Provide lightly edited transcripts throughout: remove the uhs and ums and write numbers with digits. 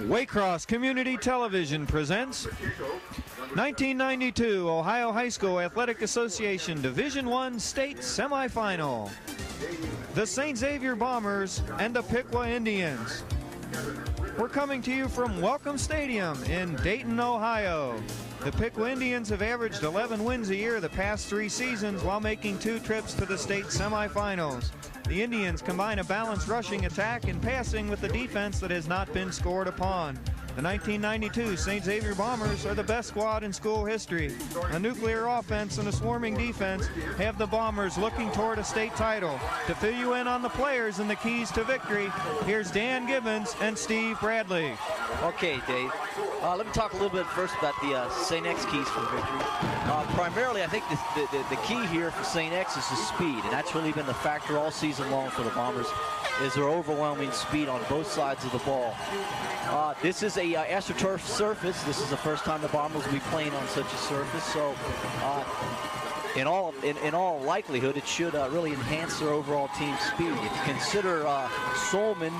Waycross Community Television presents 1992 Ohio High School Athletic Association Division I State Semifinal. The St. Xavier Bombers and the Piqua Indians. We're coming to you from Welcome Stadium in Dayton, Ohio. The Piqua Indians have averaged 11 wins a year the past 3 seasons while making 2 trips to the state semifinals. The Indians combine a balanced rushing attack and passing with a defense that has not been scored upon. The 1992 St. Xavier Bombers are the best squad in school history. A nuclear offense and a swarming defense have the Bombers looking toward a state title. To fill you in on the players and the keys to victory, here's Dan Gibbons and Steve Bradley. Okay, Dave. Let me talk a little bit first about the St. X keys for victory. Primarily, I think the key here for St. X is the speed, and that's really been the factor all season long for the Bombers, is their overwhelming speed on both sides of the ball. This is a AstroTurf surface. This is the first time the Bombers will be playing on such a surface, so in all likelihood, it should really enhance their overall team speed. If you consider Solman,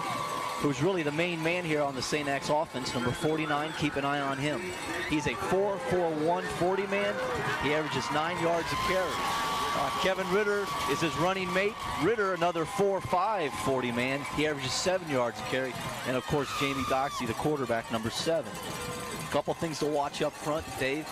who's really the main man here on the St. X offense, number 49, keep an eye on him. He's a 4.41 40 man. He averages 9 yards a carry. Kevin Ritter is his running mate. Ritter, another 4.5 40 man. He averages 7 yards a carry. And of course, Jamie Doxey, the quarterback, number 7. A couple things to watch up front, Dave.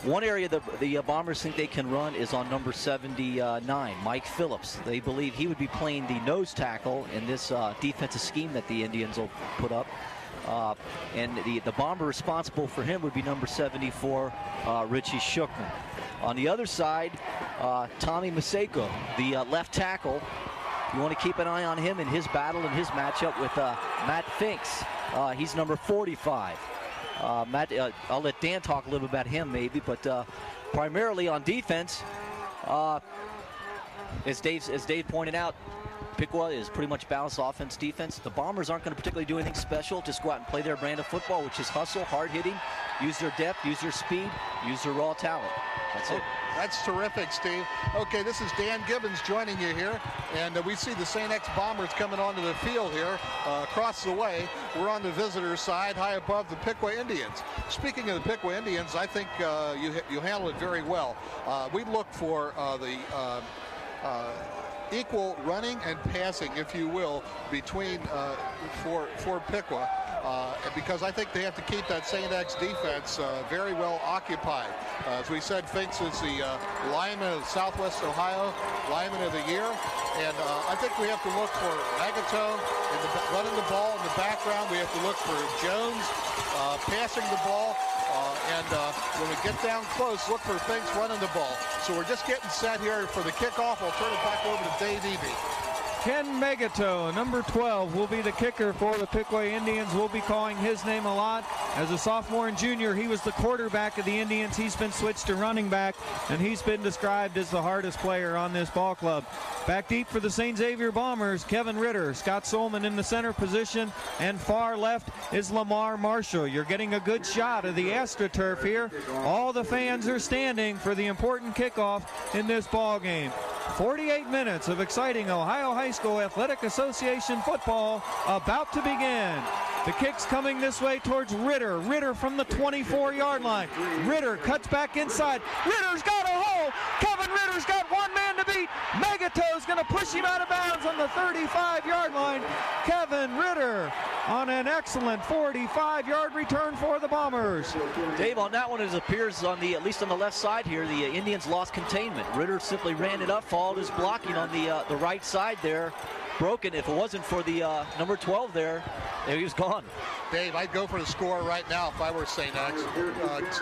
One area the Bombers think they can run is on number 79, Mike Phillips. They believe he would be playing the nose tackle in this defensive scheme that the Indians will put up. And the Bomber responsible for him would be number 74, Richie Shookman. On the other side, Tommy Maseko, the left tackle. You want to keep an eye on him in his battle and his matchup with Matt Finks. He's number 45. Matt, I'll let Dan talk a little bit about him maybe, but primarily on defense, as Dave pointed out, Piqua is pretty much balanced offense, defense. The Bombers aren't going to particularly do anything special. Just go out and play their brand of football, which is hustle, hard hitting, use their depth, use their speed, use their raw talent. That's it. That's terrific, Steve. Okay, this is Dan Gibbons joining you here, and we see the St. X Bombers coming onto the field here across the way. We're on the visitor side, high above the Piqua Indians. Speaking of the Piqua Indians, I think you handle it very well. We look for the equal running and passing, if you will, between for Piqua. Because I think they have to keep that St. X defense very well occupied. As we said, Finks is the lineman of Southwest Ohio, lineman of the year. And I think we have to look for Magato running the ball in the background. We have to look for Jones passing the ball. And when we get down close, look for Finks running the ball. So we're just getting set here for the kickoff. I'll turn it back over to Dave Eby. Ken Magato, number 12, will be the kicker for the Piqua Indians. We'll be calling his name a lot. As a sophomore and junior, he was the quarterback of the Indians. He's been switched to running back, and he's been described as the hardest player on this ball club. Back deep for the St. Xavier Bombers, Kevin Ritter, Scott Solman in the center position, and far left is Lamar Marshall. You're getting a good shot of the AstroTurf here. All the fans are standing for the important kickoff in this ball game. 48 minutes of exciting Ohio High School Athletic Association football about to begin. The kick's coming this way towards Ritter. Ritter from the 24-yard line. Ritter cuts back inside. Ritter's got a hole. Kevin Ritter's got one man to beat. Megato's going to push him out of bounds on the 35-yard line. Kevin Ritter on an excellent 45-yard return for the Bombers. Dave, on that one, it appears at least on the left side here, the Indians lost containment. Ritter simply ran it up, followed his blocking on the right side there. Broken. If it wasn't for the number 12 there, he was gone. Dave, I'd go for the score right now if I were St. X.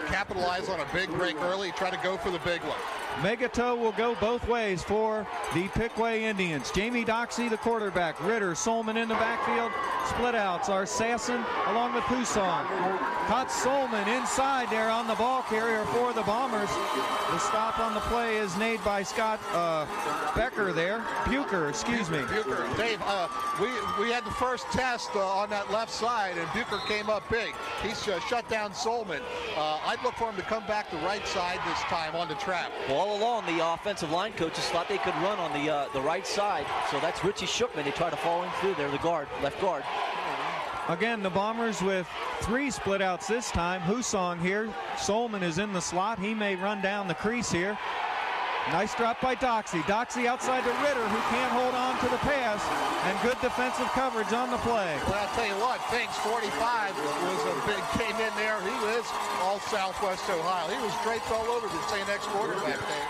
Capitalize on a big break early, try to go for the big one. Megato will go both ways for the Piqua Indians. Jamie Doxey, the quarterback. Ritter, Solman in the backfield. Split outs are Sasson along with Huson. Caught Solman inside there on the ball carrier for the Bombers. The stop on the play is made by Scott Becker there. Bucher, excuse me. Bucher. Dave, we had the first test on that left side, and Bucher came up big. He's shut down Solman. I'd look for him to come back the right side this time on the trap. Well, all along, the offensive line coaches thought they could run on the right side. So that's Richie Shookman. They try to follow him through there, the guard, left guard. Again, the Bombers with 3 split outs this time. Husong here. Solman is in the slot. He may run down the crease here. Nice drop by Doxey. Doxey outside to Ritter, who can't hold on to the pass, and good defensive coverage on the play. Well, I'll tell you what, Finks 45 was a big, came in there. He was all Southwest Ohio. He was draped all over the St. X quarterback there.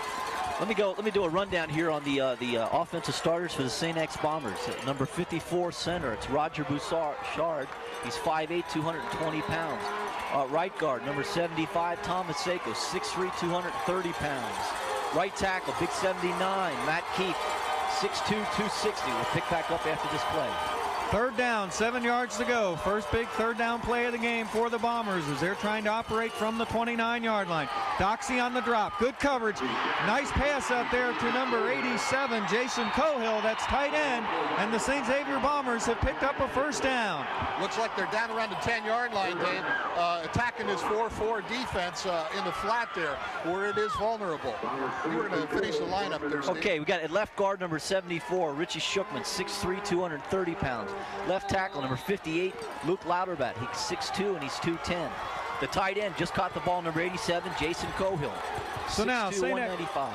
Let me do a rundown here on the offensive starters for the St. X Bombers. At number 54 center, it's Roger Bouchard. He's 5'8", 220 pounds. Right guard, number 75, Thomas Seiko, 6'3", 230 pounds. Right tackle, big 79, Matt Keefe, 6'2", 260. We'll pick back up after this play. 3rd down, 7 yards to go. First big 3rd down play of the game for the Bombers as they're trying to operate from the 29-yard line. Doxey on the drop, good coverage. Nice pass out there to number 87, Jason Cohill. That's tight end, and the St. Xavier Bombers have picked up a 1st down. Looks like they're down around the 10-yard line, Dave, attacking this 4-4 defense in the flat there, where it is vulnerable. You were going to finish the lineup there, Steve. Okay, we got at left guard number 74, Richie Shookman, 6'3", 230 pounds. Left tackle number 58, Luke Louderbat. He's 6'2", and he's 210. The tight end just caught the ball, number 87, Jason Cohill. So now 195.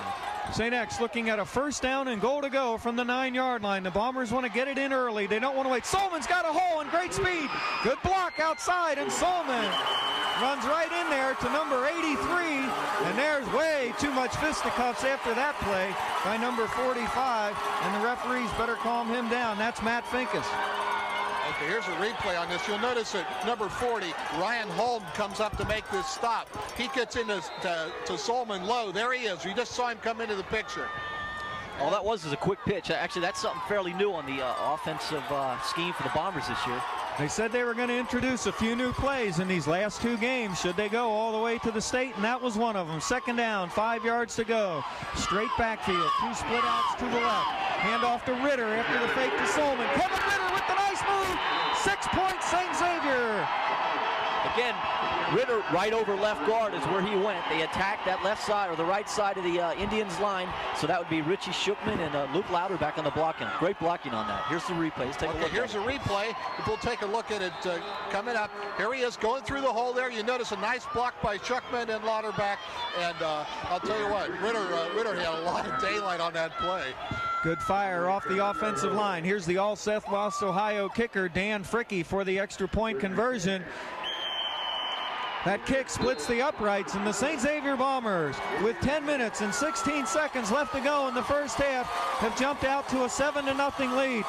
St. X looking at a 1st down and goal to go from the 9-yard line. The Bombers want to get it in early. They don't want to wait. Solman's got a hole and great speed. Good block outside, and Solman runs right in there to number 83. And there's way too much fisticuffs after that play by number 45. And the referees better calm him down. That's Matt Finkus. Okay, here's a replay on this. You'll notice that number 40, Ryan Holm, comes up to make this stop. He gets into to Solman low. There he is. You just saw him come into the picture. All that was a quick pitch. Actually, that's something fairly new on the offensive scheme for the Bombers this year. They said they were going to introduce a few new plays in these last 2 games should they go all the way to the state, and that was one of them. 2nd down, 5 yards to go. Straight backfield, 2 split outs to the left. Hand off to Ritter after the fake to Solman. Kevin Ritter with the nice move. 6 points, St. Xavier. Again, Ritter right over left guard is where he went. They attacked that left side or the right side of the Indians line. So that would be Richie Shookman and Luke Louderback on the blocking. Great blocking on that. Here's the replay. Let's take a look. Here's a replay. We'll take a look at it coming up. Here he is going through the hole there. You notice a nice block by Shookman and Louderback. And I'll tell you what, Ritter had a lot of daylight on that play. Good fire off the offensive line. Here's the all Southwest Ohio kicker, Dan Fricke, for the extra point conversion. That kick splits the uprights, and the St. Xavier Bombers, with 10 minutes and 16 seconds left to go in the 1st half, have jumped out to a 7-0 lead.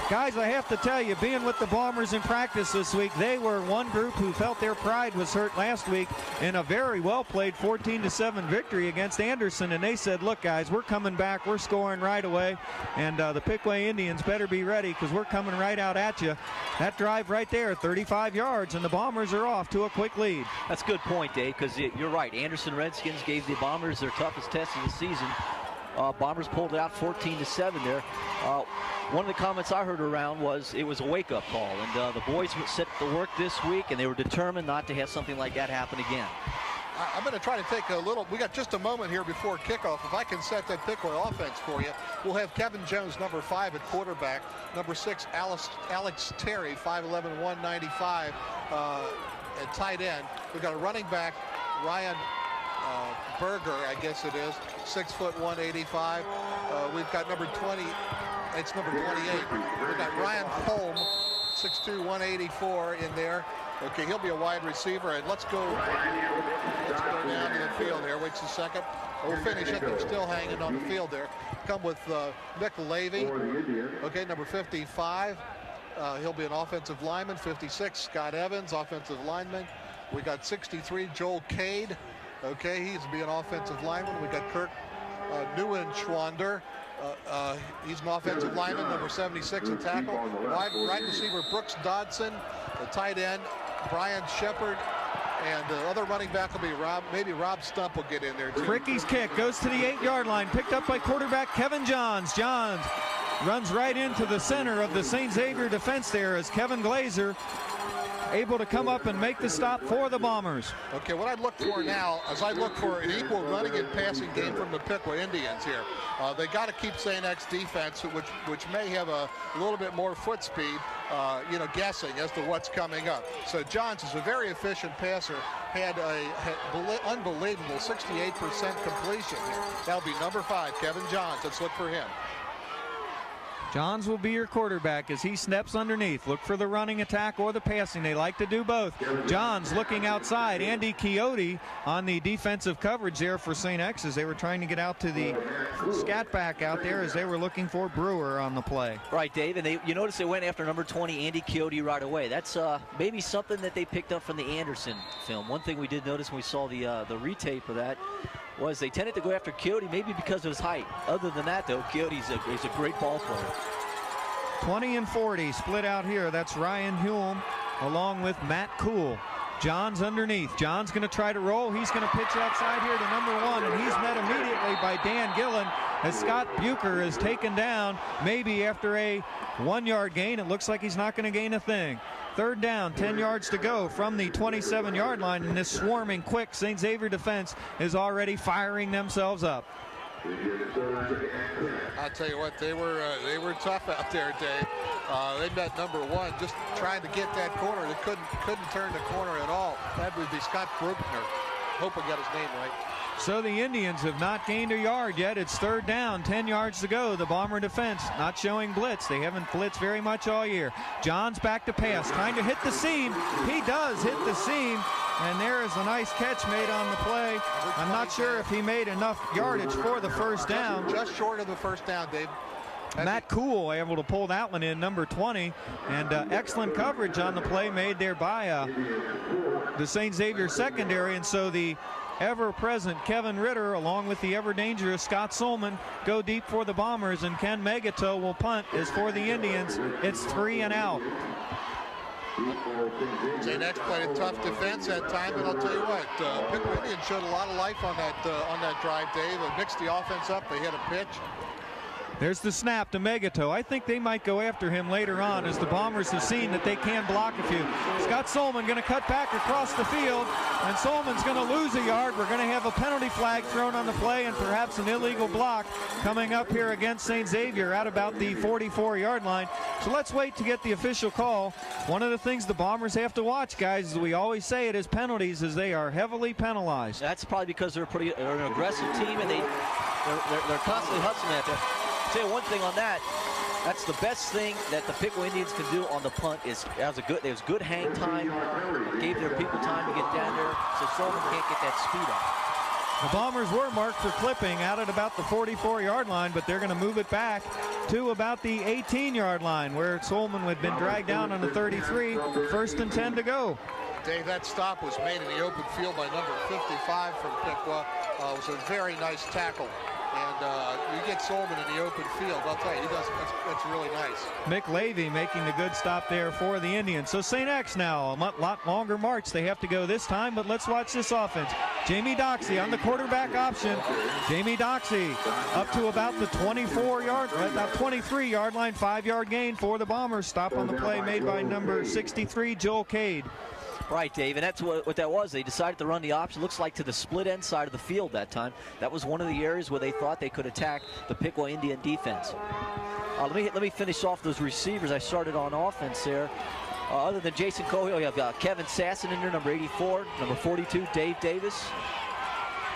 Guys, I have to tell you, being with the Bombers in practice this week, they were one group who felt their pride was hurt last week in a very well-played 14-7 victory against Anderson, and they said, look, guys, we're coming back. We're scoring right away, and the Piqua Indians better be ready because we're coming right out at you. That drive right there, 35 yards, and the Bombers are off to a quick lead. That's a good point, Dave, because you're right. Anderson Redskins gave the Bombers their toughest test of the season. Bombers pulled it out 14-7 there. One of the comments I heard around was it was a wake-up call, and the boys were set to work this week, and they were determined not to have something like that happen again. I'm going to try to take a little, we got just a moment here before kickoff. If I can set that Piqua offense for you, we'll have Kevin Jones, number 5 at quarterback, number 6, Alex Terry, 5'11", 195 at tight end. We've got a running back, Ryan Berger, I guess it is, 6 foot 185. We've got number 20, it's number 28. We've got Ryan Holm, 6'2", 184 in there. Okay, he'll be a wide receiver, and let's go down to the field here. Wait a second. We'll finish it. They're still hanging on the field there. Come with Nick Levy. Okay, number 55. He'll be an offensive lineman. 56, Scott Evans, offensive lineman. We got 63, Joel Cade. Okay, he's be an offensive lineman. We got Kirk Neuenschwander. He's an offensive lineman, number 76, a tackle. Wide receiver Brooks Dodson, the tight end Brian Shepard, and the other running back will be maybe Rob Stump will get in there too. Fricke's kick goes to the 8-yard line, picked up by quarterback Kevin Johns. Johns runs right into the center of the St. Xavier defense there as Kevin Glazer able to come up and make the stop for the Bombers. Okay, what I look for now is I look for an equal running and passing game from the Piqua Indians here. They got to keep St. X defense, which may have a little bit more foot speed, guessing as to what's coming up. So Johns is a very efficient passer, had unbelievable 68% completion here. That'll be number 5, Kevin Johns. Let's look for him. Johns will be your quarterback as he steps underneath. Look for the running attack or the passing. They like to do both. Johns looking outside. Andy Quixote on the defensive coverage there for St. X as they were trying to get out to the scat back out there as they were looking for Brewer on the play. Right, Dave, and you notice they went after number 20, Andy Quixote, right away. That's maybe something that they picked up from the Anderson film. One thing we did notice when we saw the retape of that was they tended to go after Quixote maybe because of his height. Other than that, though, Quixote's a great ball player. 20 and 40 split out here. That's Ryan Hulme along with Matt Cool. Johns underneath. Johns going to try to roll. He's going to pitch outside here to number 1, and he's met immediately by Dan Gillen as Scott Bucher is taken down maybe after a 1-yard gain. It looks like he's not going to gain a thing. 3rd down, 10 yards to go from the 27-yard line, and this swarming quick St. Xavier defense is already firing themselves up. I'll tell you what, they were tough out there, Dave. They met number 1 just trying to get that corner. They couldn't turn the corner at all. That would be Scott Bruckner. Hope I got his name right. So the Indians have not gained a yard yet. It's 3rd down, 10 yards to go. The Bomber defense not showing blitz. They haven't blitzed very much all year. Johns back to pass, trying to hit the seam. He does hit the seam, and there is a nice catch made on the play. I'm not sure if he made enough yardage for the first down. Just short of the first down, Dave. Matt Cool able to pull that one in, number 20, and excellent coverage on the play made there by the St. Xavier secondary, and so the ever-present Kevin Ritter along with the ever-dangerous Scott Solman go deep for the Bombers, and Ken Megatow will punt. As for the Indians, it's 3 and out. St. X played a tough defense at time, but I'll tell you what, Piqua Indians showed a lot of life on that drive, Dave. It mixed the offense up. They hit a pitch. There's the snap to Megatow. I think they might go after him later on as the Bombers have seen that they can block a few. Scott Solman going to cut back across the field, and Solman's going to lose a yard. We're going to have a penalty flag thrown on the play and perhaps an illegal block coming up here against St. Xavier at about the 44-yard line. So let's wait to get the official call. One of the things the Bombers have to watch, guys, as we always say it, is penalties, as they are heavily penalized. That's probably because they're an aggressive team, and they're constantly hustling at there. I'll tell you one thing on that. That's the best thing that the Piqua Indians can do on the punt is there was good hang time, gave their people time to get down there, so Solman can't get that speed up. The Bombers were marked for clipping out at about the 44-yard line, but they're going to move it back to about the 18-yard line where Solman had been dragged down on the 33. 1st and 10 to go. Dave, that stop was made in the open field by number 55 from Piqua. It was a very nice tackle. And you get Solman in the open field, I'll tell you, that's really nice. Mick Levy making the good stop there for the Indians. So St. X now, a lot longer march they have to go this time, but let's watch this offense. Jamie Doxey on the quarterback option. Jamie Doxey up to about the 23-yard line, 5-yard gain for the Bombers. Stop on the play made by number 63, Joel Cade. Right, Dave, and that's what that was. They decided to run the option. Looks like to the split end side of the field that time. That was one of the areas where they thought they could attack the Piqua Indian defense. Let me finish off those receivers I started on offense there. Other than Jason Cohill, you have Kevin Sasson in there, number 84, number 42, Dave Davis.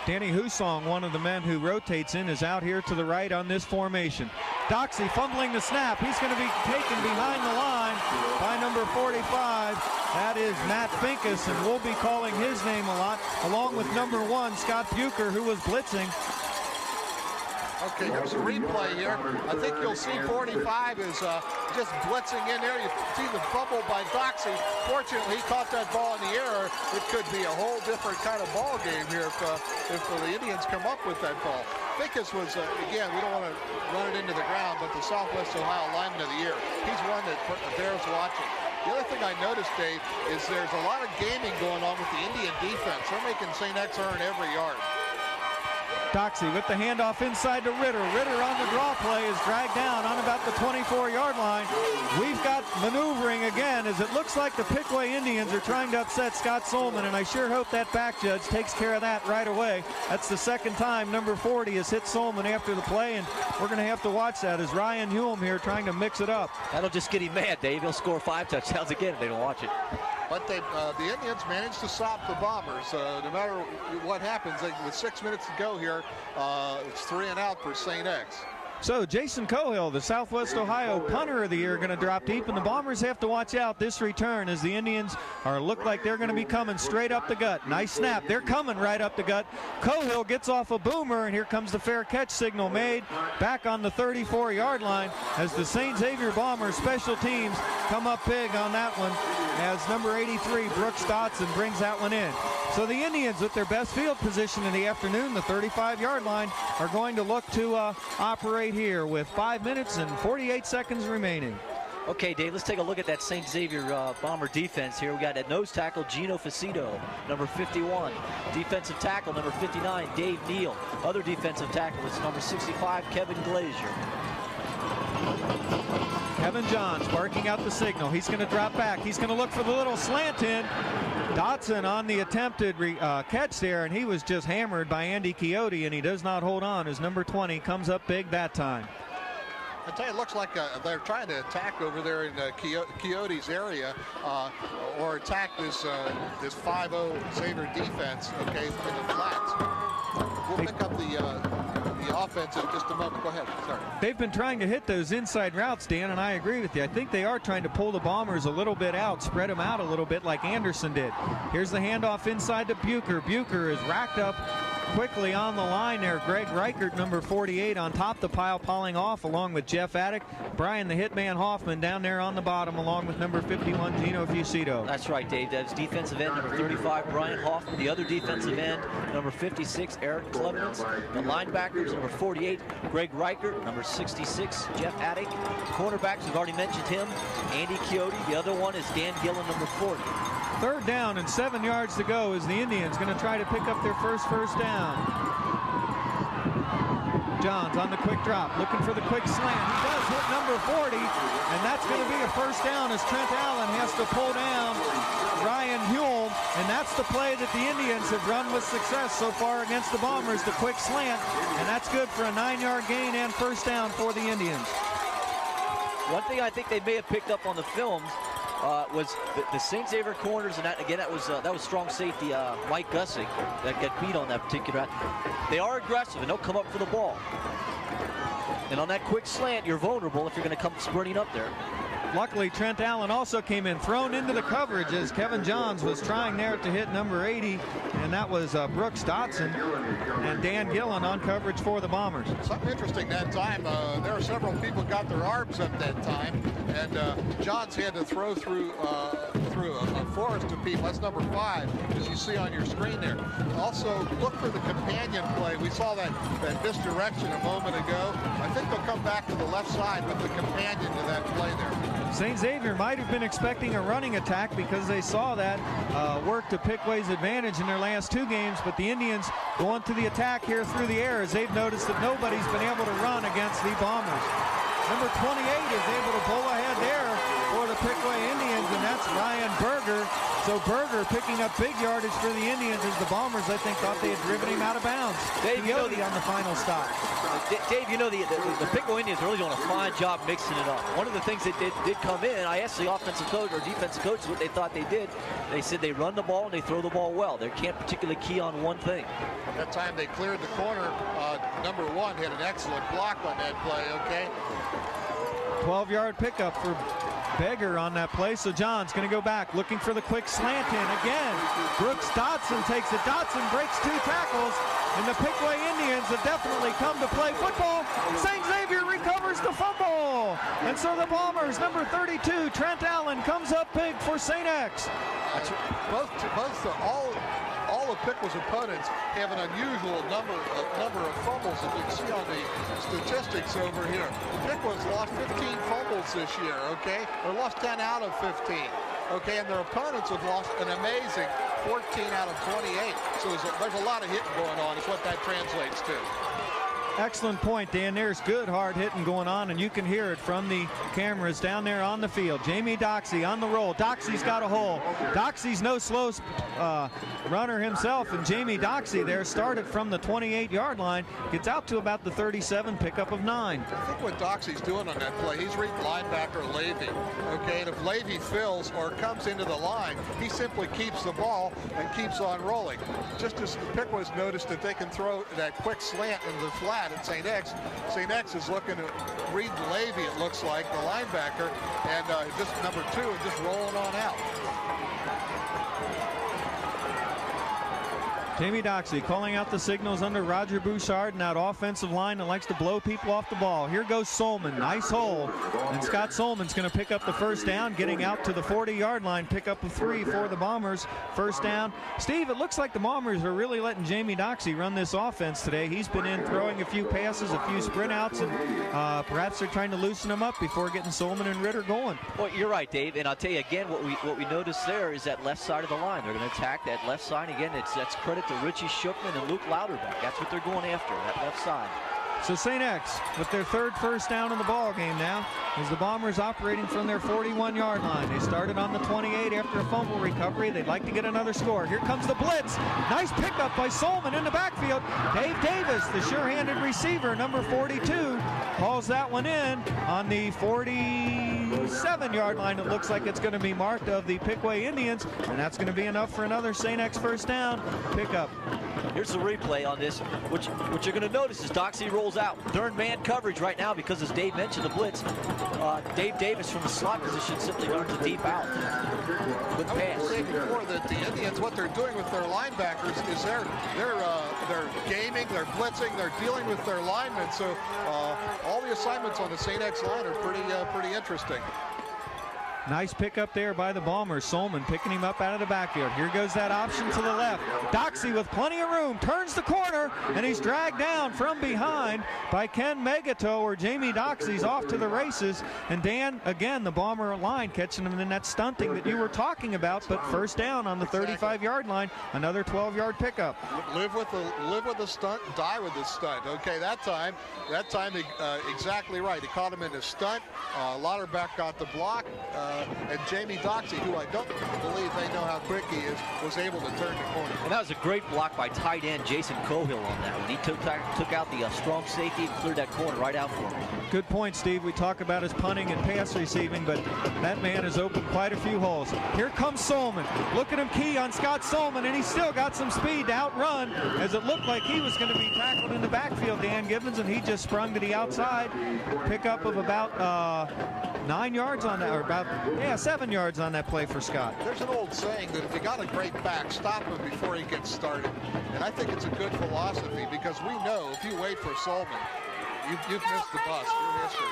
Danny Husong, one of the men who rotates in, is out here to the right on this formation. Doxey fumbling the snap. He's going to be taken behind the line by number 45. That is Matt Finkus, and we'll be calling his name a lot, along with number 1, Scott Bucher, who was blitzing. Okay, here's a replay here. I think you'll see 45 is just blitzing in there. You see the fumble by Doxey. Fortunately, he caught that ball in the air. It could be a whole different kind of ball game here if the Indians come up with that ball. Finkus was, again, we don't want to run it into the ground, but the Southwest Ohio lineman of the year. He's one that bears watching. The other thing I noticed, Dave, is there's a lot of gaming going on with the Indian defense. They're making St. X earn every yard. Doxey with the handoff inside to Ritter. Ritter on the draw play is dragged down on about the 24-yard line. We've got maneuvering again as it looks like the Piqua Indians are trying to upset Scott Solman, and I sure hope that back judge takes care of that right away. That's the second time number 40 has hit Solman after the play, and we're going to have to watch that as Ryan Hulme here trying to mix it up. That'll just get him mad, Dave. He'll score 5 touchdowns again if they don't watch it. But the Indians managed to stop the Bombers. No matter what happens, with 6 minutes to go here, it's 3 and out for St. X. So Jason Cohill, the Southwest Ohio punter of the year, going to drop deep, and the Bombers have to watch out this return as the Indians look like they're going to be coming straight up the gut. Nice snap. They're coming right up the gut. Cohill gets off a boomer, and here comes the fair catch signal made back on the 34-yard line as the St. Xavier Bombers special teams come up big on that one as number 83, Brooks Dotson, brings that one in. So the Indians, with their best field position in the afternoon, the 35-yard line, are going to look to operate here with 5 minutes and 48 seconds remaining. Okay, Dave, let's take a look at that St. Xavier Bomber defense here. We got at nose tackle Gino Facido, number 51. Defensive tackle, number 59, Dave Neal. Other defensive tackle is number 65, Kevin Glazier. Kevin Johns barking out the signal. He's going to drop back. He's going to look for the little slant in. Dotson on the attempted catch there, and he was just hammered by Andy Chiotti, and he does not hold on as number 20 comes up big that time. I tell you, it looks like they're trying to attack over there in Chiotti's area, or attack this 5-0 Xavier defense. Okay, in the flats. We'll pick up the offense in just a moment. Go ahead. Sorry. They've been trying to hit those inside routes, Dan, and I agree with you. I think they are trying to pull the Bombers a little bit out, spread them out a little bit like Anderson did. Here's the handoff inside to Bucher. Bucher is racked up quickly on the line there. Greg Reichert, number 48, on top the pile, piling off along with Jeff Attic. Brian the Hitman Hoffman down there on the bottom along with number 51, Gino Fucito. That's right, Dave. That's defensive end, number 35, Brian Hoffman. The other defensive end, number 56, Eric Clemens. The linebackers, number 48, Greg Reichert. Number 66, Jeff Attic. Cornerbacks, we've already mentioned him, Andy Chiotti. The other one is Dan Gillen, number 40. Third down and 7 yards to go as the Indians going to try to pick up their first down. Johns on the quick drop, looking for the quick slant. He does hit number 40, and that's going to be a first down as Trent Allen has to pull down Ryan Hulme, and that's the play that the Indians have run with success so far against the Bombers, the quick slant, and that's good for a 9-yard gain and first down for the Indians. One thing I think they may have picked up on the films was the St. Xavier corners, and that was strong safety Mike Gussing that got beat on that particular. They are aggressive and they'll come up for the ball. And on that quick slant, you're vulnerable if you're going to come sprinting up there. Luckily, Trent Allen also came in, thrown into the coverage as Kevin Johns was trying there to hit number 80, and that was Brooks Dotson and Dan Gillen on coverage for the Bombers. Something interesting that time, there were several people got their arms up that time, and Johns had to throw through a forest of people. That's number 5, as you see on your screen there. Also, look for the companion play. We saw that misdirection a moment ago. I think they'll come back to the left side with the companion to that play there. St. Xavier might have been expecting a running attack because they saw that work to Piqua's advantage in their last 2 games, but the Indians going to the attack here through the air as they've noticed that nobody's been able to run against the Bombers. Number 28 is able to pull ahead there for the Piqua Indians, and that's Ryan Berger. So Berger picking up big yardage for the Indians as the Bombers, I think, thought they had driven him out of bounds. Dave, on the final stop. Dave, you know, the Piqua Indians are really doing a fine job mixing it up. One of the things that did come in, I asked the offensive coach or defensive coach what they thought they did. They said they run the ball and they throw the ball well. They can't particularly key on one thing. That time they cleared the corner. Number 1 had an excellent block on that play, okay? 12-yard pickup for Beggar on that play. So John's going to go back, looking for the quick slant in again. Brooks Dotson takes it. Dotson breaks 2 tackles, and the Piqua Indians have definitely come to play football. St. Xavier recovers the fumble, and so the Bombers, number 32, Trent Allen, comes up big for St. X. All of Piqua's opponents have an unusual number of fumbles, as you can see on the statistics over here. Piqua's lost 15 fumbles this year, okay? Or lost 10 out of 15, okay? And their opponents have lost an amazing 14 out of 28. So there's a lot of hitting going on is what that translates to. Excellent point, Dan. There's good hard hitting going on, and you can hear it from the cameras down there on the field. Jamie Doxey on the roll. Doxey's got a hole. Doxey's no slow runner himself, and Jamie Doxey there started from the 28-yard line, gets out to about the 37, pickup of 9. I think what Doxey's doing on that play, he's reading linebacker Levy. Okay, and if Levy fills or comes into the line, he simply keeps the ball and keeps on rolling. Just as Piqua's noticed that they can throw that quick slant in the flat at St. X. St. X is looking at Reed Levy, it looks like, the linebacker, and just number 2 and just rolling on out. Jamie Doxey calling out the signals under Roger Bouchard and that offensive line that likes to blow people off the ball. Here goes Solman, nice hole, and Scott Solman's going to pick up the first down, getting out to the 40-yard line, pick up a 3 for the Bombers, first down. Steve, it looks like the Bombers are really letting Jamie Doxey run this offense today. He's been in throwing a few passes, a few sprint outs, and perhaps they're trying to loosen him up before getting Solman and Ritter going. Well, you're right, Dave, and I'll tell you again, what we noticed there is that left side of the line. They're going to attack that left side again. That's credit to Richie Shookman and Luke Louderback. That's what they're going after, that left side. So St. X with their 3rd first down in the ball game now as the Bombers operating from their 41-yard line. They started on the 28 after a fumble recovery. They'd like to get another score. Here comes the blitz. Nice pickup by Solman in the backfield. Dave Davis, the sure-handed receiver, number 42, hauls that one in on the 47-yard line. It looks like it's going to be marked of the Piqua Indians, and that's going to be enough for another St. X first down pickup. Here's the replay on this. What you're going to notice is Doxey rolls out. They're in man coverage right now because, as Dave mentioned, the blitz. Dave Davis from the slot position simply learns a deep out. Good pass. I would say before that the Indians, what they're doing with their linebackers is they're gaming, they're blitzing, they're dealing with their linemen. So all the assignments on the St. X line are pretty interesting. Nice pickup there by the Bombers. Solman picking him up out of the backfield. Here goes that option to the left. Doxey with plenty of room, turns the corner, and he's dragged down from behind by Ken Megato, or Jamie Doxey's off to the races. And Dan, again, the Bomber line catching him in that stunting that you were talking about, but first down on the 35-yard line, another 12-yard pickup. Live with the stunt, die with the stunt. Okay, that time exactly right. He caught him in a stunt. Lauderback got the block. And Jamie Doxey, who I don't believe they know how quick he is, was able to turn the corner. And that was a great block by tight end Jason Cohill on that one. He took out the strong safety and cleared that corner right out for him. Good point, Steve. We talk about his punting and pass receiving, but that man has opened quite a few holes. Here comes Solman. Look at him key on Scott Solman, and he's still got some speed to outrun, as it looked like he was going to be tackled in the backfield, Dan Gibbons, and he just sprung to the outside. Pickup of about 9 yards on that, or about 7 yards on that play for Scott. There's an old saying that if you got a great back, stop him before he gets started. And I think it's a good philosophy, because we know if you wait for Solman, you've missed the bus. You're history.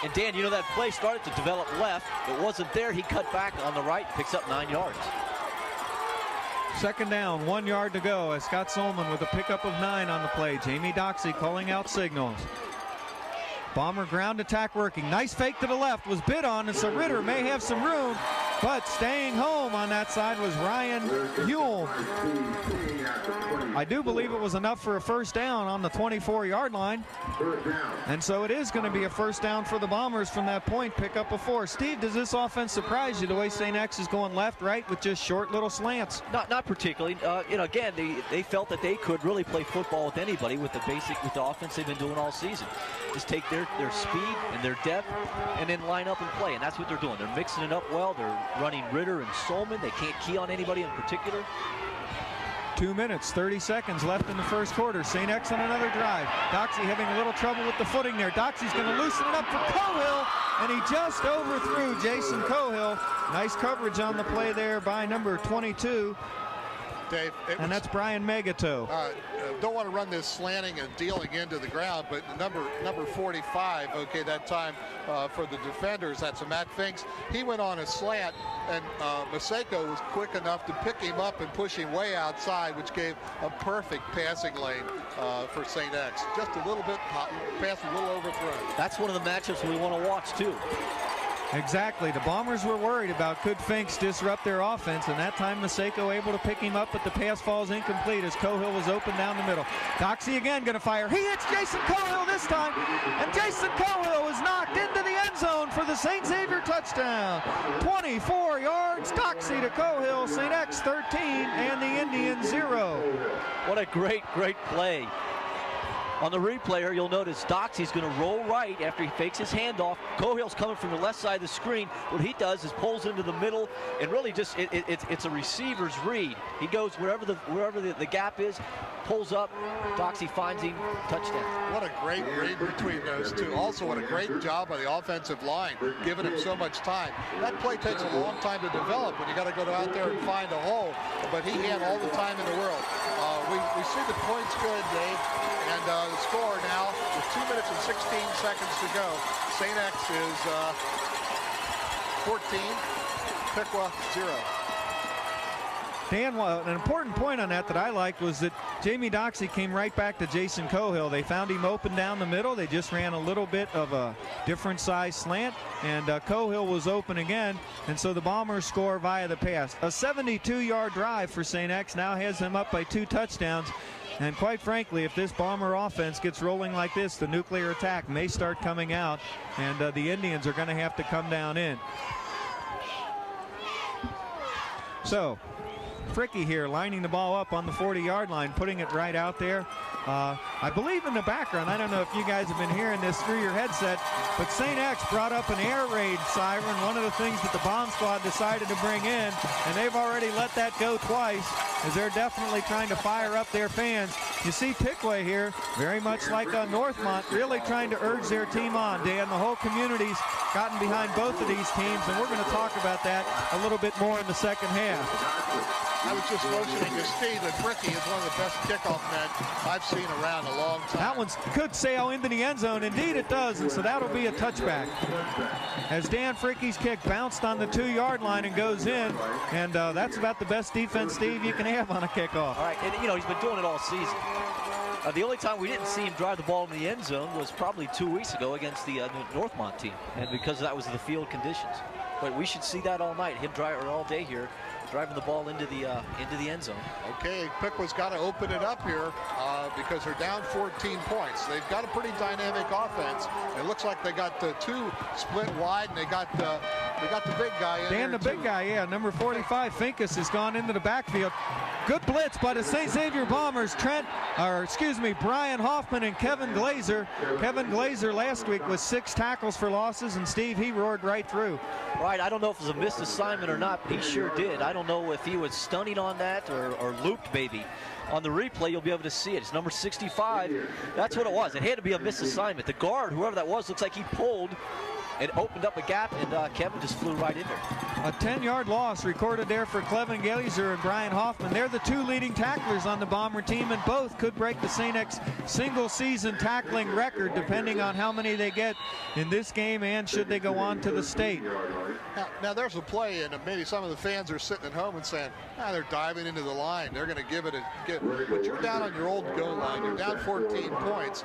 And Dan, you know that play started to develop left. It wasn't there. He cut back on the right, picks up 9 yards. Second down, 1 yard to go as Scott Solman with a pickup of 9 on the play. Jamie Doxey calling out signals. Bomber ground attack working. Nice fake to the left, was bid on, and so Ritter may have some room, but staying home on that side was Ryan Huell. I do believe it was enough for a first down on the 24-yard line. And so it is going to be a first down for the Bombers from that point, pick up a 4. Steve, does this offense surprise you the way St. X is going left, right, with just short little slants? Not particularly. Again, they felt that they could really play football with anybody with the offense they've been doing all season. Just take their speed and their depth and then line up and play. And that's what they're doing. They're mixing it up well. They're running Ritter and Solman. They can't key on anybody in particular. 2 minutes, 30 seconds left in the first quarter. St. X on another drive. Doxey having a little trouble with the footing there. Doxey's going to loosen it up for Cohill, and he just overthrew Jason Cohill. Nice coverage on the play there by number 22. Dave, and that's Brian Megato. Don't want to run this slanting and dealing into the ground, but number 45, okay, that time for the defenders, that's Matt Finks. He went on a slant, and Maseko was quick enough to pick him up and push him way outside, which gave a perfect passing lane for St. X. Just a little bit, pass a little overthrown. That's one of the matchups we want to watch, too. Exactly. The Bombers were worried about could Finks disrupt their offense, and that time Maseko able to pick him up, but the pass falls incomplete as Cohill was open down the middle. Doxey again going to fire. He hits Jason Cohill this time, and Jason Cohill is knocked into the end zone for the St. Xavier touchdown. 24 yards, Doxey to Cohill, St. X 13, and the Indians 0. What a great play. On the replay here, you'll notice Doxey's going to roll right after he fakes his handoff. Cohill's coming from the left side of the screen. What he does is pulls into the middle, and really just it's a receiver's read. He goes wherever the gap is, pulls up. Doxey finds him, touchdown. What a great read between those two. Also, what a great job by the offensive line, giving him so much time. That play takes a long time to develop when you got to go out there and find a hole, but he had all the time in the world. We see the points good, Dave, and the score now with 2 minutes and 16 seconds to go. St. X is 14, Piqua 0. Dan, an important point on that I liked was that Jamie Doxey came right back to Jason Cohill. They found him open down the middle. They just ran a little bit of a different size slant, and Cohill was open again, and so the Bombers score via the pass. A 72-yard drive for St. X now has them up by 2 touchdowns. And quite frankly, if this Bomber offense gets rolling like this, the nuclear attack may start coming out, and the Indians are going to have to come down in. So Fricky here lining the ball up on the 40-yard line, putting it right out there. I believe in the background, I don't know if you guys have been hearing this through your headset, but St. X brought up an air raid siren, one of the things that the bomb squad decided to bring in, and they've already let that go twice, as they're definitely trying to fire up their fans. You see Piqua here, very much like Northmont, really trying to urge their team on. Dan, the whole community's gotten behind both of these teams, and we're going to talk about that a little bit more in the second half. I was just motioning to Steve that Fricky is one of the best kickoff men I've seen around a long time. That one could sail into the end zone. Indeed it does, and so that'll be a touchback. As Dan Fricky's kick bounced on the 2-yard line and goes in, and that's about the best defense, Steve, you can have on a kickoff. All right, and he's been doing it all season. The only time we didn't see him drive the ball in the end zone was probably 2 weeks ago against the Northmont team, and because that was the field conditions. But we should see that all night, him drive all day here, driving the ball into the end zone. Okay, Piqua's got to open it up here because they're down 14 points. They've got a pretty dynamic offense. It looks like they got the 2 split wide, and they got the big guy in Dan, there the big guy, yeah, number 45, Finkus, has gone into the backfield. Good blitz by the St. Xavier Bombers, Brian Hoffman and Kevin Glazer. Kevin Glazer last week was 6 tackles for losses, and Steve, he roared right through. Right, I don't know if it was a missed assignment or not, but he sure did. I don't know if he was stunning on that or looped maybe. On the replay, you'll be able to see it. It's number 65. That's what it was. It had to be a missed assignment. The guard, whoever that was, looks like he pulled and opened up a gap, and Kevin just flew right in there. A 10-yard loss recorded there for Kevin Glazer and Brian Hoffman. They're the 2 leading tacklers on the Bomber team, and both could break the St. X single-season tackling record, depending on how many they get in this game and should they go on to the state. Now there's a play, and maybe some of the fans are sitting at home and saying, they're diving into the line. They're going to give it but you're down on your old goal line. You're down 14 points.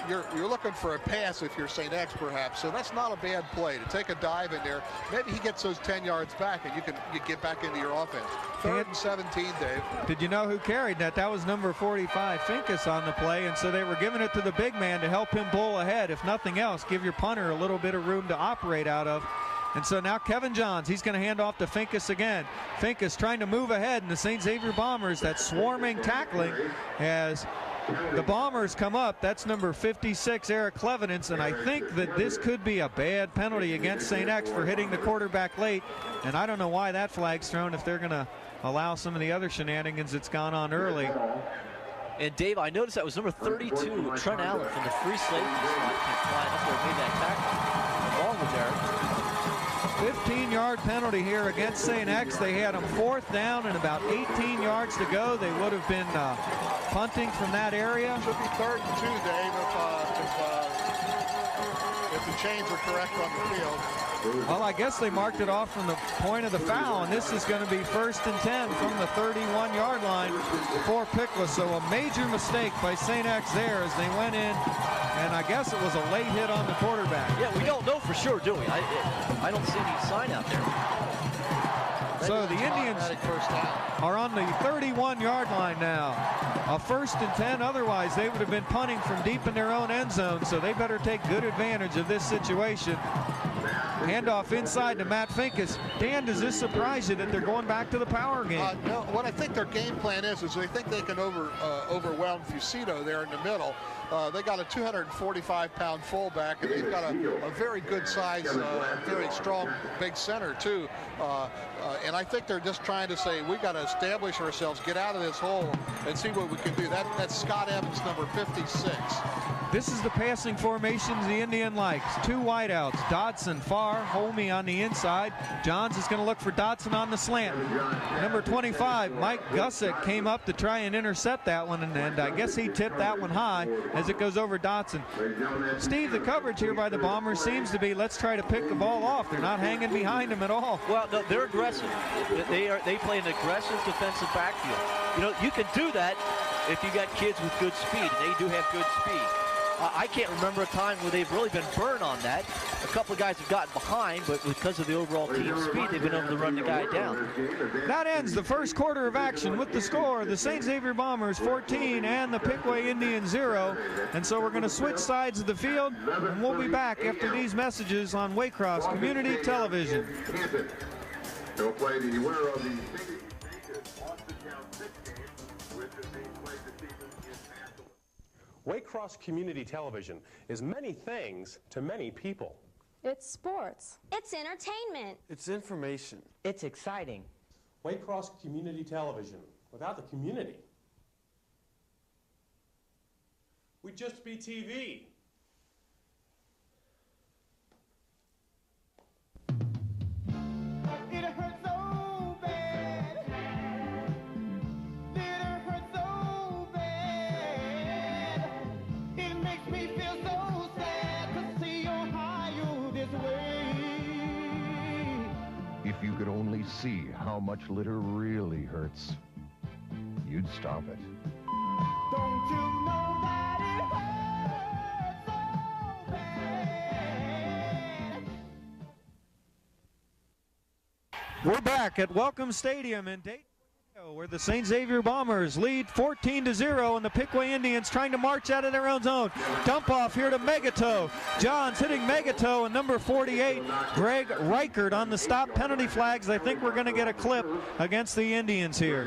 You're looking for a pass if you're St. X perhaps, so that's not a bad play to take a dive in there. Maybe he gets those 10 yards back and you get back into your offense. 3rd and 17, Dave. Did you know who carried that? That was number 45, Finkus, on the play, and so they were giving it to the big man to help him bowl ahead. If nothing else, give your punter a little bit of room to operate out of. And so now Kevin Johns, he's going to hand off to Finkus again. Finkus trying to move ahead, and the St. Xavier Bombers, that swarming tackling as the Bombers come up. That's number 56, Eric Clevenance, and I think that this could be a bad penalty against St. X for hitting the quarterback late, and I don't know why that flag's thrown if they're going to allow some of the other shenanigans that's gone on early. And Dave, I noticed that was number 32, Trent Allen from the free safety slot, came flying up there and made that tackle along with Eric. 15-yard penalty here against St. X. They had them 4th down and about 18 yards to go. They would have been punting from that area. Should be 3rd and 2, Dave, if the chains are correct on the field. Well, I guess they marked it off from the point of the foul, and this is going to be 1st and 10 from the 31-yard line for Piqua. So a major mistake by St. X there as they went in and I guess it was a late hit on the quarterback. Yeah, we don't know for sure, do we? I don't see any sign out there. So the Indians are on the 31-yard line now. A 1st and 10, otherwise they would have been punting from deep in their own end zone, so they better take good advantage of this situation. Handoff inside to Matt Finkus. Dan, does this surprise you that they're going back to the power game? No, what I think their game plan is they think they can overwhelm Fusito there in the middle. They got a 245-pound fullback, and they've got a very good size, very strong big center too. And I think they're just trying to say, we got to establish ourselves, get out of this hole, and see what we can do. That's Scott Evans, number 56. This is the passing formations the Indian likes. 2 wideouts, Dodson far, Holmey on the inside. Johns is going to look for Dodson on the slant. Number 25, Mike Gussick, came up to try and intercept that one, and I guess he tipped that one high as it goes over Dodson. Steve, the coverage here by the Bombers seems to be, let's try to pick the ball off. They're not hanging behind him at all. Well, no, they're aggressive. They play an aggressive defensive backfield. You know, you can do that if you got kids with good speed, and they do have good speed. I can't remember a time where they've really been burned on that. A couple of guys have gotten behind, but because of the overall team speed, they've been able to run the guy down. That ends the first quarter of action with the score, the St. Xavier Bombers 14 and the Piqua Indians 0. And so we're going to switch sides of the field, and we'll be back after these messages on Waycross Community Television. They'll play the winner of the Waycross Community Television is many things to many people. It's sports. It's entertainment. It's information. It's exciting. Waycross Community Television. Without the community, we'd just be TV. It hurts so bad. It hurts so bad. It makes me feel so sad to see your high you this way. If you could only see how much litter really hurts, you'd stop it. Don't you know that it hurts so bad? We're back at Welcome Stadium in Dayton, where the St. Xavier Bombers lead 14-0, and the Piqua Indians trying to march out of their own zone. Dump off here to Megato. Johns hitting Megato, and number 48, Greg Reichert on the stop. Penalty flags. I think we're going to get a clip against the Indians here.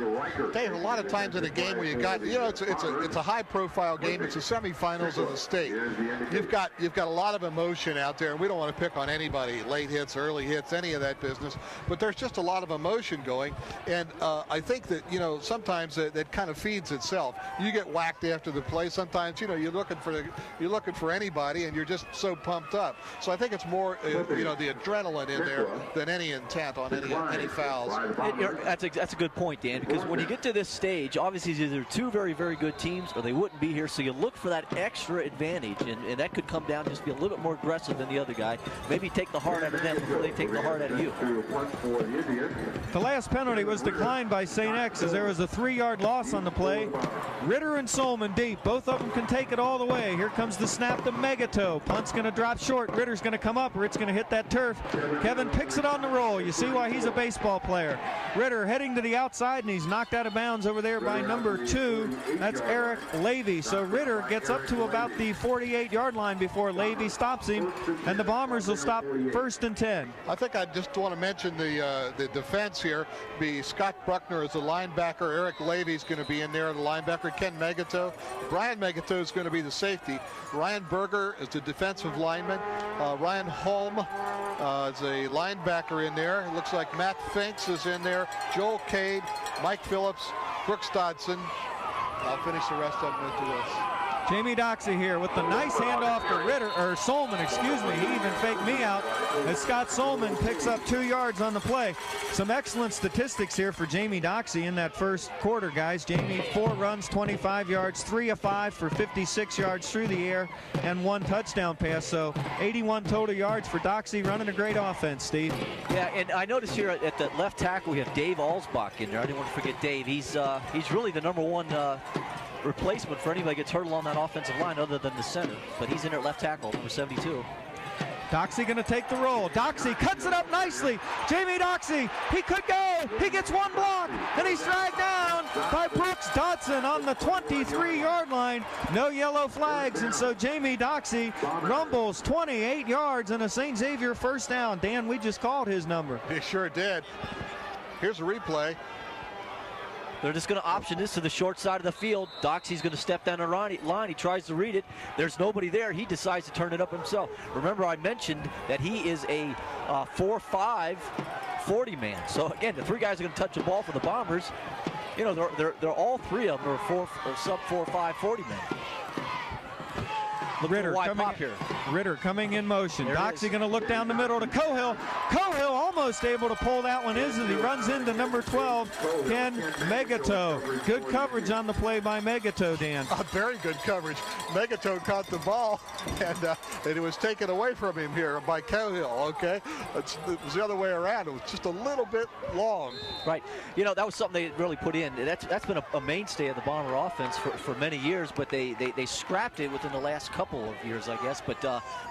Dave, a lot of times in a game where you got, you know, it's a high-profile game. It's the semifinals of the state. You've got a lot of emotion out there, and we don't want to pick on anybody, late hits, early hits, any of that business. But there's just a lot of emotion going, and I think that, you know, sometimes that kind of feeds itself. You get whacked after the play. Sometimes, you know, you're looking for anybody, and you're just so pumped up. So I think it's more, you know, the adrenaline in there than any intent on any fouls. That's a good point, Dan, because when you get to this stage, obviously it's either two very, very good teams or they wouldn't be here. So you look for that extra advantage, and that could come down to just be a little bit more aggressive than the other guy. Maybe take the heart out of them before they take the heart out of you. The last penalty was declined by St. X as there was a 3-yard loss on the play. Ritter and Solman deep. Both of them can take it all the way. Here comes the snap to Megato. Punt's going to drop short. Ritter's going to come up, or it's going to hit that turf. Kevin picks it on the roll. You see why he's a baseball player. Ritter heading to the outside, and he's knocked out of bounds over there by number 2. That's Eric Levy. So Ritter gets up to about the 48-yard line before Levy stops him, and the Bombers will stop 1st and 10. I think I just want to mention the defense here. Be Scott Bruckner as the linebacker. Eric Levy's going to be in there, the linebacker. Ken Megato. Brian Megato is going to be the safety. Ryan Berger is the defensive lineman. Ryan Holm is a linebacker in there. It looks like Matt Finks is in there. Joel Cade, Mike Phillips, Brooks Dodson. I'll finish the rest of them into this. Jamie Doxey here with the nice handoff to Ritter, or Solman, excuse me. He even faked me out as Scott Solman picks up 2 yards on the play. Some excellent statistics here for Jamie Doxey in that first quarter, guys. Jamie, 4 runs, 25 yards, 3 of 5 for 56 yards through the air, and 1 touchdown pass. So 81 total yards for Doxey, running a great offense, Steve. Yeah, and I noticed here at the left tackle we have Dave Alsbach in there. I didn't want to forget Dave. He's really the number 1 replacement for anybody that gets hurt along that offensive line other than the center. But he's in there at left tackle, number 72. Doxey going to take the roll. Doxey cuts it up nicely. Jamie Doxey, he could go. He gets one block, and he's dragged down by Brooks Dodson on the 23-yard line. No yellow flags, and so Jamie Doxey rumbles 28 yards and a St. Xavier first down. Dan, we just called his number. He sure did. Here's a replay. They're just going to option this to the short side of the field. Doxey's going to step down the line. He tries to read it. There's nobody there. He decides to turn it up himself. Remember, I mentioned that he is a 4'5", 40 man. So again, the three guys are going to touch the ball for the Bombers. You know, they're all three of them are sub 4'5", 40 men. Ritter coming in motion. Doxey going to look down the middle to Cohill. Cohill almost able to pull that one as he runs into number 12, Ken Megatoe. Good coverage on the play by Megatoe, Dan. Very good coverage. Megatoe caught the ball, and it was taken away from him here by Cohill, okay? It was the other way around. It was just a little bit long. Right. You know, that was something they really put in. That's been a mainstay of the Bomber offense for many years, but they scrapped it within the last couple of years, I guess. But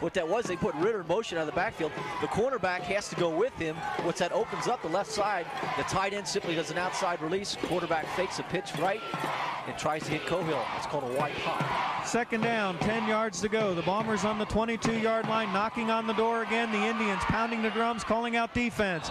what that was, they put Ritter in motion out of the backfield. The cornerback has to go with him. What's that opens up the left side. The tight end simply does an outside release. Quarterback fakes a pitch right and tries to hit Cohill. It's called a wide pop. Second down, 10 yards to go. The Bombers on the 22-yard line, knocking on the door again. The Indians pounding the drums, calling out defense.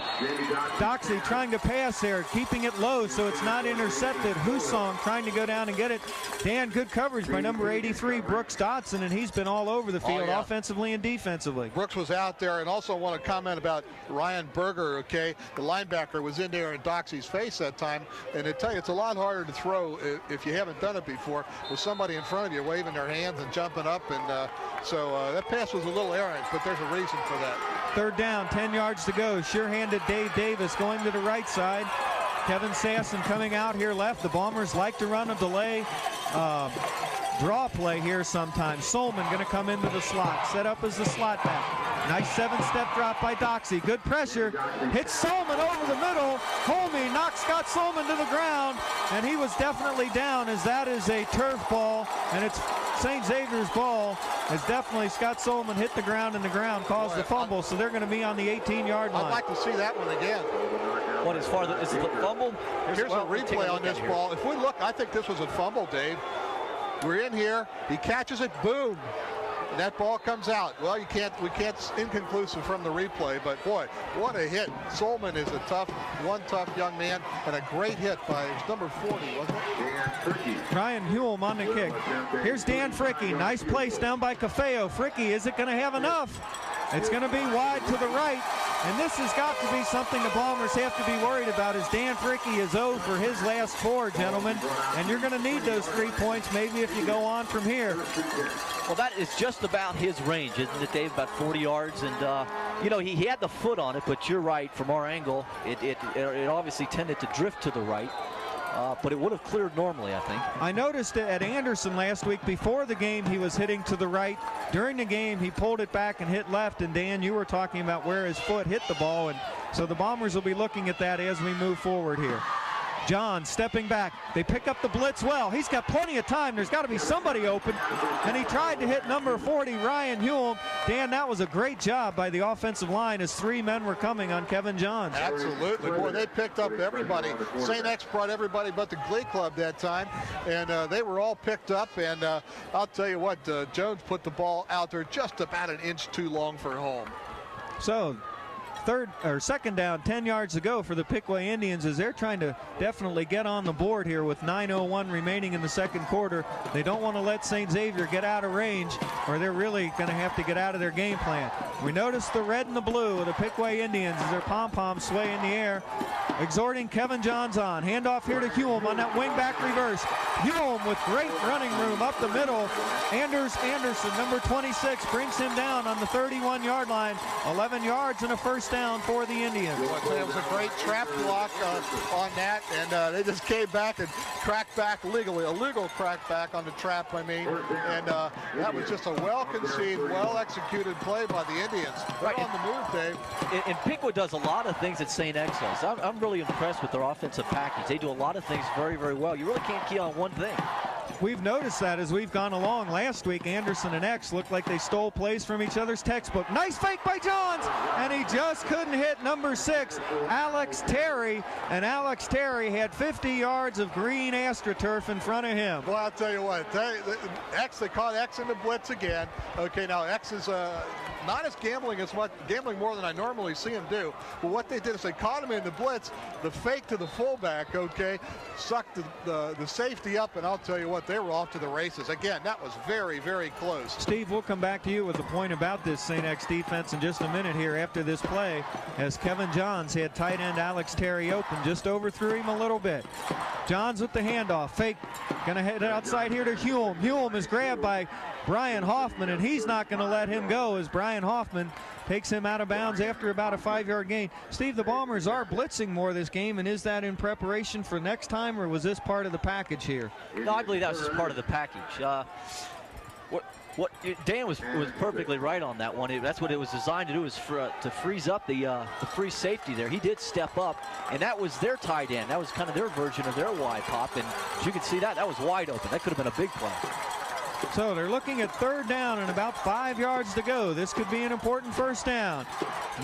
Doxey trying to pass there, keeping it low so it's not intercepted. Husong trying to go down and get it. Dan, good coverage by number 83, Brooks Dodson, and he's been all over the field offensively and defensively. Brooks was out there, and also want to comment about Ryan Berger, okay? The linebacker was in there in Doxey's face that time, and I tell you, it's a lot harder to throw if you haven't done it before with somebody in front of you waving their hands and jumping up, and so that pass was a little errant, but there's a reason for that. Third down, 10 yards to go. Sure-handed Dave Davis going to the right side. Kevin Sasson coming out here left. The Bombers like to run a delay draw play here sometimes. Solman going to come into the slot, set up as the slot back. Nice 7-step drop by Doxey. Good pressure. Hits Solman over the middle. Holmey knocks Scott Solman to the ground, and he was definitely down, as that is a turf ball, and it's St. Xavier's ball, as definitely Scott Solman hit the ground, and the ground caused the fumble, so they're going to be on the 18-yard line. I'd like to see that one again. What, as far as the fumble? Here's a replay on this ball. If we look, I think this was a fumble, Dave. We're in here. He catches it. Boom. And that ball comes out. Well, we can't inconclusive from the replay, but boy, what a hit. Solman is a tough young man, and a great hit by number 40, wasn't it? Ryan Huelm on the kick. Here's Dan Fricke. Nice place down by Cafeo. Fricke, is it going to have enough? It's going to be wide to the right, and this has got to be something the Bombers have to be worried about, as Dan Fricke is 0 for his last 4, gentlemen, and you're going to need those 3 points maybe if you go on from here. Well, that is just about his range, isn't it, Dave? About 40 yards, and you know, he had the foot on it, but you're right, from our angle, it obviously tended to drift to the right. But it would have cleared normally, I think. I noticed at Anderson last week, before the game, he was hitting to the right. During the game, he pulled it back and hit left. And Dan, you were talking about where his foot hit the ball. And so the Bombers will be looking at that as we move forward here. John stepping back. They pick up the blitz well. He's got plenty of time. There's got to be somebody open. And he tried to hit number 40, Ryan Huelm. Dan, that was a great job by the offensive line as 3 men were coming on Kevin Johns. Absolutely. Boy, they picked up everybody. St. X brought everybody but the Glee Club that time. And they were all picked up. And I'll tell you what, Jones put the ball out there just about an inch too long for home. So, second down, 10 yards to go for the Piqua Indians, as they're trying to definitely get on the board here with 9:01 remaining in the second quarter. They don't want to let St. Xavier get out of range, or they're really going to have to get out of their game plan. We notice the red and the blue of the Piqua Indians as their pom-poms sway in the air, exhorting Kevin Johns on. Handoff here to Huelm on that wingback reverse. Huelm with great running room up the middle. Anderson, number 26, brings him down on the 31-yard line. 11 yards and a first down for the Indians. It was a great trap block on that, and they just came back and cracked back legally. A legal crack back on the trap, I mean. And that was just a well-conceived, well-executed play by the Indians. Right on the move, Dave. And Piqua does a lot of things that St. X does. I'm really impressed with their offensive package. They do a lot of things very, very well. You really can't key on one thing. We've noticed that as we've gone along. Last week, Anderson and X looked like they stole plays from each other's textbook. Nice fake by Johns, and he just couldn't hit number 6, Alex Terry. And Alex Terry had 50 yards of green AstroTurf in front of him. Well, I'll tell you what, they caught X in the blitz again. Okay, now X is not as gambling more than I normally see him do. But what they did is they caught him in the blitz, the fake to the fullback, okay, sucked the safety up, and I'll tell you what, they were off to the races. Again, that was very, very close. Steve, we'll come back to you with a point about this St. X defense in just a minute here after this play, as Kevin Johns had tight end Alex Terry open, just overthrew him a little bit. Johns with the handoff, fake, gonna head outside here to Hume. Hume is grabbed by Brian Hoffman, and he's not going to let him go as Brian Hoffman takes him out of bounds after about a 5-yard gain. Steve, the Bombers are blitzing more this game, and is that in preparation for next time, or was this part of the package here? No, I believe that was just part of the package. Dan was perfectly right on that one. That's what it was designed to do, is to freeze up the free safety there. He did step up, and that was their tight end. That was kind of their version of their wide pop, and as you can see, that was wide open. That could have been a big play. So they're looking at 3rd down and about 5 yards to go. This could be an important first down.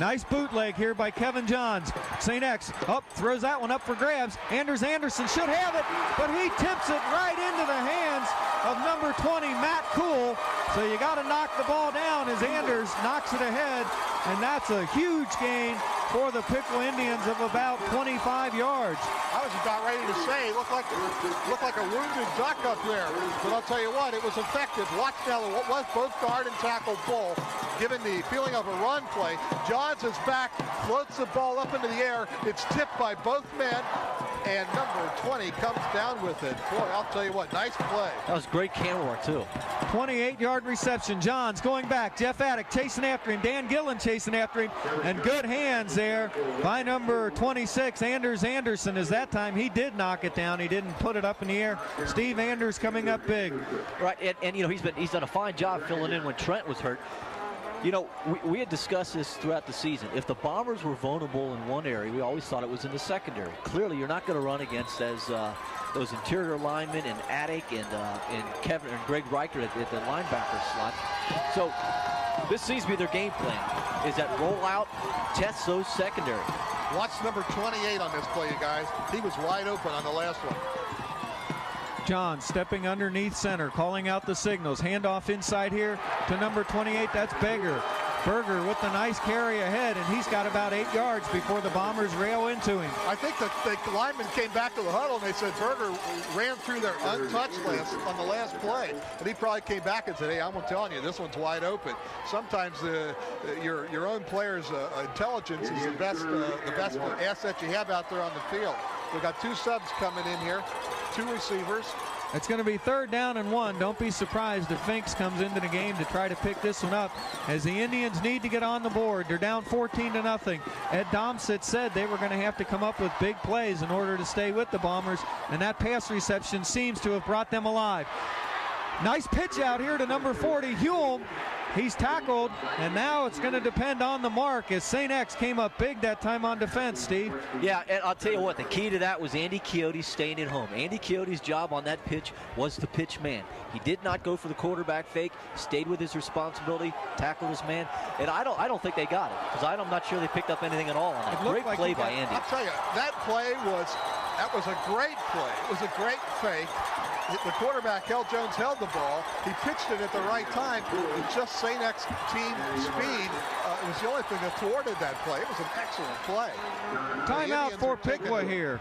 Nice bootleg here by Kevin Johns. St. X throws that one up for grabs. Anders Anderson should have it, but he tips it right into the hands of number 20, Matt Cool. So you got to knock the ball down as Anders knocks it ahead, and that's a huge gain for the Piqua Indians of about 25 yards. I was about ready to say, looked like a wounded duck up there, but I'll tell you what, it was effective. Watch now, what was both guard and tackle pull, given the feeling of a run play. Johns is back, floats the ball up into the air. It's tipped by both men, and number 20 comes down with it. Boy, I'll tell you what, nice play. That was great camera work, too. 28-yard reception. Johns going back. Jeff Attic chasing after him. Dan Gillen chasing after him. And good hands there by number 26, Anders Anderson, as that time he did knock it down. He didn't put it up in the air. Steve Anders coming up big. Right, and you know, he's done a fine job filling in when Trent was hurt. You know, we had discussed this throughout the season. If the Bombers were vulnerable in one area, we always thought it was in the secondary. Clearly, you're not going to run against those interior linemen and Attic and Kevin and Greg Reichert at the linebacker slot. So this seems to be their game plan, is that roll out, test those secondary. Watch number 28 on this play, you guys. He was wide open on the last one. John stepping underneath center, calling out the signals. Handoff inside here to number 28. That's Berger. Berger with the nice carry ahead, and he's got about 8 yards before the Bombers rail into him. I think the linemen came back to the huddle, and they said Berger ran through their untouched list on the last play. And he probably came back and said, hey, I'm telling you, this one's wide open. Sometimes your own player's intelligence is the best asset you have out there on the field. We've got 2 subs coming in here, 2 receivers. It's going to be 3rd down and 1. Don't be surprised if Finks comes into the game to try to pick this one up, as the Indians need to get on the board. They're down 14-0. Ed Domsett said they were going to have to come up with big plays in order to stay with the Bombers, and that pass reception seems to have brought them alive. Nice pitch out here to number 40, Hume. He's tackled, and now it's going to depend on the mark, as St. X came up big that time on defense, Steve. Yeah, and I'll tell you what, the key to that was Andy Quixote staying at home. Andy Quixote's job on that pitch was the pitch man. He did not go for the quarterback fake, stayed with his responsibility, tackled his man, and I don't think they got it, because I'm not sure they picked up anything at all on that. Great play by Andy. I'll tell you, that was a great play. It was a great fake. The quarterback, Jones, held the ball. He pitched it at the right time. With just St. X team speed, it was the only thing that thwarted that play. It was an excellent play. Timeout for Piqua here.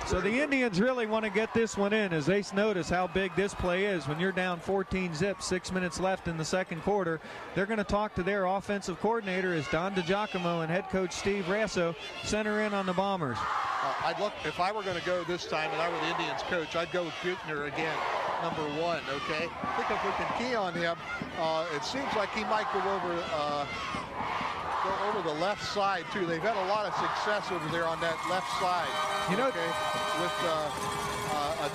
So the Indians really want to get this one in, as they notice how big this play is. When you're down 14-0, 6 minutes left in the second quarter, they're going to talk to their offensive coordinator as Don DiGiacomo and head coach Steve Rasso center in on the Bombers. I'd look, if I were going to go this time and I were the Indians coach, I'd go with Buechner again, number 1, okay? I think if we can key on him, it seems like he might go over the left side too. They've had a lot of success over there on that left side. You know, okay, with a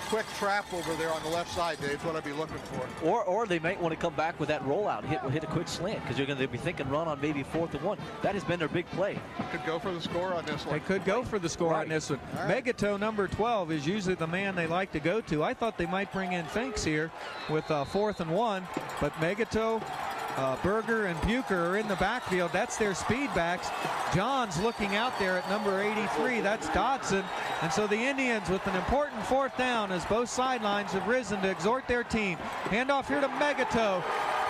quick trap over there on the left side, Dave. What I'd be looking for. Or they might want to come back with that rollout, hit a quick slant, because they'll be thinking run on maybe 4th and 1. That has been their big play. Could go for the score on this one. They could go for the score on this one. Right. Megato number 12 is usually the man they like to go to. I thought they might bring in Finks here with 4th and 1, but Megato, Berger, and Piqua are in the backfield. That's their speed backs. John's looking out there at number 83. That's Dodson. And so the Indians with an important 4th down as both sidelines have risen to exhort their team. Handoff here to Megato.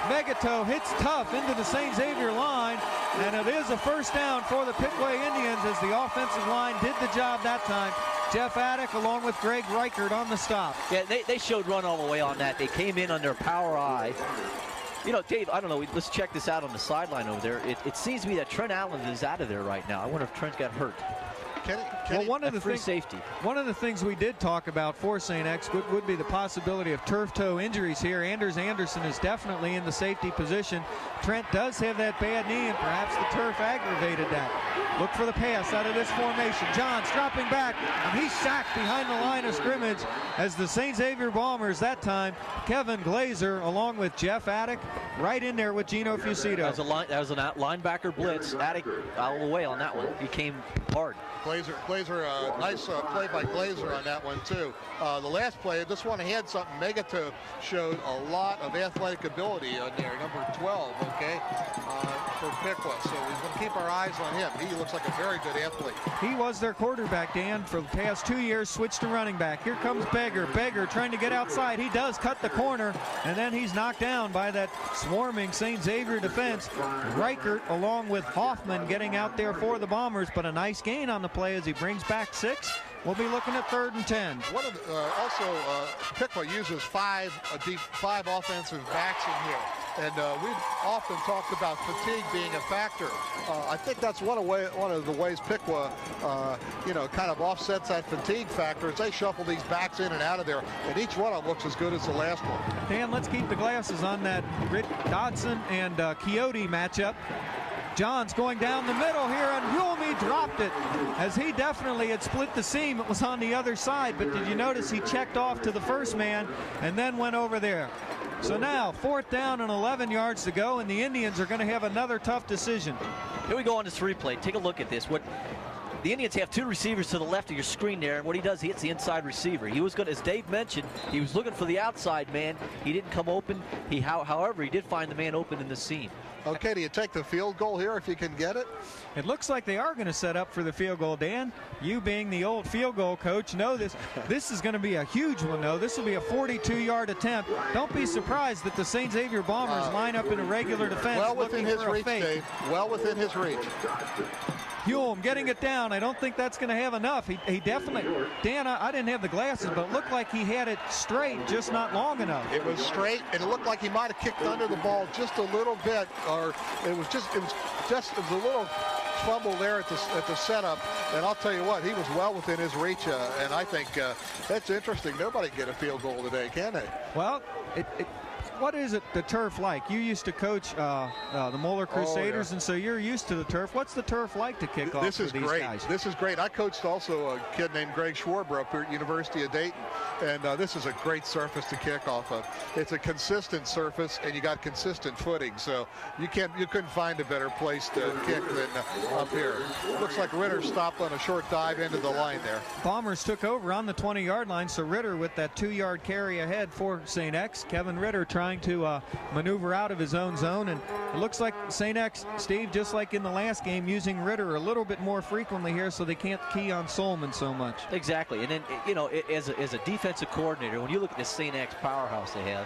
Megato hits tough into the St. Xavier line, and it is a 1st down for the Piqua Indians as the offensive line did the job that time. Jeff Attic along with Greg Reichert on the stop. Yeah, they showed run all the way on that. They came in on their power eye. You know, Dave, I don't know. Let's check this out on the sideline over there. It seems to me that Trent Allen is out of there right now. I wonder if Trent got hurt. One of the things we did talk about for St. X would be the possibility of turf toe injuries here. Anders Anderson is definitely in the safety position. Trent does have that bad knee, and perhaps the turf aggravated that. Look for the pass out of this formation. Johns dropping back, and he's sacked behind the line of scrimmage as the St. Xavier Bombers that time. Kevin Glazer along with Jeff Attic right in there with Gino Fucito. That was a linebacker blitz. Attic out of the way on that one. He came hard. Glazer, nice play by Glazer on that one too. The last play, this one had something. Megato showed a lot of athletic ability on there, number 12, okay, for Piqua. So we're going to keep our eyes on him. He looks like a very good athlete. He was their quarterback, Dan, for the past 2 years, switched to running back. Here comes Beggar. Beggar trying to get outside. He does cut the corner, and then he's knocked down by that swarming St. Xavier defense. Reichert along with Hoffman getting out there for the Bombers, but a nice gain on the play as he brings back 6. We'll be looking at 3rd and 10. Piqua uses five offensive backs in here, and we've often talked about fatigue being a factor. I think that's one of the ways Piqua, kind of offsets that fatigue factor. Is they shuffle these backs in and out of there, and each one of them looks as good as the last one. Dan, let's keep the glasses on that Rick Dodson and Coyote matchup. Johns going down the middle here, and Hulme dropped it as he definitely had split the seam. It was on the other side, but did you notice he checked off to the first man and then went over there? So now 4th down and 11 yards to go, and the Indians are going to have another tough decision. Here we go on this replay. Take a look at this. The Indians have 2 receivers to the left of your screen there, and what he does, he hits the inside receiver. He was good, as Dave mentioned, he was looking for the outside man. He didn't come open. However, he did find the man open in the seam. Okay, do you take the field goal here if you can get it? It looks like they are going to set up for the field goal, Dan. You being the old field goal coach know this. This is going to be a huge one, though. This will be a 42-yard attempt. Don't be surprised that the St. Xavier Bombers line up in a regular defense. Well within his reach, Dave. Well within his reach. Hulme getting it down. I don't think that's going to have enough. He definitely, Dan, I didn't have the glasses, but it looked like he had it straight, just not long enough. It was straight, and it looked like he might have kicked under the ball just a little bit, or it was a little fumble there at the setup. And I'll tell you what, he was well within his reach, and I think that's interesting. Nobody can get a field goal today, can they? Well, what is it, the turf like? You used to coach the Moeller Crusaders, and so you're used to the turf. What's the turf like to kick off for these guys? This is great. I coached also a kid named Greg Schwarber up here at University of Dayton, and this is a great surface to kick off of. It's a consistent surface, and you got consistent footing, so you couldn't find a better place to kick than up here. Looks like Ritter stopped on a short dive into the line there. Bombers took over on the 20-yard line, so Ritter with that 2-yard carry ahead for St. X. Kevin Ritter trying to maneuver out of his own zone, and it looks like St. X, Steve, just like in the last game, using Ritter a little bit more frequently here, so they can't key on Solman so much. Exactly, and then as a defensive coordinator, when you look at the St. X powerhouse they have,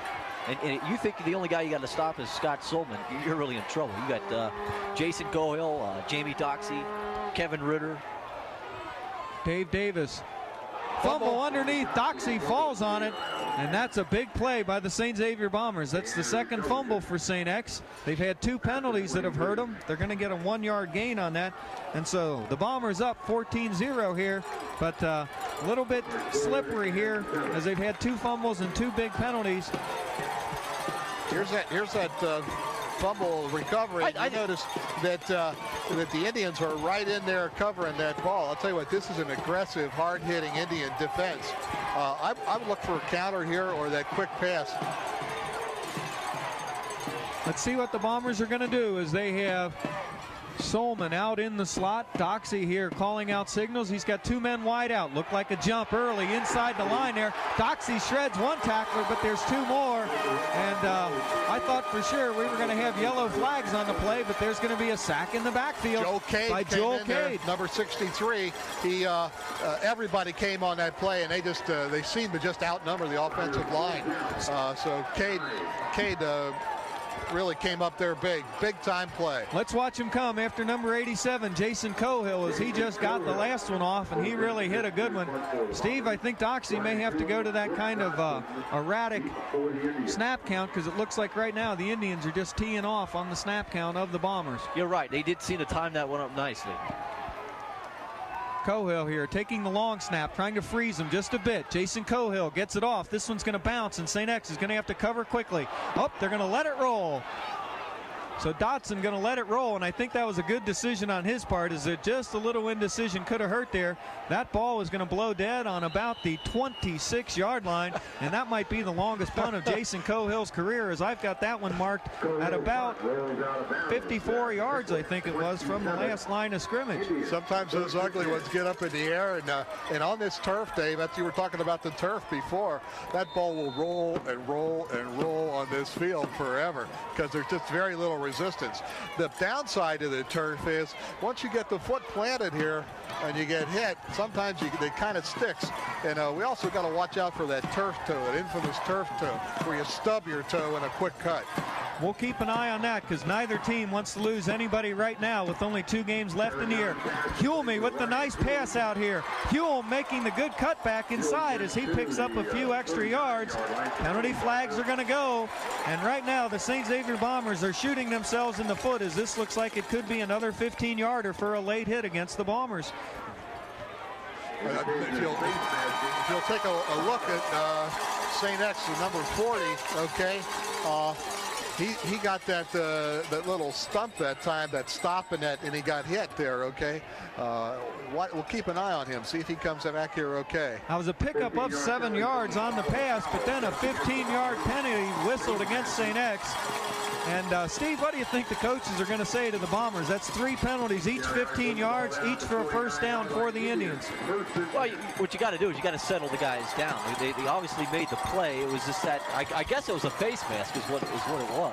and you think the only guy you got to stop is Scott Solman, you're really in trouble. You got Jason Gohill, Jamie Doxey, Kevin Ritter, Dave Davis. Fumble underneath. Doxey falls on it, and that's a big play by the St. Xavier Bombers. That's the second fumble for St. X. They've had 2 penalties that have hurt them. They're going to get a 1-yard gain on that, and so the Bombers up 14-0 here, but a little bit slippery here as they've had 2 fumbles and 2 big penalties. Here's that fumble recovery. I noticed that that the Indians are right in there covering that ball. I'll tell you what, this is an aggressive, hard-hitting Indian defense. I would look for a counter here or that quick pass. Let's see what the Bombers are going to do as they have Solman out in the slot. Doxey here calling out signals. He's got 2 men wide out. Looked like a jump early inside the line there. Doxey shreds 1 tackler, but there's 2 more. And I thought for sure we were going to have yellow flags on the play, but there's going to be a sack in the backfield by Joel Cade. Number 63. He everybody came on that play, and they seemed to just outnumber the offensive line. So Cade really came up there big time play. Let's watch him come after number 87, Jason Cohill, as he just got the last one off, and he really hit a good one. Steve, I think Doxey may have to go to that kind of erratic snap count, because it looks like right now the Indians are just teeing off on the snap count of the Bombers. You're right. They did seem to time that one up nicely. Cohill here taking the long snap, trying to freeze him just a bit. Jason Cohill gets it off. This one's going to bounce, and St. X is going to have to cover quickly. Oh, they're going to let it roll. So Dotson going to let it roll, and I think that was a good decision on his part. Is that just a little indecision could have hurt there. That ball was going to blow dead on about the 26-yard line, and that might be the longest punt of Jason Cohill's career, as I've got that one marked at about 54 yards, I think it was, from the last line of scrimmage. Sometimes those ugly ones get up in the air, and on this turf, Dave, you were talking about the turf before, that ball will roll and roll and roll on this field forever, because there's just very little resistance. The downside of the turf is once you get the foot planted here and you get hit, sometimes it kind of sticks. And we also got to watch out for that turf toe, that infamous turf toe, where you stub your toe in a quick cut. We'll keep an eye on that, because neither team wants to lose anybody right now with only 2 games left in the year. Hulme with the nice pass out here. Hulme making the good cutback inside as he picks up a few extra yards. Penalty flags are going to go, and right now the St. Xavier Bombers are shooting themselves in the foot, as this looks like it could be another 15-yarder for a late hit against the Bombers. If you'll take a look at St. X, the number 40, okay, he got that little stump that time, that stop, and he got hit there, okay? We'll keep an eye on him, see if he comes back here okay. That was a pickup of 7 yards on the pass, but then a 15-yard penalty whistled against St. X. And Steve, what do you think the coaches are going to say to the Bombers? That's 3 penalties, each 15 yards, each for a first down for the Indians. Well, what you got to do is you got to settle the guys down. They obviously made the play. It was just that, I guess it was a face mask is what it was.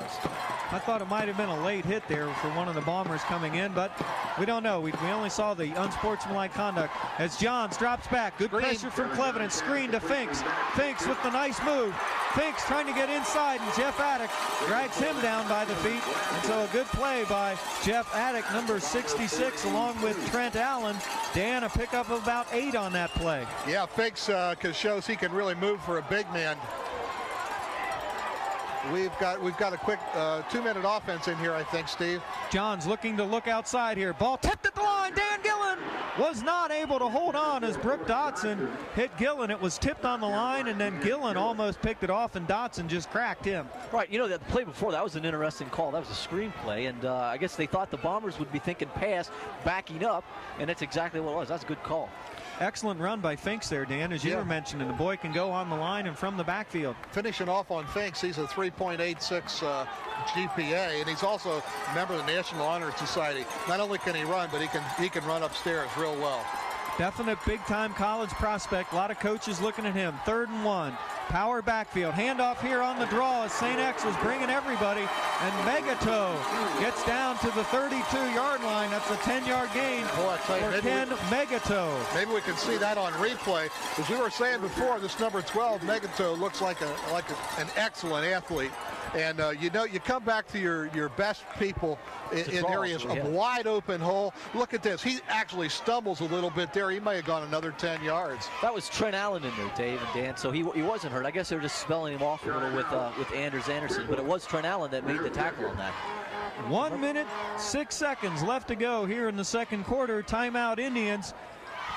I thought it might have been a late hit there for one of the Bombers coming in, but we don't know. We only saw the unsportsmanlike conduct as Johns drops back. Good pressure from Cleveland. Screen to Finks. Finks with the nice move. Finks trying to get inside, and Jeff Attic drags him down by the feet. And so a good play by Jeff Attic, number 66, along with Trent Allen. Dan, a pickup of about 8 on that play. Yeah, Finks shows he can really move for a big man. We've got a quick 2-minute offense in here, I think, Steve. Johns looking to look outside here. Ball tipped at the line. Dan Gillen was not able to hold on as Brooke Dotson hit Gillen. It was tipped on the line, and then Gillen almost picked it off, and Dotson just cracked him. Right, you know, that play before, that was an interesting call. That was a screen play, and I guess they thought the Bombers would be thinking pass, backing up, and that's exactly what it was. That's a good call. Excellent run by Finks there, Dan, as you were mentioning. The boy can go on the line and from the backfield. Finishing off on Finks, he's a 3.86 GPA, and he's also a member of the National Honor Society. Not only can he run, but he can run upstairs real well. Definite big-time college prospect. A lot of coaches looking at him. 3rd and 1. Power backfield. Handoff here on the draw as St. X is bringing everybody. And Megato gets down to the 32-yard line. That's a 10-yard gain for Ken Megato. Maybe we can see that on replay. As we were saying before, this number 12, Megato, looks like an excellent athlete. And you come back to your best people in areas of wide open hole. Look at this. He actually stumbles a little bit there. He may have gone another 10 yards. That was Trent Allen in there, Dave and Dan. So he wasn't hurt. I guess they were just spelling him off a little with Anders Anderson. But it was Trent Allen that made the tackle on that. 1 minute, 6 seconds left to go here in the second quarter. Timeout Indians.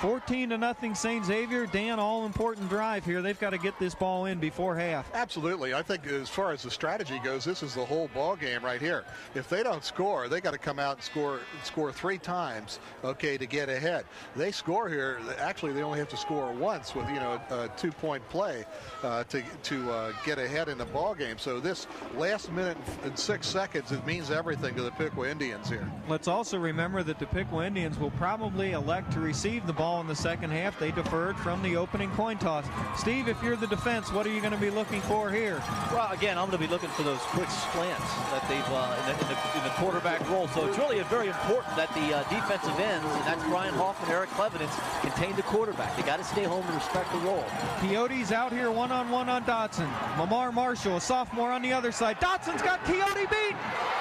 14-0 St. Xavier. Dan, all-important drive here. They've got to get this ball in before half. Absolutely. I think as far as the strategy goes, this is the whole ball game right here. If they don't score, they got to come out and score 3 times, okay, to get ahead. They score here. Actually, they only have to score once with, a 2-point play to get ahead in the ball game. So this last minute and 6 seconds, it means everything to the Piqua Indians here. Let's also remember that the Piqua Indians will probably elect to receive the ball in the second half. They deferred from the opening coin toss. Steve, if you're the defense, what are you going to be looking for here? Well, again, I'm going to be looking for those quick slants that they've in the quarterback role. So it's really very important that the defensive ends, and that's Brian Hoff and Eric Clevenance, contain the quarterback. They got to stay home and respect the role. Coyotes out here one-on-one on Dotson. Lamar Marshall, a sophomore on the other side. Dotson's got Coyote beat,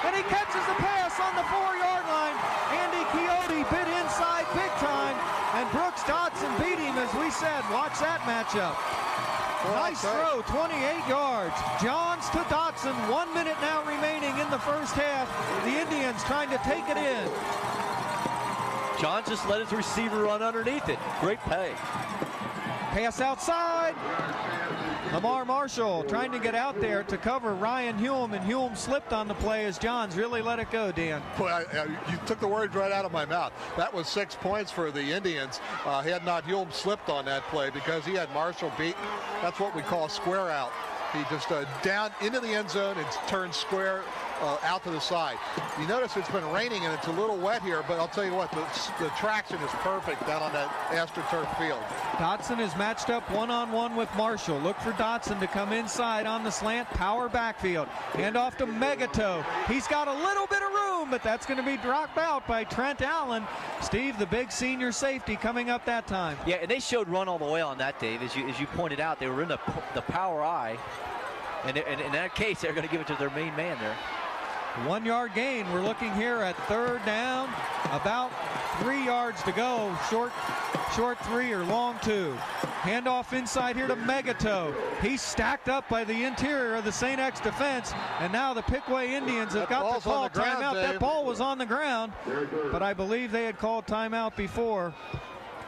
and he catches the pass on the 4-yard line. Andy Coyote bit inside big time, and Brooks Dotson beat him, as we said. Watch that matchup. Nice throw, 28 yards. Johns to Dotson. 1 minute now remaining in the first half. The Indians trying to take it in. Johns just let his receiver run underneath it. Great play. Pass outside. Lamar Marshall trying to get out there to cover Ryan Hume, and Hume slipped on the play as Johns really let it go, Dan. Boy, you took the words right out of my mouth. That was 6 points for the Indians. Had not Hume slipped on that play because he had Marshall beaten. That's what we call square out. He just down into the end zone and turned square out to the side. You notice it's been raining and it's a little wet here, but I'll tell you what, the traction is perfect down on that AstroTurf field. Dotson is matched up one-on-one with Marshall. Look for Dotson to come inside on the slant, power backfield. Hand off to Megatow. He's got a little bit of room, but that's going to be dropped out by Trent Allen. Steve, the big senior safety, coming up that time. Yeah, and they showed run all the way on that, Dave. As you pointed out, they were in the power eye. And in that case, they're going to give it to their main man there. 1 yard gain. We're looking here at 3rd down. About 3 yards to go. Short 3 or long 2. Handoff inside here to Megatow. He's stacked up by the interior of the St. X defense. And now the Piqua Indians have got to call timeout. That ball was on the ground, but I believe they had called timeout before.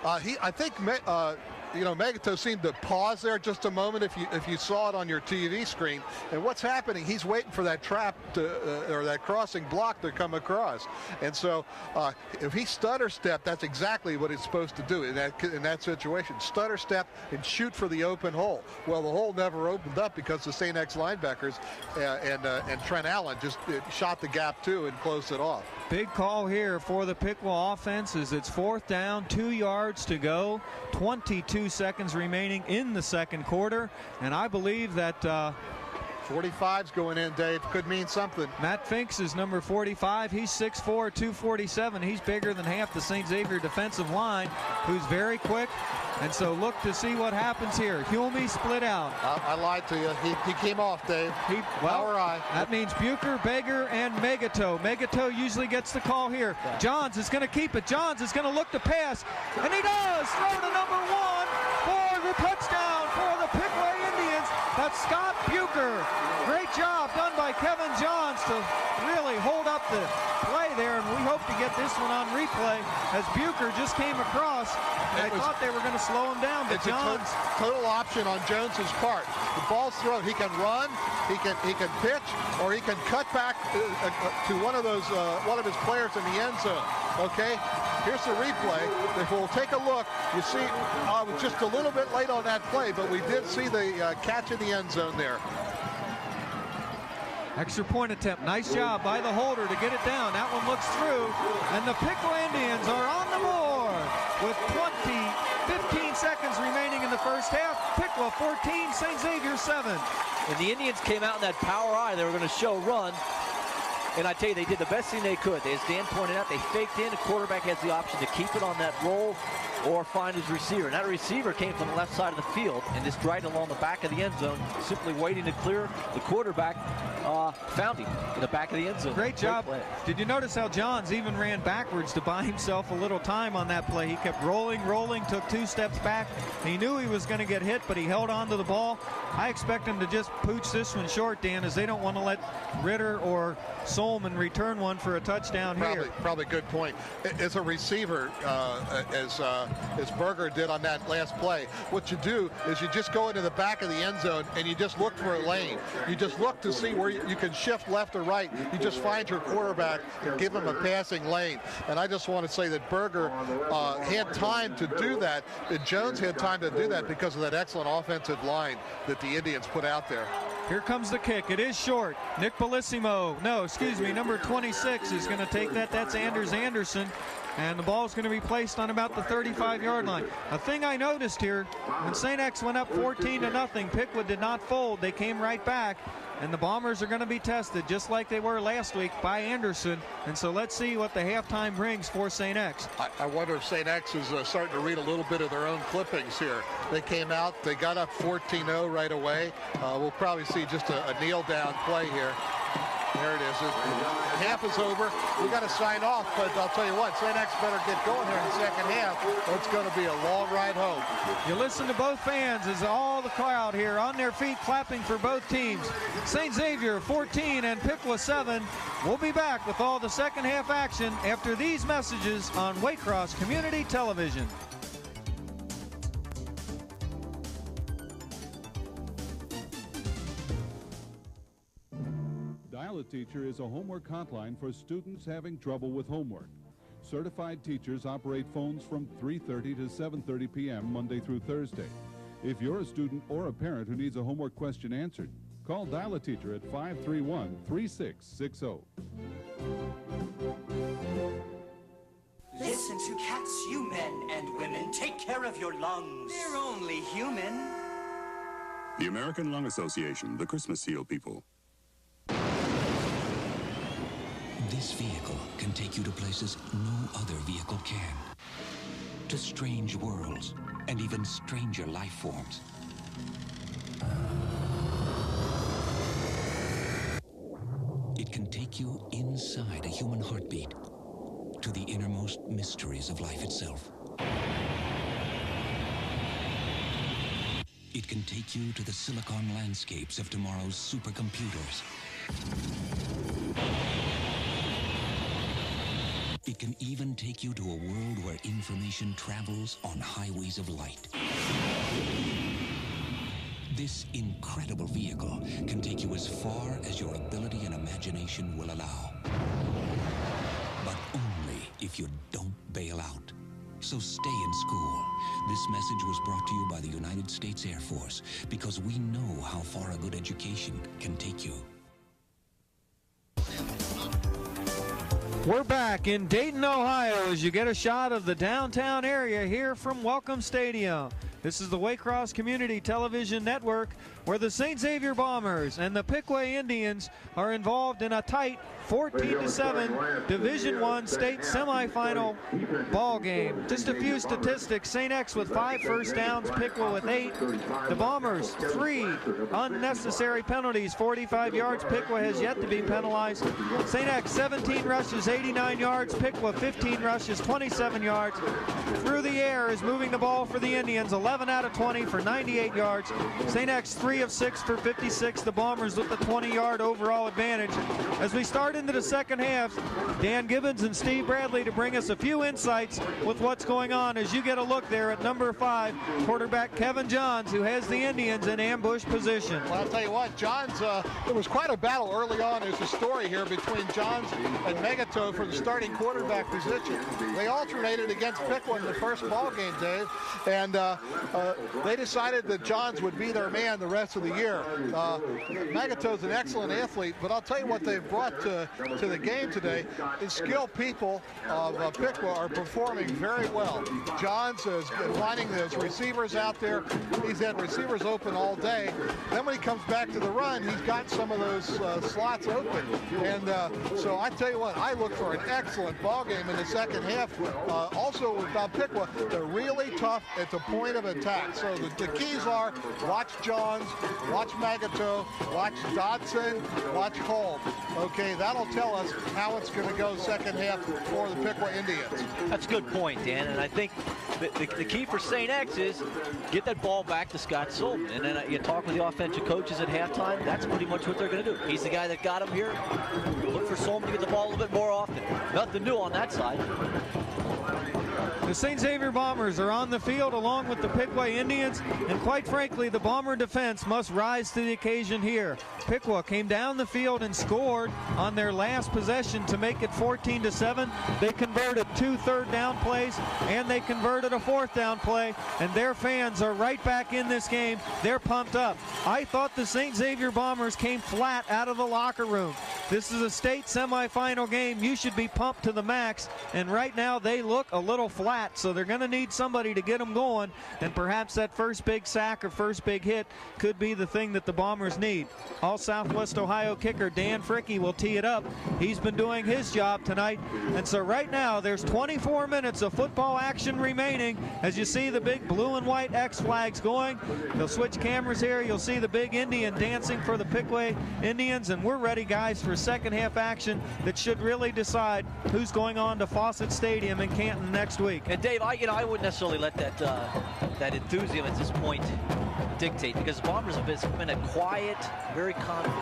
I think Megatow seemed to pause there just a moment if you saw it on your TV screen. And what's happening, he's waiting for that trap or that crossing block to come across. And so if he stutter step, that's exactly what he's supposed to do in that situation. Stutter step and shoot for the open hole. Well, the hole never opened up because the St. X linebackers and Trent Allen just shot the gap too and closed it off. Big call here for the Piqua offense as it's 4th down, 2 yards to go, 22 seconds remaining in the second quarter, and I believe that 45's going in, Dave. Could mean something. Matt Finks is number 45. He's 6'4", 247. He's bigger than half the St. Xavier defensive line, who's very quick. And so look to see what happens here. Hume split out. I lied to you. He came off, Dave. Power eye. That means Bucher, Baker, and Megatow. Megatow usually gets the call here. Yeah. Johns is going to keep it. Johns is going to look to pass, and he does. Throw to number 1 for the touchdown for the Piqua Indians. That's Scott Bucher. Great job done by Kevin Johns to really hold up the play there, and we hope to get this one on replay as Bucher just came across. I thought they were going to slow him down, but Johns. Total option on Jones's part. The ball's thrown. He can run, he can pitch, or he can cut back to one of his players in the end zone. Okay, here's the replay. If we'll take a look, you see, I was just a little bit late on that play, but we did see the catch in the end zone there. Extra point attempt. Nice job by the holder to get it down. That one looks through. And the Piqua Indians are on the board with 15 seconds remaining in the first half. Piqua 14, St. Xavier 7. And the Indians came out in that power eye. They were going to show run. And I tell you, they did the best thing they could. As Dan pointed out, they faked in. The quarterback has the option to keep it on that roll or find his receiver. And that receiver came from the left side of the field and just right along the back of the end zone, simply waiting to clear. The quarterback found him in the back of the end zone. Great job. Did you notice how Johns even ran backwards to buy himself a little time on that play? He kept rolling, took 2 steps back. He knew he was going to get hit, but he held on to the ball. I expect him to just pooch this one short, Dan, as they don't want to let Ritter or Sol home and return one for a touchdown here. Probably good point. As a receiver, as Berger did on that last play, what you do is you just go into the back of the end zone and you just look for a lane. You just look to see where you can shift left or right. You just find your quarterback and give him a passing lane. And I just want to say that Berger had time to do that, and Jones had time to do that because of that excellent offensive line that the Indians put out there. Here comes the kick. It is short. Nick Bellissimo, number 26 is going to take that. That's Anders Anderson. And the ball is going to be placed on about the 35-yard line. A thing I noticed here, when St. X went up 14-0, Piqua did not fold. They came right back, and the Bombers are going to be tested just like they were last week by Anderson. And so let's see what the halftime brings for St. X. I wonder if St. X is starting to read a little bit of their own clippings here. They came out, they got up 14-0 right away. We'll probably see just a kneel-down play here. There it is. Half is over. We got to sign off, but I'll tell you what, St. X better get going here in the second half. It's going to be a long ride home. You listen to both fans as all the crowd here on their feet clapping for both teams. St. Xavier 14 and Piqua 7. We'll be back with all the second half action after these messages on Waycross Community Television. Dial-A-Teacher is a homework hotline for students having trouble with homework. Certified teachers operate phones from 3:30 to 7:30 p.m. Monday through Thursday. If you're a student or a parent who needs a homework question answered, call Dial-A-Teacher at 531-3660. Listen to cats, you men and women. Take care of your lungs. They're only human. The American Lung Association, the Christmas Seal people. This vehicle can take you to places no other vehicle can. To strange worlds and even stranger life forms. It can take you inside a human heartbeat to the innermost mysteries of life itself. It can take you to the silicon landscapes of tomorrow's supercomputers. It can even take you to a world where information travels on highways of light. This incredible vehicle can take you as far as your ability and imagination will allow. But only if you don't bail out. So stay in school. This message was brought to you by the United States Air Force because we know how far a good education can take you. We're back in Dayton, Ohio, as you get a shot of the downtown area here from Welcome Stadium. This is the Waycross Community Television Network, where the St. Xavier Bombers and the Piqua Indians are involved in a tight 14-7 Division I state semifinal ball game. Just a few statistics. St. X with 5 first downs, Piqua with 8. The Bombers 3 unnecessary penalties, 45 yards. Piqua has yet to be penalized. St. X 17 rushes, 89 yards. Piqua 15 rushes, 27 yards. Through the air is moving the ball for the Indians, 11 out of 20 for 98 yards. St. X 3 of 6 for 56. The Bombers with the 20-yard overall advantage. As we start into the second half, Dan Gibbons and Steve Bradley to bring us a few insights with what's going on as you get a look there at number 5, quarterback Kevin Johns, who has the Indians in ambush position. Well, I'll tell you what, Johns, there was quite a battle early on. There's a story here between Johns and Megato for the starting quarterback position. They alternated against Piqua in the first ball game, Dave, and they decided that Johns would be their man the rest of the year. Megato's an excellent athlete, but I'll tell you what they've brought to the game today is skilled people of Piqua are performing very well. Johns is finding those receivers out there. He's had receivers open all day. Then when he comes back to the run, he's got some of those slots open. And so I tell you what, I look for an excellent ball game in the second half. Also about Piqua, they're really tough at the point of attack. So the keys are watch Johns, watch Magato, watch Dodson, watch Holm. Okay, that'll tell us how it's going to go second half for the Piqua Indians. That's a good point, Dan, and I think the key for St. X is get that ball back to Scott Sullivan. And then you talk with the offensive coaches at halftime, that's pretty much what they're going to do. He's the guy that got him here. Look for Sullivan to get the ball a little bit more often. Nothing new on that side. The St. Xavier Bombers are on the field along with the Piqua Indians, and quite frankly, the Bomber defense must rise to the occasion here. Piqua came down the field and scored on their last possession to make it 14-7. They converted 2 third down plays, and they converted a 4th down play, and their fans are right back in this game. They're pumped up. I thought the St. Xavier Bombers came flat out of the locker room. This is a state semifinal game. You should be pumped to the max, and right now they look a little flat. So they're going to need somebody to get them going, and perhaps that first big sack or first big hit could be the thing that the Bombers need. All Southwest Ohio kicker Dan Fricke will tee it up. He's been doing his job tonight, and so right now there's 24 minutes of football action remaining. As you see the big blue and white X flags going, they'll switch cameras here. You'll see the big Indian dancing for the Piqua Indians, and we're ready, guys, for second half action that should really decide who's going on to Fawcett Stadium in Canton next week. And Dave, I wouldn't necessarily let that enthusiasm at this point dictate, because the Bombers have been a quiet, very confident.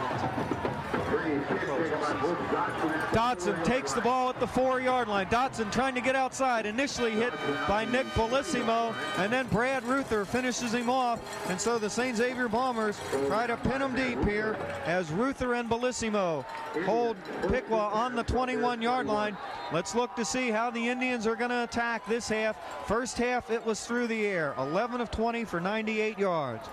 Dodson takes the ball at the 4-yard line. Dodson trying to get outside, initially hit by Nick Bellissimo, and then Brad Ruther finishes him off, and so the St. Xavier Bombers try to pin him deep here as Ruther and Bellissimo hold Piqua on the 21-yard line. Let's look to see how the Indians are going to attack this half. First half, it was through the air, 11 of 20 for 98 yards.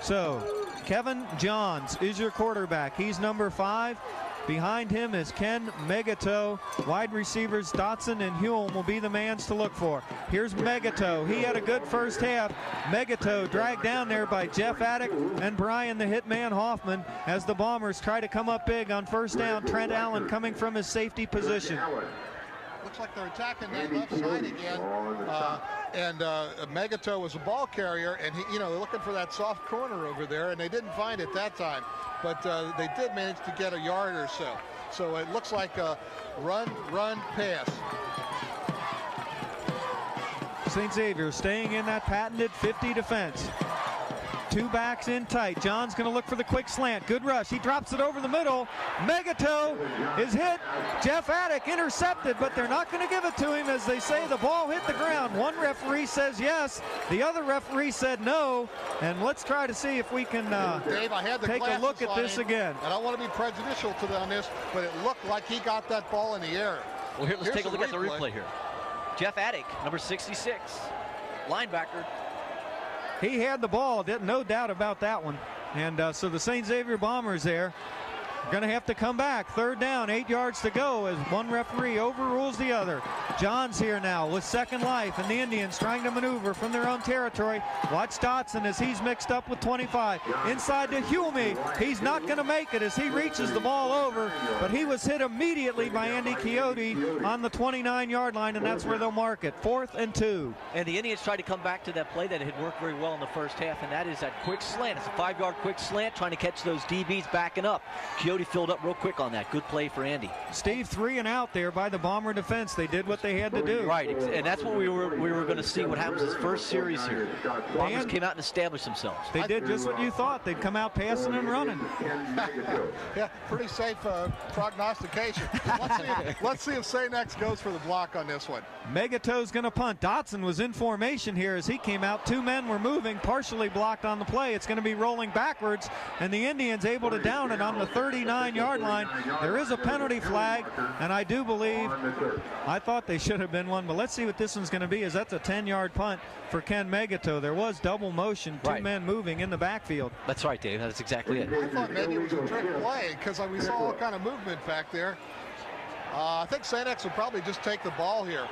So Kevin Johns is your quarterback. He's number 5. Behind him is Ken Megato. Wide receivers Dotson and Hume will be the mans to look for. Here's Megato. He had a good first half. Megato dragged down there by Jeff Attic and Brian the Hitman Hoffman as the Bombers try to come up big on first down. Trent Allen coming from his safety position. Looks like they're attacking that left side again. Megato was a ball carrier, and they're looking for that soft corner over there, and they didn't find it that time. But they did manage to get a yard or so. So it looks like a run, pass. St. Xavier staying in that patented 50 defense. 2 backs in tight. John's going to look for the quick slant. Good rush. He drops it over the middle. Megato is hit. Jeff Attic intercepted, but they're not going to give it to him, as they say the ball hit the ground. One referee says yes. The other referee said no. And let's try to see if we can Dave, I had the take a look at this again. And I don't want to be prejudicial to them on this, but it looked like he got that ball in the air. Well, here, let's take a look at the replay here. Jeff Attic, number 66, linebacker. He had the ball, no doubt about that one. And so the St. Xavier Bombers there are going to have to come back. Third down, 8 yards to go as one referee overrules the other. John's here now with second life, and the Indians trying to maneuver from their own territory. Watch Dotson as he's mixed up with 25. Inside to Hume. He's not going to make it as he reaches the ball over, but he was hit immediately by Andy Coyote on the 29-yard line, and that's where they'll mark it. 4th and 2. And the Indians tried to come back to that play that had worked very well in the first half, and that is that quick slant. It's a 5-yard quick slant, trying to catch those DBs backing up. Coyote filled up real quick on that. Good play for Andy. Steve, 3 and out there by the Bomber defense. They did what they had to do. Right, and that's what we were going to see what happens this first series here. Bombers came out and established themselves. They did just what you thought. They'd come out passing and running. Yeah, pretty safe prognostication. Let's see if St. X goes for the block on this one. Megato's going to punt. Dotson was in formation here as he came out. 2 men were moving, partially blocked on the play. It's going to be rolling backwards, and the Indians able to down it on the 39-yard line. There is a penalty flag, and I do believe, I thought they should have been one, but let's see what this one's going to be, as that's a 10-yard punt for Ken Megato. There was double motion, 2 men moving in the backfield. That's right, Dave. That's exactly it. I thought maybe it was a trick play because we saw all kind of movement back there. I think St. X would probably just take the ball here.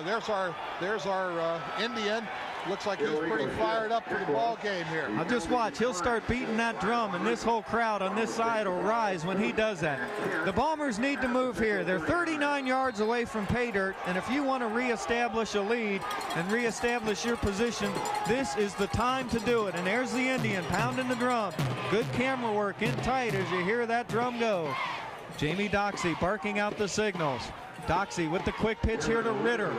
There's our Indian. looks like he's pretty fired up for the ball game here. Now just watch. He'll start beating that drum, and this whole crowd on this side will rise when he does that. The Bombers need to move here. They're 39 yards away from pay dirt, and if you want to reestablish a lead and reestablish your position, this is the time to do it. And there's the Indian pounding the drum. Good camera work in tight as you hear that drum go. Jamie Doxey barking out the signals. Doxey with the quick pitch here to Ritter.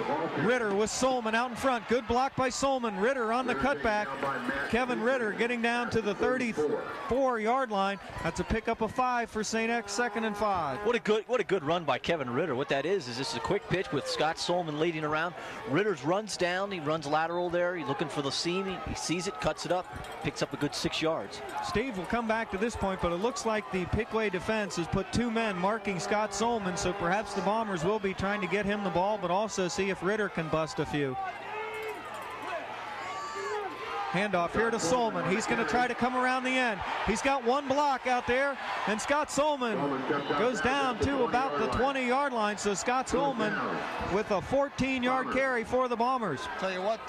Ritter with Solman out in front. Good block by Solman. Ritter on the cutback. Kevin Ritter getting down to the 34-yard line. That's a pickup of 5 for St. X, 2nd and 5. What a good run by Kevin Ritter. What that is this is a quick pitch with Scott Solman leading around. Ritter runs down. He runs lateral there. He's looking for the seam. He sees it, cuts it up, picks up a good 6 yards. Steve will come back to this point, but it looks like the Piqua defense has put 2 men marking Scott Solman, so perhaps the Bombers will be trying to get him the ball, but also see if Ritter can bust a few. Handoff here to Solman. He's going to try to come around the end. He's got 1 block out there, and Scott Solman goes down to about the 20-yard line. So Scott Solman with a 14-yard carry for the Bombers. Tell you what,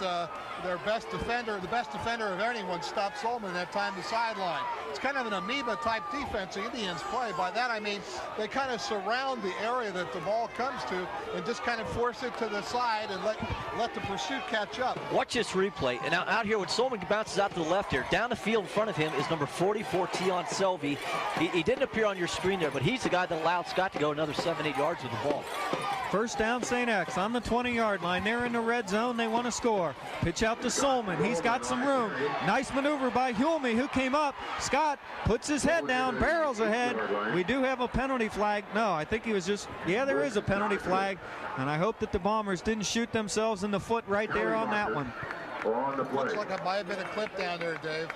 their best defender, the best defender of anyone, stopped Solman that time the sideline. It's kind of an amoeba-type defense the Indians play. By that I mean they kind of surround the area that the ball comes to and just kind of force it to the side and let the pursuit catch up. Watch this replay. And out here when Solman bounces out to the left here, down the field in front of him is number 44, Tion Selvey. He didn't appear on your screen there, but he's the guy that allowed Scott to go another 7-8 yards with the ball. First down, St. X on the 20-yard line. They're in the red zone. They want to score. Pitch out to Solman. He's got some room. Nice maneuver by Hulme, who came up. Scott puts his head down, barrels ahead. We do have a penalty flag. No, I think he was just, yeah, there is a penalty flag. And I hope that the Bombers didn't shoot themselves in the foot right there on that one. Looks like it might have been a clip down there, Dave.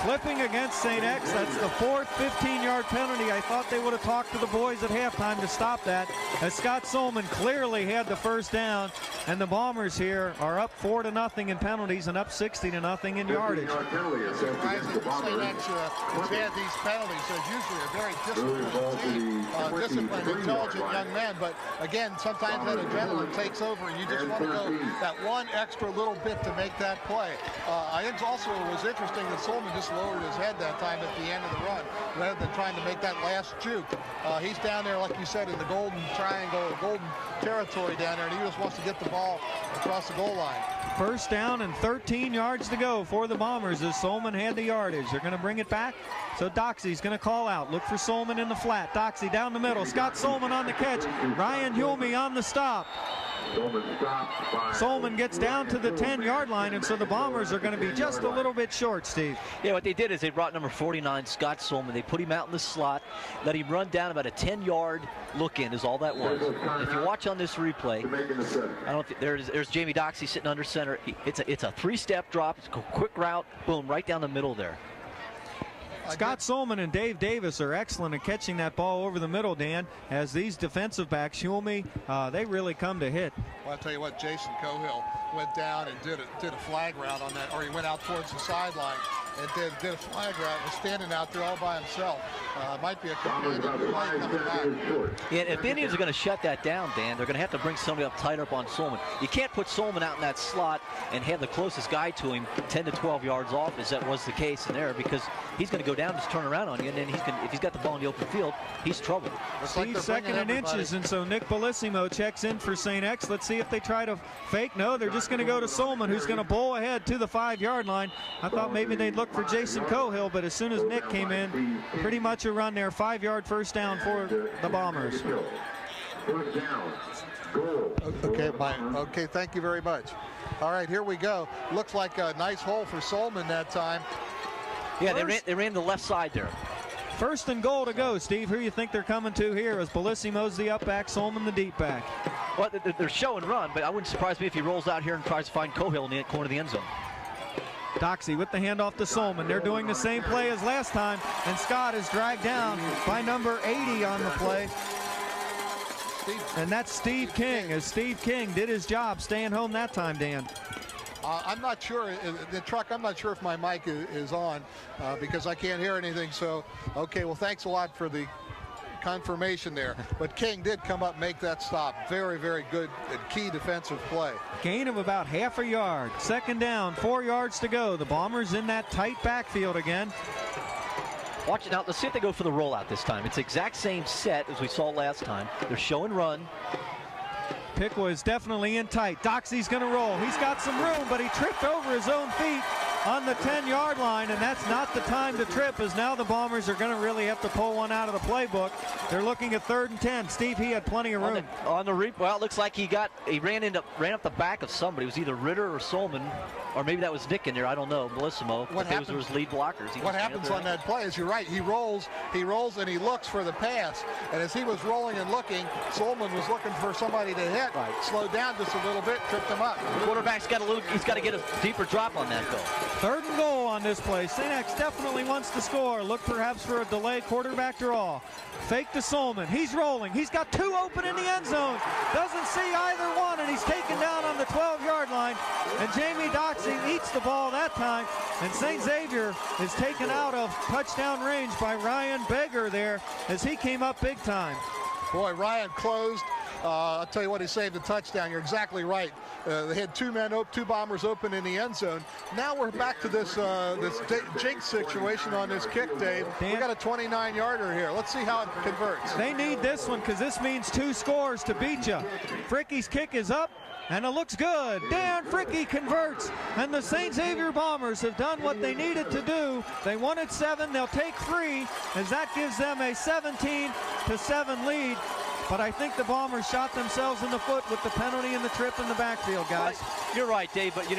Clipping against St. X. That's the 4th 15-yard penalty. I thought they would have talked to the boys at halftime to stop that, as Scott Solman clearly had the first down, and the Bombers here are up 4-0 in penalties and up 60-0 in yardage. It's surprising St. X has had these penalties. They're usually a very disciplined team, disciplined, intelligent young men, but again, sometimes that adrenaline takes over and you just want to go that one extra little bit to make that play. I think also it was interesting that Solman just lowered his head that time at the end of the run rather than trying to make that last juke. He's down there, like you said, in the golden triangle, golden territory down there, and he just wants to get the ball across the goal line. First down and 13 yards to go for the Bombers as Solman had the yardage. They're going to bring it back. So Doxey's going to call out. Look for Solman in the flat. Doxey down the middle. Scott Solman on the catch. Ryan Hulme on the stop. Solman gets down to the 10-yard line, and so the Bombers are going to be just a little bit short, Steve. Yeah, what they did is they brought number 49, Scott Solman. They put him out in the slot, let him run down about a 10-yard look-in is all that was. And if you watch on this replay, I don't think there's Jamie Doxey sitting under center. It's a 3-step drop. It's a quick route, boom, right down the middle there. Scott Solman and Dave Davis are excellent at catching that ball over the middle, Dan, as these defensive backs, Hulme, they really come to hit. Well, I'll tell you what, Jason Cohill went down and did a flag route on that, or he went out towards the sideline and did a flag route, was standing out there all by himself. Might be a companion coming back. Yeah, if the Indians are going to shut that down, Dan, they're going to have to bring somebody up tight up on Solman. You can't put Solman out in that slot and have the closest guy to him 10 to 12 yards off, as that was the case in there, because he's going to go down, just turn around on you, and then if he's got the ball in the open field, he's trouble. Steve, second and inches, and so Nick Bellissimo checks in for St. X. Let's see if they try to fake. No, they're just going to go to Solman, who's going to bowl ahead to the 5-yard line. I thought maybe they'd look for Jason Cohill, but as soon as Nick came in, pretty much a run there. 5-yard first down for the Bombers. Okay, thank you very much. All right, here we go. Looks like a nice hole for Solman that time. Yeah, they ran the left side there. First and goal to go, Steve. Who do you think they're coming to here? As Bellissimo's the up back, Solman the deep back. Well, they're show and run, but I wouldn't surprise me if he rolls out here and tries to find Cohill in the corner of the end zone. Doxey with the handoff to Solman. They're doing the same play as last time, and Scott is dragged down by number 80 on the play. And that's Steve King, as Steve King did his job staying home that time, Dan. I'm not sure, the truck, I'm not sure if my mic is on because I can't hear anything. So, okay, well, thanks a lot for the confirmation there. But King did come up, make that stop. Very, very good and key defensive play. Gain of about half a yard. Second down, 4 yards to go. The Bombers in that tight backfield again. Watch it now. Let's see if they go for the rollout this time. It's the exact same set as we saw last time. They're show and run. Piqua is definitely in tight. Doxey's going to roll. He's got some room, but he tripped over his own feet on the 10-yard line, and that's not the time to trip, as now the Bombers are going to really have to pull one out of the playbook. They're looking at 3rd and 10. Steve, he had plenty of room. On the well, it looks like he ran up the back of somebody. It was either Ritter or Solman, or maybe that was Nick in there. I don't know. Bellissimo. Those were his lead blockers. What happens on that play is, you're right, he rolls and he looks for the pass, and as he was rolling and looking, Solman was looking for somebody to hit. Right. Slowed down just a little bit, tripped him up. The quarterback's he's got to get a deeper drop on that, though. 3rd and goal on this play. St. X definitely wants to score. Look perhaps for a delay quarterback draw. Fake to Solman. He's rolling. He's got 2 open in the end zone. Doesn't see either one, and he's taken down on the 12-yard line. And Jamie Doxey eats the ball that time. And St. Xavier is taken out of touchdown range by Ryan Beggar there as he came up big time. Boy, Ryan closed. I'll tell you what, he saved a touchdown. You're exactly right. They had 2 Bombers open in the end zone. Now we're back to this jinx situation on this kick, Dave. We got a 29-yarder here. Let's see how it converts. They need this one because this means 2 scores to beat you. Fricky's kick is up, and it looks good. Dan Fricky converts, and the St. Xavier Bombers have done what they needed to do. They wanted 7. They'll take 3, as that gives them a 17-7 lead. But I think the Bombers shot themselves in the foot with the penalty and the trip in the backfield, guys. You're right, Dave, but you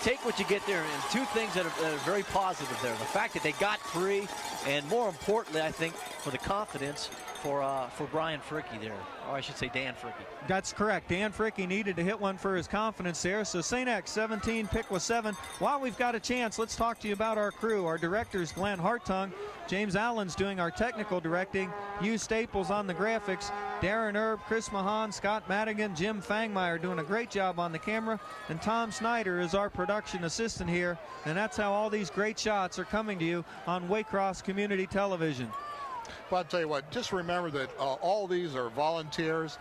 take what you get there, and 2 things that are very positive there. The fact that they got 3, and more importantly, I think, for the confidence for Brian Fricky there, or I should say Dan Fricky. That's correct. Dan Fricky needed to hit one for his confidence there. So St. X 17, Piqua 7. While we've got a chance, let's talk to you about our crew. Our directors, Glenn Hartung. James Allen's doing our technical directing. Hugh Staples on the graphics. Darren Erb, Chris Mahan, Scott Madigan, Jim Fangmeyer doing a great job on the camera. And Tom Snyder is our production assistant here. And that's how all these great shots are coming to you on Waycross Community Television. But I'll tell you what, just remember that all these are volunteers.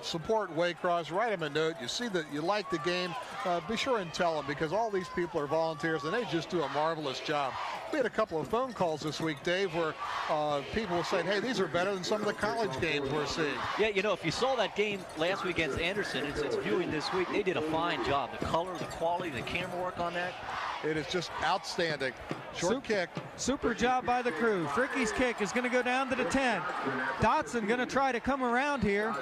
Support Waycross, write them a note. You see that you like the game, be sure and tell them, because all these people are volunteers and they just do a marvelous job. We had a couple of phone calls this week, Dave, where people were saying, hey, these are better than some of the college games we're seeing. Yeah, you know, if you saw that game last week against Anderson, it's viewing this week, they did a fine job. The color, the quality, the camera work on that. It is just outstanding. Short kick. Super job by the crew. Fricky's kick is going to go down to the 10. Dotson going to try to come around here.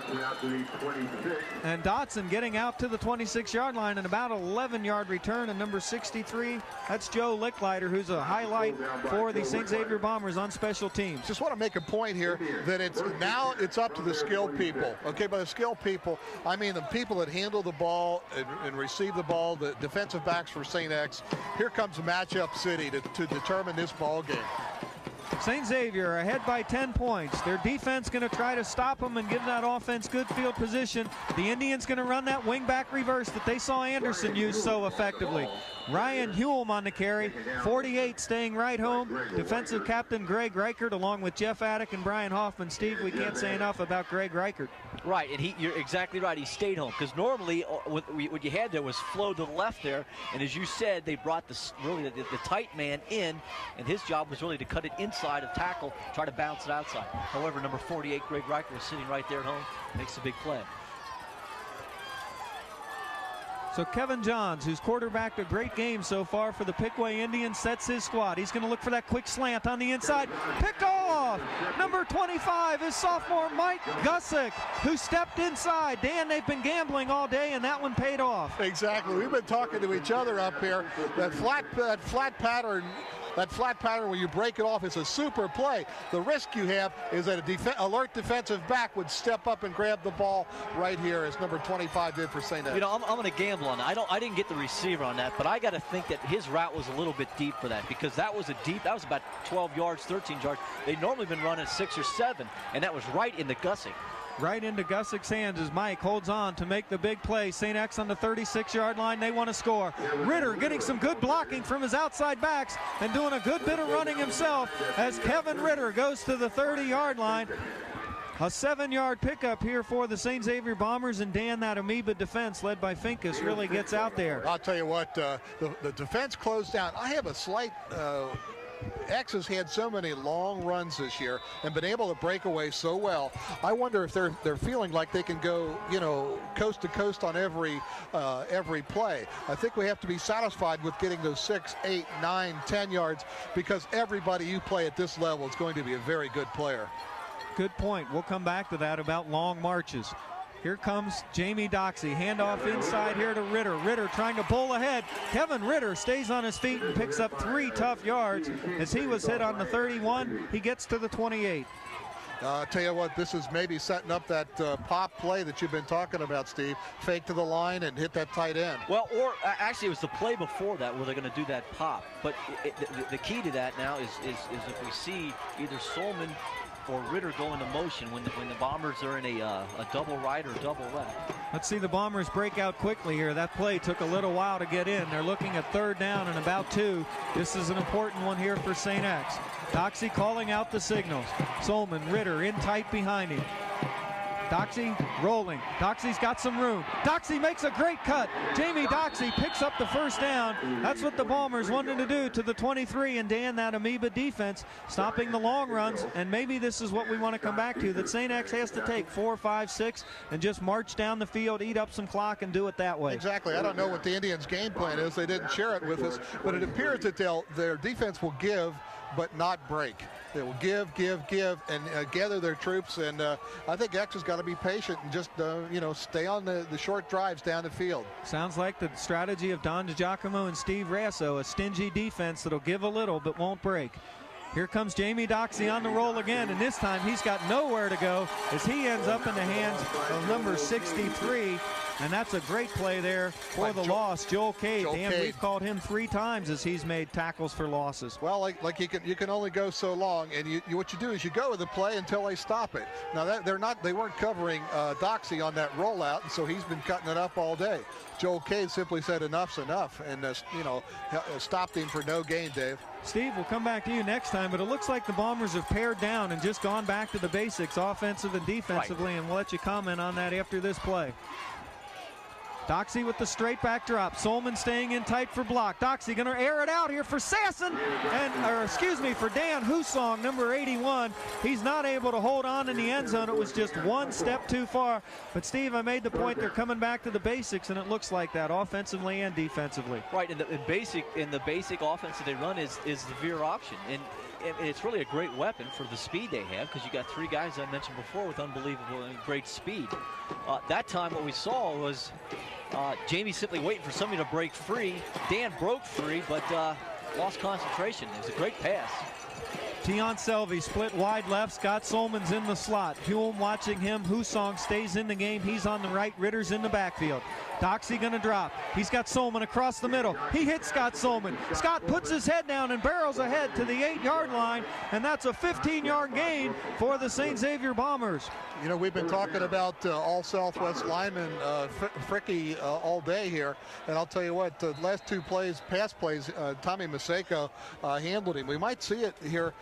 And Dotson getting out to the 26-yard line and about 11-yard return. And number 63, that's Joe Licklider, who's a highlight for the St. Xavier Bombers on special teams. Just want to make a point here that it's up to the skilled people. Okay, by the skilled people, I mean the people that handle the ball and receive the ball, the defensive backs for St. X. Here comes Matchup City to determine this ball game. St. Xavier ahead by 10 points. Their defense going to try to stop them and give that offense good field position. The Indians going to run that wingback reverse that they saw Anderson use so effectively. Ryan Hulme on the carry, 48 staying right home. Defensive captain Greg Reichert along with Jeff Attic and Brian Hoffman. Steve, we can't say enough about Greg Reichert. Right, and you're exactly right. He stayed home because normally what you had there was flow to the left there, and as you said, they brought the tight man in, and his job was really to cut it inside of tackle, try to bounce it outside. However, number 48, Greg Reichert, was sitting right there at home, makes a big play. So Kevin Johns, who's quarterbacked a great game so far for the Piqua Indians, sets his squad. He's going to look for that quick slant on the inside. Picked off! Number 25 is sophomore Mike Gusick, who stepped inside. Dan, they've been gambling all day, and that one paid off. Exactly. We've been talking to each other up here. That flat pattern where you break it off is a super play. The risk you have is that a alert defensive back would step up and grab the ball right here, as number 25 did for St. X. You know, I'm going to gamble on that. I didn't get the receiver on that, but I got to think that his route was a little bit deep for that, because that was about 12 yards, 13 yards. They've normally been running 6 or 7, and that was right in the Gusick. right into Gussick's hands as Mike holds on to make the big play. St. X on the 36-yard line. They want to score. Ritter getting some good blocking from his outside backs and doing a good bit of running himself as Kevin Ritter goes to the 30-yard line. A 7-yard pickup here for the St. Xavier Bombers, and Dan, that amoeba defense led by Finkus really gets out there. I'll tell you what, the defense closed down. I have a slight X has had so many long runs this year and been able to break away so well. I wonder if they're feeling like they can go, you know, coast to coast on every play. I think we have to be satisfied with getting those 6, 8, 9, 10 yards, because everybody you play at this level is going to be a very good player. Good point. We'll come back to that about long marches. Here comes Jamie Doxey. Handoff inside here to Ritter. Ritter trying to bowl ahead. Kevin Ritter stays on his feet and picks up 3 tough yards as he was hit on the 31. He gets to the 28. I'll tell you what, this is maybe setting up that pop play that you've been talking about, Steve. Fake to the line and hit that tight end. Well, or actually it was the play before that where they're going to do that pop. But the key to that now is if we see either Solman or Ritter go into motion when the Bombers are in a double right or double left. Let's see the Bombers break out quickly here. That play took a little while to get in. They're looking at 3rd down and about 2. This is an important one here for St. X. Doxey calling out the signals. Solman, Ritter in tight behind him. Doxey rolling. Doxey's got some room. Doxey makes a great cut. Jamie Doxey picks up the 1st down. That's what the Bombers wanted to do to the 23. And Dan, that amoeba defense stopping the long runs. And maybe this is what we want to come back to, that St. X has to take 4, 5, 6 and just march down the field, eat up some clock, and do it that way. Exactly. I don't know what the Indians' game plan is. They didn't share it with us. But it appears that their defense will give but not break. They will give, and gather their troops. And I think X has got to be patient and just, stay on the short drives down the field. Sounds like the strategy of Don DiGiacomo and Steve Rasso, a stingy defense that'll give a little but won't break. Here comes Jamie Doxey on the roll again, and this time he's got nowhere to go as he ends up in the hands of number 63. And that's a great play there for the loss, Joel Cade. Dan, we've called him 3 times as he's made tackles for losses. Well, like you can only go so long, and what you do is you go with the play until they stop it. Now they weren't covering Doxey on that rollout, and so he's been cutting it up all day. Joel Cade simply said enough's enough, and stopped him for no gain, Dave. Steve, we'll come back to you next time, but it looks like the Bombers have pared down and just gone back to the basics, offensive and defensively, and we'll let you comment on that after this play. Doxey with the straight back drop. Solman staying in tight for block. Doxey going to air it out here for Sasson, for Dan Husong, number 81. He's not able to hold on in the end zone. It was just 1 step too far. But Steve, I made the point they're coming back to the basics, and it looks like that offensively and defensively. Right, and the basic offense that they run is the veer option, and it's really a great weapon for the speed they have, because you got 3 guys I mentioned before with unbelievable and great speed. That time what we saw was Jamie simply waiting for somebody to break free. Dan broke free, but lost concentration. It was a great pass. Tion Selvey split wide left. Scott Solman's in the slot. Hume watching him. Husong stays in the game. He's on the right. Ritter's in the backfield. Doxey going to drop. He's got Solman across the middle. He hits Scott Solman. Scott puts his head down and barrels ahead to the 8-yard line, and that's a 15-yard gain for the St. Xavier Bombers. You know, we've been talking about all Southwest linemen, Fricky, all day here, and I'll tell you what, the last 2 pass plays, Tommy Maseko handled him. We might see it here.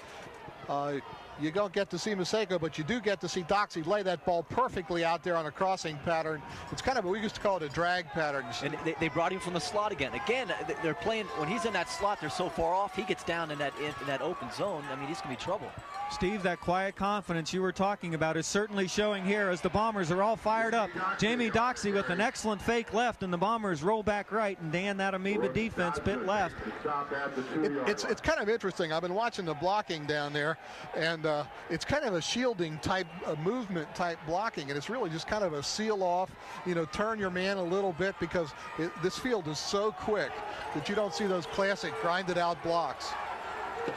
You don't get to see Maseko, but you do get to see Doxey lay that ball perfectly out there on a crossing pattern. It's kind of what we used to call it a drag pattern. And they brought him from the slot again. Again, they're playing, when he's in that slot, they're so far off, he gets down in that open zone. I mean, he's going to be trouble. Steve, that quiet confidence you were talking about is certainly showing here as the Bombers are all fired up. Jamie Doxey with an excellent fake left, and the Bombers roll back right, and Dan, that amoeba defense, bit left. It's kind of interesting. I've been watching the blocking down there, and it's kind of a shielding type, movement type blocking, and it's really just kind of a seal off, turn your man a little bit, because this field is so quick that you don't see those classic grinded out blocks.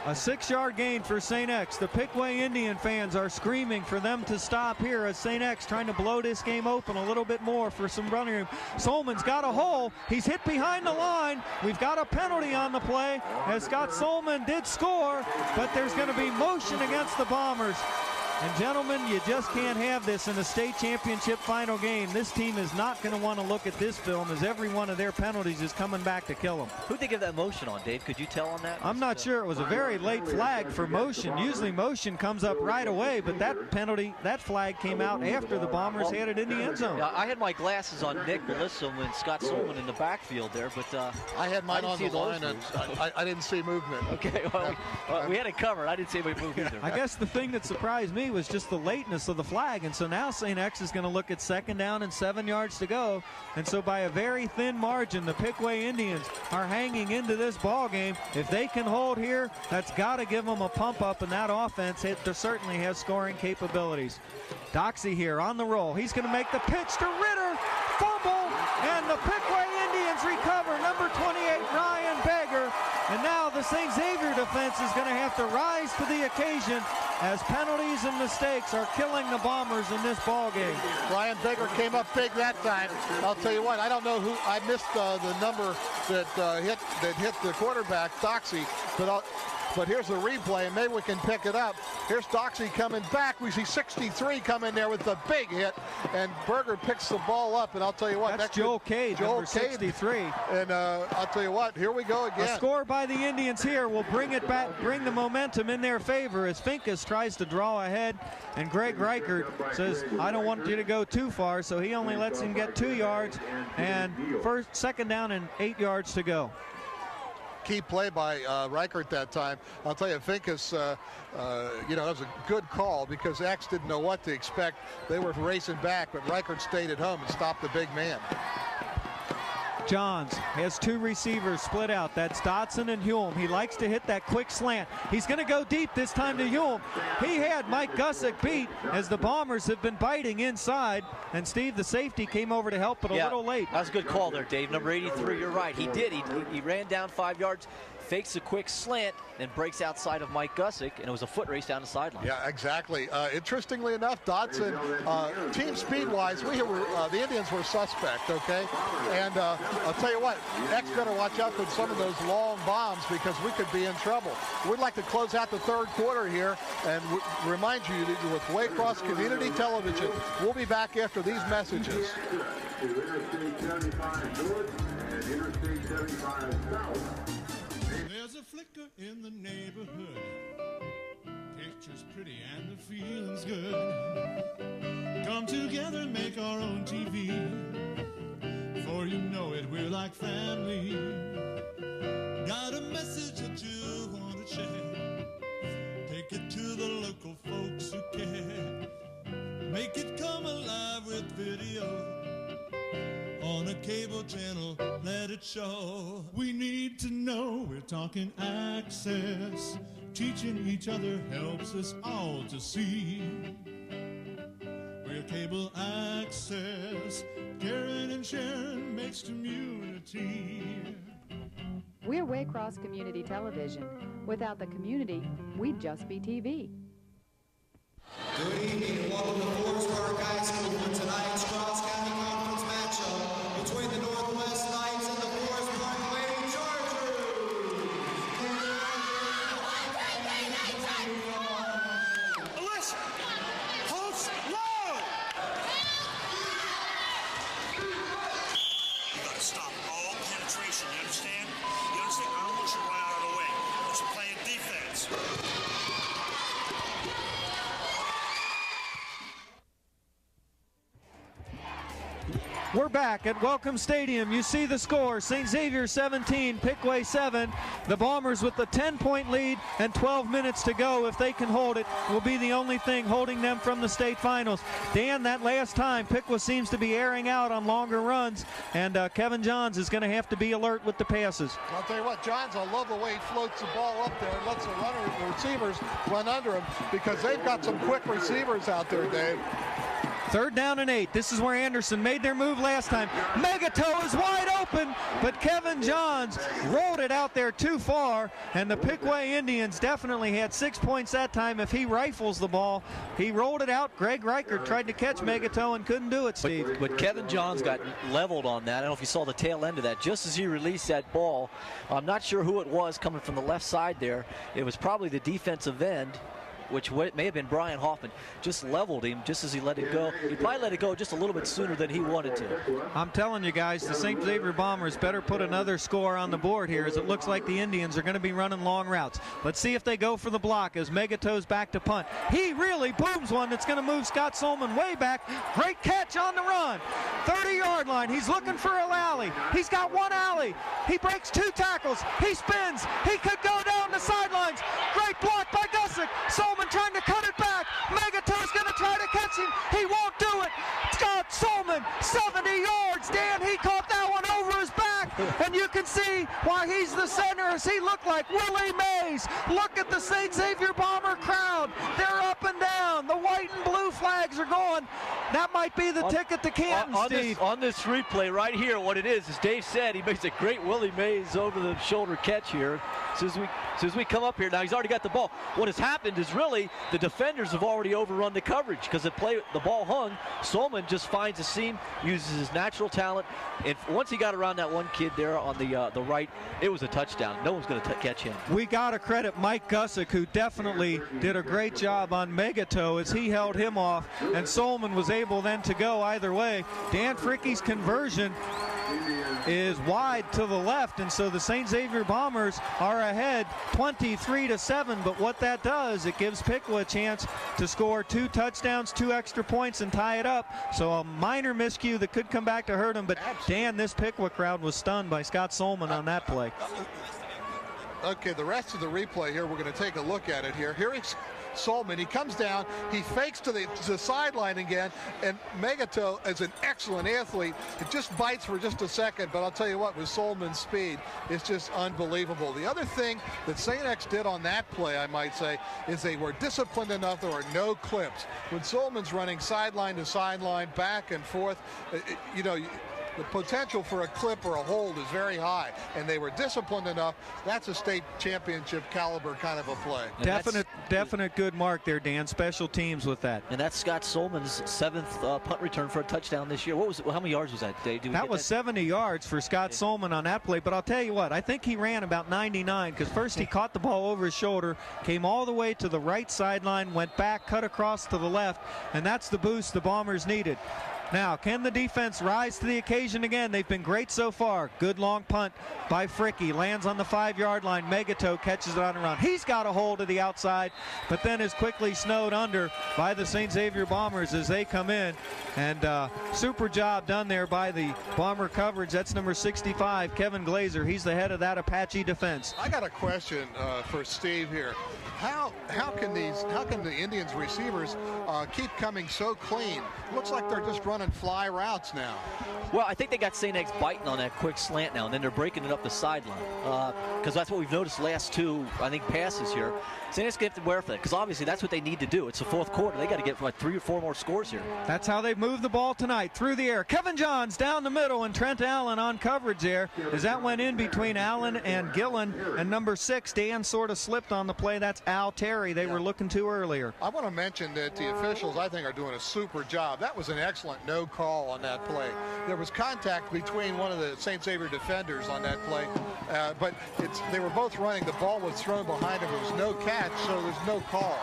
A 6-yard gain for St. X. The Piqua Indian fans are screaming for them to stop here as St. X trying to blow this game open a little bit more for some running room. Solman's got a hole. He's hit behind the line. We've got a penalty on the play as Scott Solman did score, but there's going to be motion against the Bombers. And gentlemen, you just can't have this in a state championship final game. This team is not going to want to look at this film, as every one of their penalties is coming back to kill them. Who'd they give that motion on, Dave? Could you tell on that? I'm not sure. It was a very late flag for motion. Usually motion comes up right away, but that penalty, that flag came out after the Bombers had it in the end zone. Yeah, I had my glasses on Nick Melissa and Scott Solman in the backfield there, but I had mine on the line, and I didn't see movement. Okay, well, we had it covered. I didn't see anybody move either. I guess the thing that surprised me was just the lateness of the flag, and so now St. X is going to look at 2nd down and 7 yards to go, and so by a very thin margin, the Piqua Indians are hanging into this ball game. If they can hold here, that's got to give them a pump up, and that offense certainly has scoring capabilities. Doxey here on the roll. He's going to make the pitch to Ritter. Fumble, and the Piqua Indians recover. Number 28, Ryan Beggar. And now the St. Xavier defense is going to have to rise to the occasion as penalties and mistakes are killing the Bombers in this ball game. Ryan Beggar came up big that time. I'll tell you what, I don't know who, I missed the number that hit the quarterback, Doxey, but here's the replay, and maybe we can pick it up. Here's Doxey coming back. We see 63 come in there with the big hit, and Berger picks the ball up, and I'll tell you what. That's Joel Cade, number 63. And I'll tell you what, here we go again. A score by the Indians here will bring it back, bring the momentum in their favor as Finkus tries to draw ahead, and Greg Reichert says, I don't want you to go too far, so he only lets him get 2 yards, and 2nd down and 8 yards to go. Key play by Reichert that time. I'll tell you, Finkus, that was a good call because X didn't know what to expect. They were racing back, but Reichert stayed at home and stopped the big man. Johns has 2 receivers split out. That's Dotson and Hulme. He likes to hit that quick slant. He's going to go deep this time to Hulme. He had Mike Gusick beat as the Bombers have been biting inside. And Steve, the safety, came over to help, but a little late. That was a good call there, Dave. Number 83, you're right. He did. He ran down 5 yards, fakes a quick slant, and breaks outside of Mike Gusick, and it was a foot race down the sideline. Yeah, exactly. Interestingly enough, Dotson, team speed-wise, the Indians were suspect, okay? And I'll tell you what, X better watch out for some of those long bombs because we could be in trouble. We'd like to close out the 3rd quarter here and remind you that with Waycross Community Television, we'll be back after these messages. Interstate 75 North and Interstate 75 South. There's a flicker in the neighborhood. Picture's pretty and the feeling's good. Come together and make our own TV. For you know it, we're like family. Got a message that you want to share. Take it to the local folks who care. Make it come alive with video. On a cable channel, let it show. We need to know, we're talking access. Teaching each other helps us all to see. We're cable access. Caring and sharing makes community. We're Waycross Community Television. Without the community, we'd just be TV. Good evening and welcome to Forest Park High School for tonight's Cross County Conference matchup between the Northwest Knights and the Forest Park Lady Chargers. Alyssa, post low! You gotta stop all penetration, you understand? You understand? I don't want you to run out of the way. I want you playing defense. We're back at Welcome Stadium. You see the score, St. Xavier 17, Piqua 7. The Bombers with the 10-point lead and 12 minutes to go. If they can hold it, will be the only thing holding them from the state finals. Dan, that last time, Piqua seems to be airing out on longer runs, and Kevin Johns is going to have to be alert with the passes. I'll tell you what, Johns, I love the way he floats the ball up there and lets the receivers run under him because they've got some quick receivers out there, Dave. 3rd down and 8. This is where Anderson made their move last time. Megatoe is wide open, but Kevin Johns rolled it out there too far, and the Piqua Indians definitely had 6 points that time if he rifles the ball. He rolled it out. Greg Reichert tried to catch Megatoe and couldn't do it, Steve. But Kevin Johns got leveled on that. I don't know if you saw the tail end of that. Just as he released that ball, I'm not sure who it was coming from the left side there. It was probably the defensive end. which may have been Brian Hoffman, just leveled him just as he let it go. He probably let it go just a little bit sooner than he wanted to. I'm telling you guys, the St. Xavier Bombers better put another score on the board here, as it looks like the Indians are going to be running long routes. Let's see if they go for the block as Megato's back to punt. He really booms one that's going to move Scott Solman way back. Great catch on the run. 30-yard line. He's looking for a alley. He's got one alley. He breaks 2 tackles. He spins. He could go down the sidelines. Great block by Gusick. Solman trying to cut it back. Megato's going to try to catch him. He won't do it. Scott Solman, 70 yards. Dan, he caught that one over his back. And you can see why he's the center, as he looked like Willie Mays. Look at the St. Xavier Bomber crowd. They're up and down. The white and blue flags are going. That might be the ticket to Canton, Steve. On this replay right here, what it is Dave said, he makes a great Willie Mays over-the-shoulder catch here. As soon as we come up here, now he's already got the ball. What has happened is really the defenders have already overrun the coverage because the ball hung. Solman just finds a seam, uses his natural talent, and once he got around that one kid there on the right, it was a touchdown. No one's going to catch him. We got to credit Mike Gusick, who definitely did a great job on Megato as he held him off, and Solman was able then to go either way. Dan Fricke's conversion is wide to the left, and so the St. Xavier Bombers are ahead 23-7. But what that does, it gives Piqua a chance to score 2 touchdowns, 2 extra points, and tie it up. So a minor miscue that could come back to hurt him. But Dan, this Piqua crowd was stunned by Scott Solman on that play. Okay, the rest of the replay here, we're going to take a look at it here. Here he's Solman. He comes down, he fakes to the sideline again, and Megato is an excellent athlete. It just bites for just a second, but I'll tell you what, with Solman's speed, it's just unbelievable. The other thing that St. X did on that play, I might say, is they were disciplined enough. There were no clips. When Solman's running sideline to sideline, back and forth, you know, the potential for a clip or a hold is very high, and they were disciplined enough. That's a state championship caliber kind of a play. Definite good mark there, Dan. Special teams with that. And that's Scott Solman's 7th punt return for a touchdown this year. How many yards was that, Dave? That was 70 yards for Scott Solman on that play. But I'll tell you what, I think he ran about 99, because first he caught the ball over his shoulder, came all the way to the right sideline, went back, cut across to the left, and that's the boost the Bombers needed. Now, can the defense rise to the occasion again? They've been great so far. Good long punt by Fricke. Lands on the 5-yard line. Megato catches it on the run. He's got a hold to the outside, but then is quickly snowed under by the St. Xavier Bombers as they come in. And super job done there by the Bomber coverage. That's number 65, Kevin Glazer. He's the head of that Apache defense. I got a question for Steve here. How can the Indians receivers keep coming so clean? Looks like they're just running fly routes now. Well, I think they got St. X biting on that quick slant now, and then they're breaking it up the sideline. Because that's what we've noticed the last 2, I think, passes here. St. X get to wear for that, because obviously that's what they need to do. It's the 4th quarter. They got to get like 3 or 4 more scores here. That's how they move the ball tonight, through the air. Kevin Johns down the middle, and Trent Allen on coverage there, as that went in between Allen and Gillen. And number 6, Dan sort of slipped on the play. That's Al Terry. They were looking to earlier. I want to mention that the officials, I think, are doing a super job. That was an excellent no call on that play. There was contact between one of the St. Xavier defenders on that play, but they were both running. The ball was thrown behind him. It was no catch, so there's no call.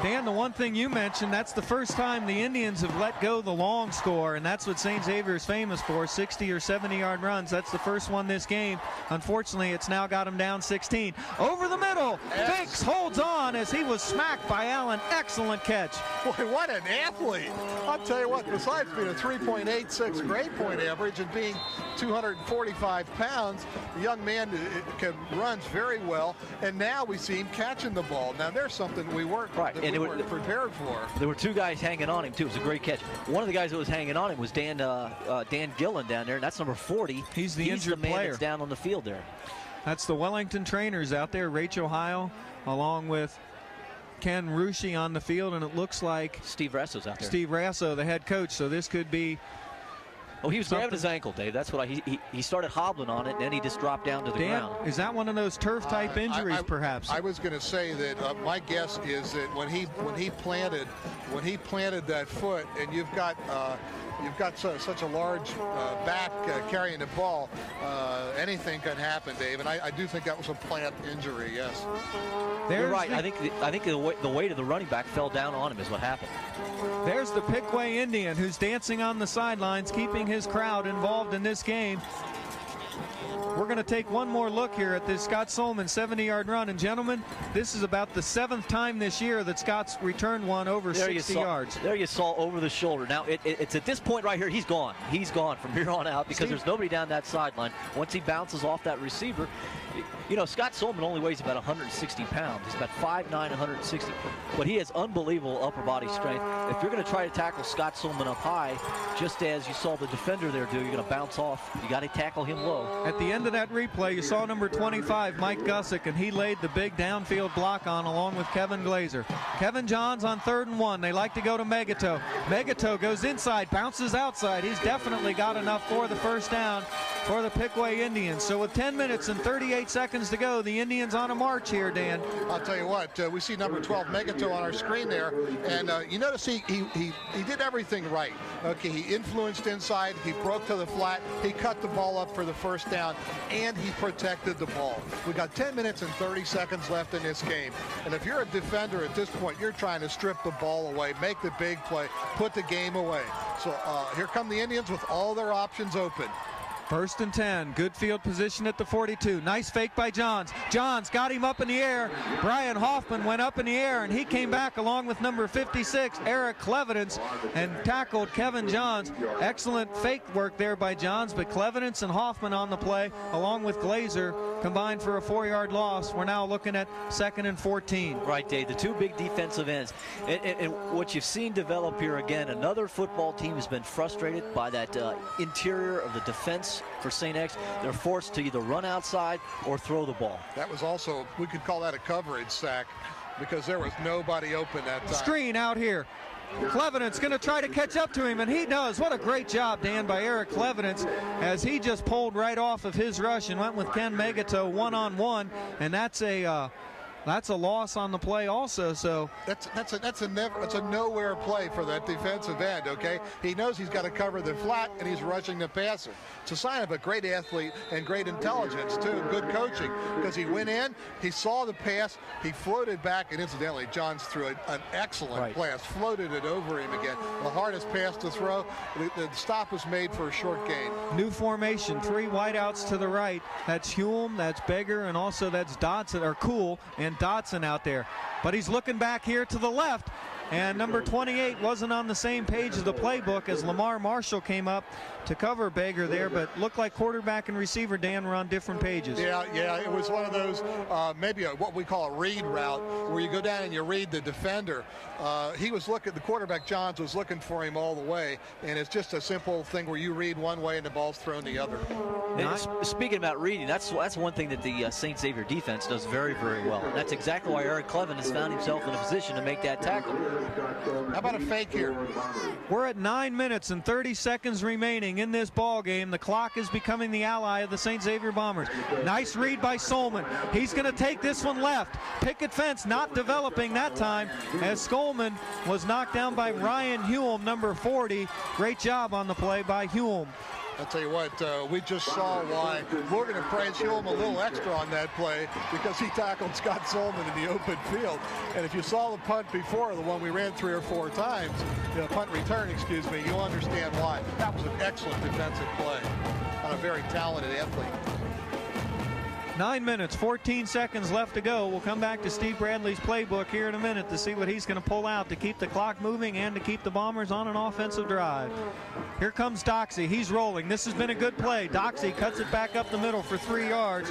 Dan, the one thing you mentioned, that's the first time the Indians have let go the long score, and that's what St. Xavier is famous for, 60 or 70-yard runs. That's the first one this game. Unfortunately, it's now got him down 16. Over the middle, Finks holds on as he was smacked by Allen. Excellent catch. Boy, what an athlete. I'll tell you what, besides being a 3.86 grade point average and being 245 pounds, the young man runs very well, and now we see him catching the ball. Now, there's something we weren't prepared for. There were 2 guys hanging on him, too. It was a great catch. One of the guys that was hanging on him was Dan Gillen down there, and that's number 40. He's the injured man player that's down on the field there. That's the Wellington trainers out there, Rachel Heil, along with Ken Rushi on the field, and it looks like Steve Rasso's out there. Steve Rasso, the head coach. So this could be. Oh, he was grabbing his ankle, Dave. That's what he started hobbling on it, and then he just dropped down to the ground. Is that one of those turf-type injuries, perhaps? I was going to say that my guess is that when he planted that foot, and you've got you've got such a large back carrying the ball, anything can happen, Dave. And I do think that was a plant injury, yes. You're right. I think the weight of the running back fell down on him is what happened. There's the Piqua Indian who's dancing on the sidelines, keeping his crowd involved in this game. We're going to take one more look here at this Scott Solman 70-yard run. And, gentlemen, this is about the 7th time this year that Scott's returned one over 60 yards. There you saw over the shoulder. Now, it's at this point right here, he's gone. He's gone from here on out because there's nobody down that sideline. Once he bounces off that receiver, you know, Scott Solman only weighs about 160 pounds. He's about 5'9", 160. But he has unbelievable upper body strength. If you're going to try to tackle Scott Solman up high, just as you saw the defender there do, you're going to bounce off. You got to tackle him low. At the end of that replay, you saw number 25, Mike Gussick, and he laid the big downfield block on along with Kevin Glazer. Kevin Johns on 3rd and 1. They like to go to Megato. Megato goes inside, bounces outside. He's definitely got enough for the first down for the Piqua Indians. So with 10 minutes and 38 seconds to go, the Indians on a march here, Dan. I'll tell you what, we see number 12, Megato, on our screen there, and you notice he did everything right. Okay, he influenced inside, he broke to the flat, he cut the ball up for the first down, and he protected the ball. We got 10 minutes and 30 seconds left in this game, and if you're a defender at this point, you're trying to strip the ball away, make the big play, put the game away. So here come the Indians with all their options open. 1st and 10. Good field position at the 42. Nice fake by Johns. Johns got him up in the air. Brian Hoffman went up in the air, and he came back along with number 56, Eric Clevidence, and tackled Kevin Johns. Excellent fake work there by Johns, but Clevidence and Hoffman on the play, along with Glazer, combined for a 4-yard loss. We're now looking at 2nd and 14. Right, Dave. The two big defensive ends. And what you've seen develop here again, another football team has been frustrated by that interior of the defense for St. X. They're forced to either run outside or throw the ball. That was also, we could call that a coverage sack because there was nobody open that time. Screen out here. Clevidence going to try to catch up to him, and he does. What a great job, Dan, by Eric Clevidence, as he just pulled right off of his rush and went with Ken Megato one-on-one, and that's a loss on the play also. So that's a nowhere play for that defensive end. Okay, he knows he's got to cover the flat, and he's rushing the passer. It's a sign of a great athlete and great intelligence too, good coaching, because he went in, he saw the pass, he floated back, and incidentally, Johns threw an excellent pass, floated it over him again. The hardest pass to throw. The stop was made for a short gain. New formation, 3 wideouts to the right. That's Hume, that's Beggar, and also that's Dodson, or Cool, and Dodson out there. But he's looking back here to the left, and number 28 wasn't on the same page of the playbook as Lamar Marshall came up to cover Beggar there, but looked like quarterback and receiver, Dan, were on different pages. Yeah, it was one of those, maybe what we call a read route, where you go down and you read the defender. He was looking, the quarterback, Johns, was looking for him all the way, and it's just a simple thing where you read one way and the ball's thrown the other. Speaking about reading, that's one thing that the St. Xavier defense does very, very well. And that's exactly why Eric Clevidence found himself in a position to make that tackle. How about a fake here? We're at 9 minutes and 30 seconds remaining in this ball game. The clock is becoming the ally of the St. Xavier Bombers. Nice read by Solman. He's going to take this one left. Picket fence not developing that time, as Skolman was knocked down by Ryan Hume, number 40. Great job on the play by Hume. I'll tell you what, we just saw why we're going to praise Hume a little extra on that play, because he tackled Scott Solman in the open field. And if you saw the punt before, the one we ran 3 or 4 times, punt return, excuse me, you'll understand why. That was an excellent defensive play on a very talented athlete. 9 minutes, 14 seconds left to go. We'll come back to Steve Bradley's playbook here in a minute to see what he's going to pull out to keep the clock moving and to keep the Bombers on an offensive drive. Here comes Doxey. He's rolling. This has been a good play. Doxey cuts it back up the middle for 3 yards.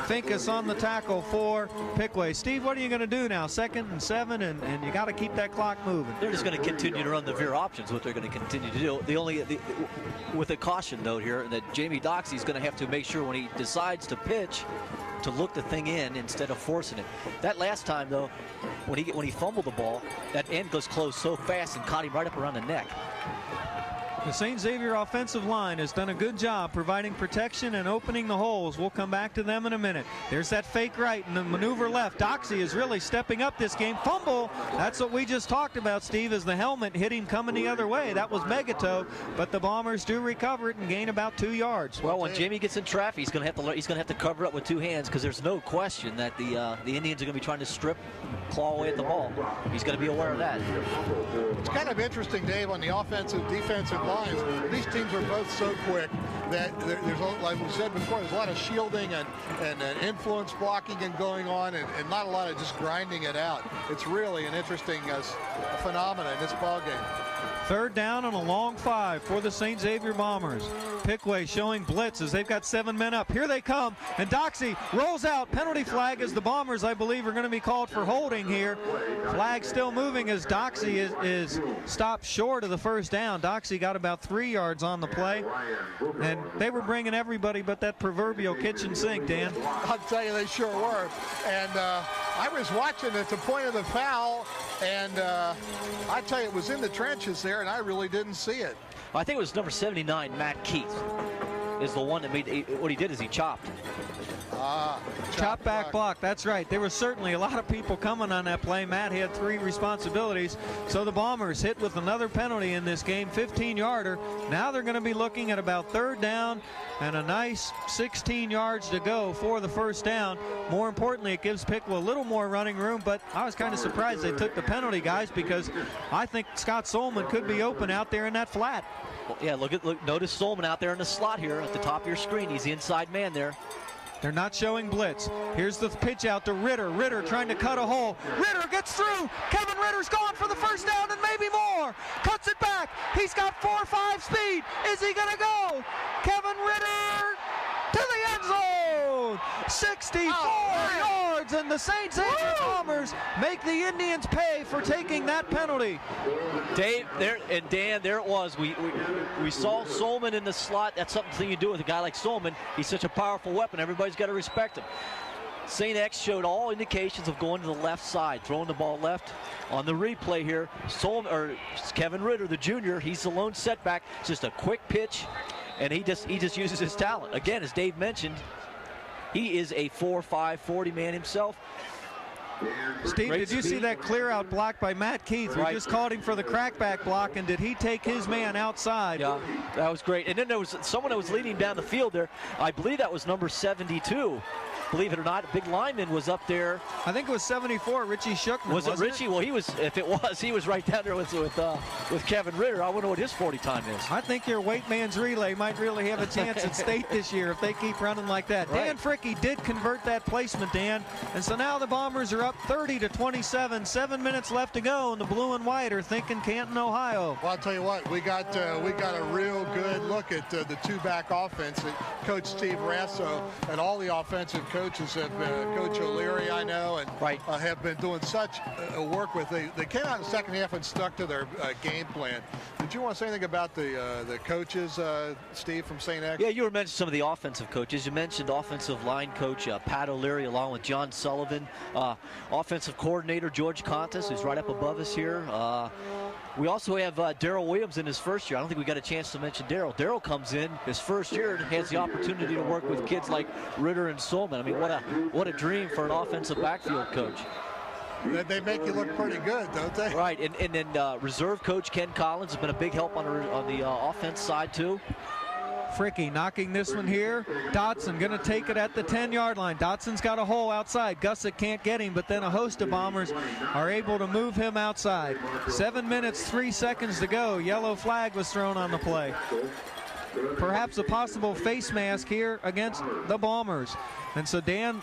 Finkus on the tackle for Piqua. Steve, what are you going to do now? 2nd and 7, and you got to keep that clock moving. They're just going to continue to run the veer options, what they're going to continue to do. With a caution note here, that Jamie Doxey's going to have to make sure when he decides to pitch to look the thing in instead of forcing it. That last time, though, when he fumbled the ball, that end goes close so fast and caught him right up around the neck. The St. Xavier offensive line has done a good job providing protection and opening the holes. We'll come back to them in a minute. There's that fake right and the maneuver left. Doxey is really stepping up this game. Fumble. That's what we just talked about, Steve, as the helmet hit him coming the other way. That was Megatow, but the Bombers do recover it and gain about 2 yards. Well, when Jamie gets in traffic, he's going to have to cover up with 2 hands, because there's no question that the Indians are going to be trying to claw away at the ball. He's going to be aware of that. It's kind of interesting, Dave, on the offensive, defensive lines. These teams are both so quick that there's, like we said before, there's a lot of shielding and influence blocking and going on, and not a lot of just grinding it out. It's really an interesting phenomenon in this ball game. 3rd down on a long 5 for the St. Xavier Bombers. Piqua showing blitz as they've got 7 men up. Here they come, and Doxey rolls out. Penalty flag as the Bombers, I believe, are going to be called for holding here. Flag still moving as Doxey is stopped short of the 1st down. Doxey got about 3 yards on the play, and they were bringing everybody but that proverbial kitchen sink, Dan. I'll tell you, they sure were. And I was watching at the point of the foul, and I tell you, it was in the trenches there, and I really didn't see it. I think it was number 79, Matt Keith, is the one that made what he did is he chopped. Chop back block, that's right. There was certainly a lot of people coming on that play. Matt had 3 responsibilities. So the Bombers hit with another penalty in this game, 15-yarder. Now they're going to be looking at about 3rd down and a nice 16 yards to go for the 1st down. More importantly, it gives Piqua a little more running room, but I was kind of surprised they took the penalty, guys, because I think Scott Solman could be open out there in that flat. Well, yeah, look, notice Solman out there in the slot here at the top of your screen. He's the inside man there. They're not showing blitz. Here's the pitch out to Ritter. Ritter trying to cut a hole. Ritter gets through. Kevin Ritter's gone for the 1st down and maybe more. Cuts it back. He's got 4.5 speed. Is he going to go? Kevin Ritter to the end zone. 64 yards, and the St. Xavier Bombers make the Indians pay for taking that penalty. Dave, there and Dan, there it was. We saw Solman in the slot. That's something you do with a guy like Solman. He's such a powerful weapon. Everybody's got to respect him. St. X showed all indications of going to the left side, throwing the ball left. On the replay here, Kevin Ritter, the junior, he's the lone setback. Just a quick pitch, and he just uses his talent. Again, as Dave mentioned, he is a 4.5 40 man himself. Steve, did you see that clear out block by Matt Keith? We just called him for the crackback block, and did he take his man outside? Yeah, that was great. And then there was someone that was leading down the field there. I believe that was number 72. Believe it or not, a big lineman was up there. I think it was 74, Richie Shookman. Was it Richie? Well, he was. If it was, he was right down there with Kevin Ritter. I wonder what his 40 time is. I think your weight man's relay might really have a chance at state this year if they keep running like that. Right. Dan Fricke did convert that placement, Dan, and so now the Bombers are up 30-27. 7 minutes left to go, and the blue and white are thinking Canton, Ohio. Well, I'll tell you what, we got a real good look at the 2-back offense that Coach Steve Rasso and all the offensive coaches have Coach O'Leary, I know, and have been doing such work with. They came out in the second half and stuck to their game plan. Did you want to say anything about the coaches, Steve, from St. X? Yeah, you were mentioning some of the offensive coaches. You mentioned offensive line coach Pat O'Leary along with John Sullivan, offensive coordinator George Contis, who's right up above us here. We also have Daryl Williams in his first year. I don't think we got a chance to mention Daryl. Daryl comes in his first year and has the opportunity to work with kids like Ritter and Solman. I mean, what a dream for an offensive backfield coach. They make you look pretty good, don't they? Right, and then reserve coach Ken Collins has been a big help on the offense side too. Fricke knocking this one here. Dotson going to take it at the 10-yard line. Dotson's got a hole outside. Gussick can't get him, but then a host of Bombers are able to move him outside. 7 minutes, 3 seconds to go. Yellow flag was thrown on the play. Perhaps a possible face mask here against the Bombers. And so, Dan,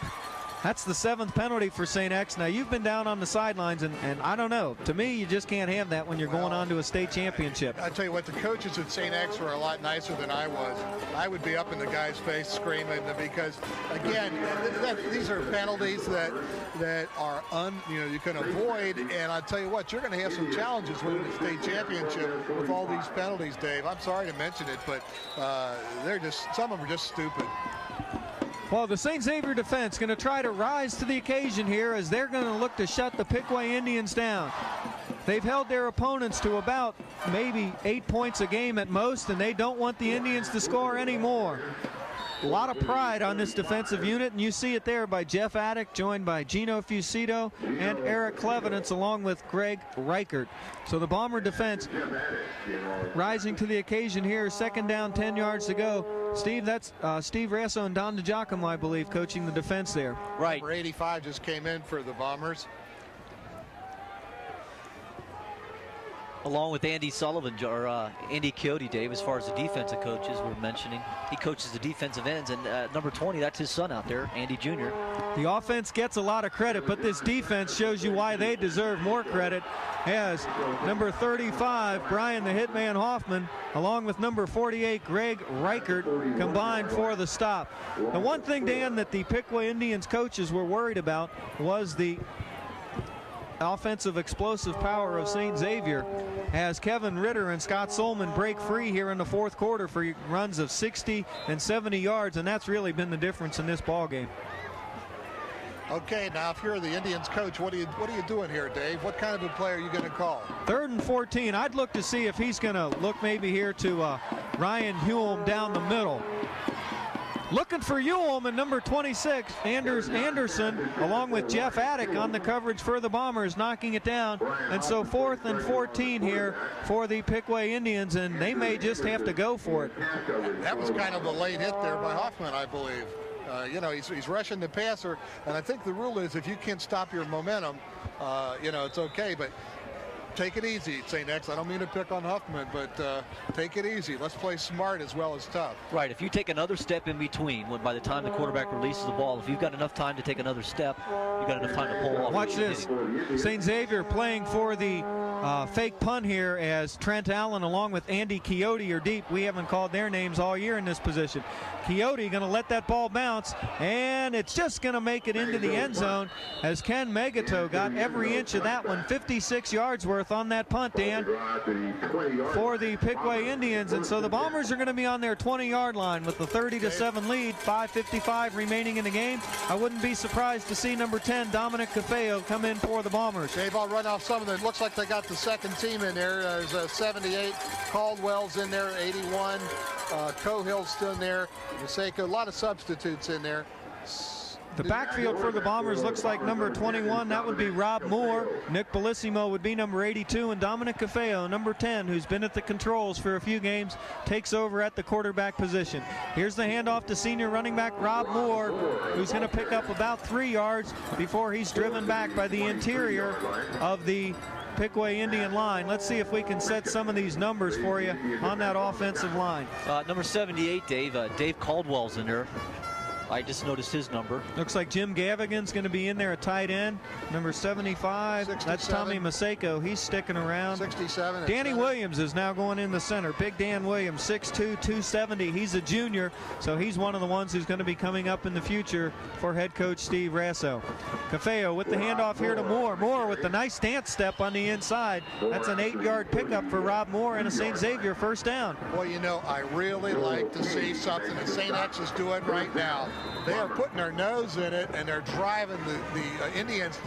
that's the 7th penalty for St. X. Now, you've been down on the sidelines, and I don't know. To me, you just can't have that when you're going on to a state championship. I tell you what, the coaches at St. X were a lot nicer than I was. I would be up in the guy's face screaming because, again, these are penalties that are you can avoid. And I tell you what, you're going to have some challenges winning the state championship with all these penalties, Dave. I'm sorry to mention it, but some of them are just stupid. Well, the St. Xavier defense going to try to rise to the occasion here as they're going to look to shut the Piqua Indians down. They've held their opponents to about maybe 8 points a game at most, and they don't want the Indians to score anymore. A lot of pride on this defensive unit, and you see it there by Jeff Attic, joined by Gino Fucito and Eric Clevenance, along with Greg Reichert. So the Bomber defense rising to the occasion here. Second down, 10 yards to go. Steve, that's Steve Rasso and Don DiGiacomo, I believe, coaching the defense there. Right. Number 85 just came in for the Bombers. Along with Andy Sullivan, or Andy Coyote, Dave, as far as the defensive coaches we're mentioning. He coaches the defensive ends, and number 20, that's his son out there, Andy Jr. The offense gets a lot of credit, but this defense shows you why they deserve more credit, as number 35, Brian the Hitman Hoffman, along with number 48, Greg Reichert, combined for the stop. The one thing, Dan, that the Piqua Indians coaches were worried about was the offensive explosive power of St. Xavier, as Kevin Ritter and Scott Solman break free here in the fourth quarter for runs of 60 and 70 yards, and that's really been the difference in this ball game. Okay, now if you're the Indians coach, what are you doing here, Dave? What kind of a play are you going to call? 3rd and 14. I'd look to see if he's going to look maybe here to Ryan Hume down the middle. Looking for Ewell and number 26, Anders Anderson, along with Jeff Attic on the coverage for the Bombers, knocking it down. And so 4th and 14 here for the Piqua Indians, and they may just have to go for it. That was kind of a late hit there by Hoffman, I believe. You know, he's rushing the passer, and I think the rule is if you can't stop your momentum, you know, it's okay. But take it easy, St. X. I don't mean to pick on Huffman, but take it easy. Let's play smart as well as tough. Right. If you take another step in between, when by the time the quarterback releases the ball, if you've got enough time to take another step, you've got enough time to pull off. Watch this. St. Xavier playing for the fake punt here, as Trent Allen along with Andy Coyote are deep. We haven't called their names all year in this position. Coyote going to let that ball bounce, and it's just going to make it into the end zone, as Ken Megato got every inch of that one. 56 yards worth on that punt, Dan, for the Piqua Indians. And so the Bombers are going to be on their 20-yard line with the 30-7 lead, 5:55 remaining in the game. I wouldn't be surprised to see number 10, Dominic Cafeo, come in for the Bombers. Dave, I'll run off some of them. It looks like they got the second team in there. There's 78, Caldwell's in there, 81, Cahill's still in there, Maseko, a lot of substitutes in there. The backfield for the Bombers looks like number 21, that would be Rob Moore. Nick Bellissimo would be number 82, and Dominic Cafeo, number 10, who's been at the controls for a few games, takes over at the quarterback position. Here's the handoff to senior running back Rob Moore, who's going to pick up about 3 yards before he's driven back by the interior of the Piqua Indian line. Let's see if we can set some of these numbers for you on that offensive line. Number 78, Dave. Dave Caldwell's in there. I just noticed his number. Looks like Jim Gavigan's going to be in there at tight end. Number 75, 67. That's Tommy Maseko. He's sticking around. 67. Danny Williams is now going in the center. Big Dan Williams, 6'2", 270. He's a junior, so he's one of the ones who's going to be coming up in the future for head coach Steve Rasso. Cafeo with the handoff here to Moore. Moore with the nice stance step on the inside. That's an 8-yard pickup for Rob Moore and a St. Xavier first down. Well, you know, I really like to see something that St. X is doing right now. They are putting their nose in it, and they're driving the Indians'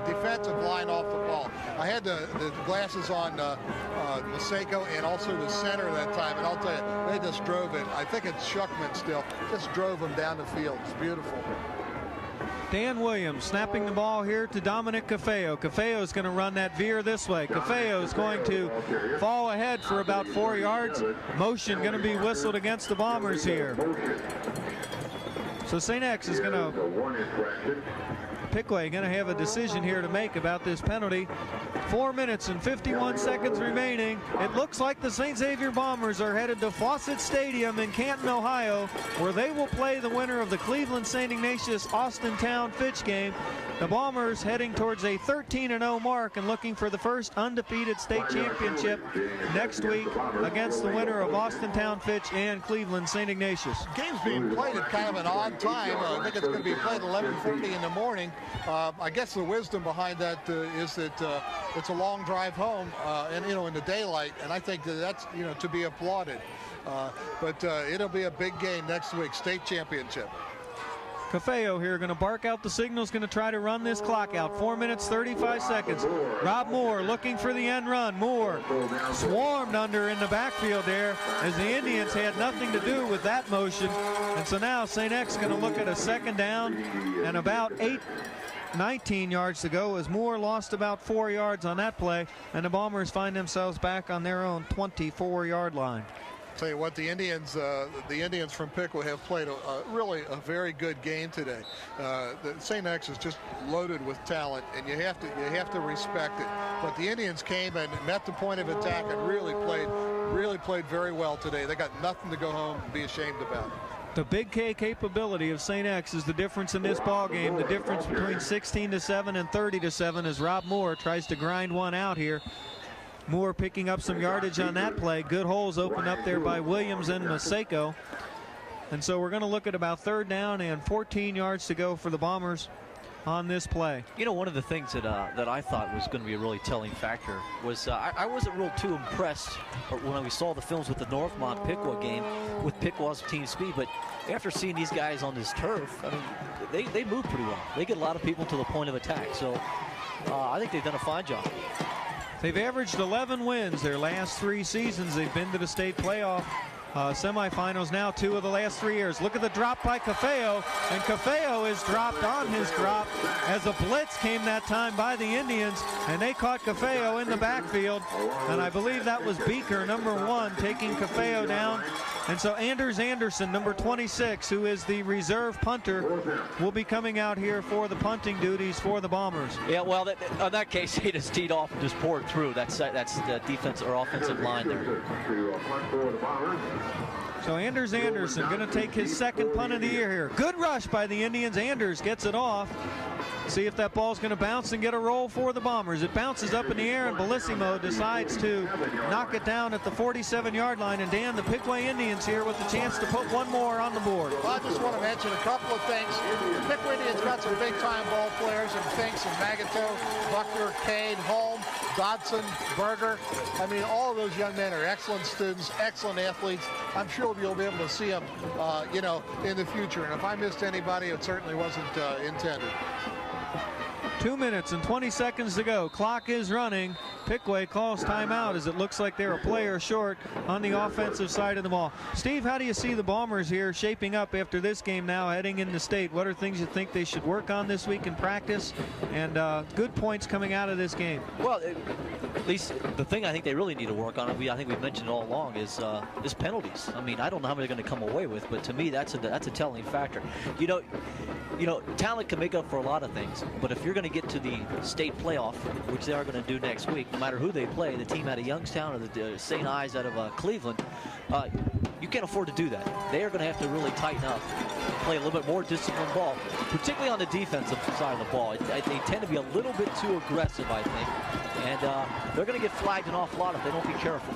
defensive line off the ball. I had the glasses on Maseko and also the center that time, and I'll tell you, they just drove it. I think it's Shuckman still. Just drove them down the field. It's beautiful. Dan Williams snapping the ball here to Dominic Cafeo. Cafeo is going to run that veer this way. Cafeo is going to fall ahead for about 4 yards. Motion going to be whistled against the Bombers here. So St. X is going to, Piqua going to have a decision here to make about this penalty. 4 minutes and 51 seconds remaining. It looks like the St. Xavier Bombers are headed to Fawcett Stadium in Canton, Ohio, where they will play the winner of the Cleveland St. Ignatius Austintown Fitch game. The Bombers heading towards a 13-0 mark and looking for the first undefeated state championship next week against the winner of Austintown Fitch and Cleveland St. Ignatius. Game's being played at kind of an odd time. I think it's going to be played at 11:30 in the morning. I guess the wisdom behind that is that it's a long drive home, and in the daylight, and I think that's to be applauded. But it'll be a big game next week, state championship. Cafeo here going to bark out the signals, going to try to run this clock out. 4 minutes, 35 seconds. Rob Moore looking for the end run. Moore swarmed under in the backfield there as the Indians had nothing to do with that motion. And so now St. X going to look at a second down and about 19 yards to go as Moore lost about 4 yards on that play, and the Bombers find themselves back on their own 24-yard line. Tell you what, the Indians from Piqua have played really a very good game today. The St. X is just loaded with talent, and you have to respect it. But the Indians came and met the point of attack and really played very well today. They got nothing to go home and be ashamed about. The big K capability of St. X is the difference in this ball game. The difference between 16-7 and 30-7 as Rob Moore tries to grind one out here. Moore picking up some yardage on that play. Good holes opened up there by Williams and Maseko. And so we're going to look at about 3rd down and 14 yards to go for the Bombers on this play. You know, one of the things that I thought was going to be a really telling factor was I wasn't real too impressed when we saw the films with the Northmont Piqua game with Piqua's team speed, but after seeing these guys on this turf, I mean, they move pretty well. They get a lot of people to the point of attack, so I think they've done a fine job. They've averaged 11 wins their last 3 seasons. They've been to the state playoff semifinals now 2 of the last 3 years. Look at the drop by Cafeo, and Cafeo is dropped on his drop as a blitz came that time by the Indians, and they caught Cafeo in the backfield, and I believe that was Beaker, number 1, taking Cafeo down. And so Anders Anderson, number 26, who is the reserve punter, will be coming out here for the punting duties for the Bombers. Yeah, well, in that case, he just teed off and just poured through. That's the defense or offensive line there. So Anders Anderson going to take his 2nd punt of the year here. Good rush by the Indians. Anders gets it off. See if that ball's going to bounce and get a roll for the Bombers. It bounces up in the air, and Bellissimo decides to knock it down at the 47-yard line. And Dan, the Piqua Indians here with the chance to put one more on the board. Well, I just want to mention a couple of things. The Piqua Indians got some big-time ball players in Finks and Magato, Buckner, Cade, Holm, Dodson, Berger. I mean, all of those young men are excellent students, excellent athletes. I'm sure you'll be able to see them, you know, in the future. And if I missed anybody, it certainly wasn't intended. 2 minutes and 20 seconds to go. Clock is running. Piqua calls timeout as it looks like they're a player short on the offensive side of the ball. Steve, how do you see the Bombers here shaping up after this game now heading into state? What are things you think they should work on this week in practice, and good points coming out of this game? Well, at least the thing I think they really need to work on, I think we've mentioned it all along, is penalties. I mean, I don't know how many they're going to come away with, but to me that's a telling factor. You know, talent can make up for a lot of things, but if you're going to get to the state playoff, which they are going to do next week, no matter who they play, the team out of Youngstown or the St. Ives out of Cleveland, you can't afford to do that. They are going to have to really tighten up, play a little bit more disciplined ball, particularly on the defensive side of the ball. They tend to be a little bit too aggressive, I think, and they're going to get flagged an awful lot if they don't be careful.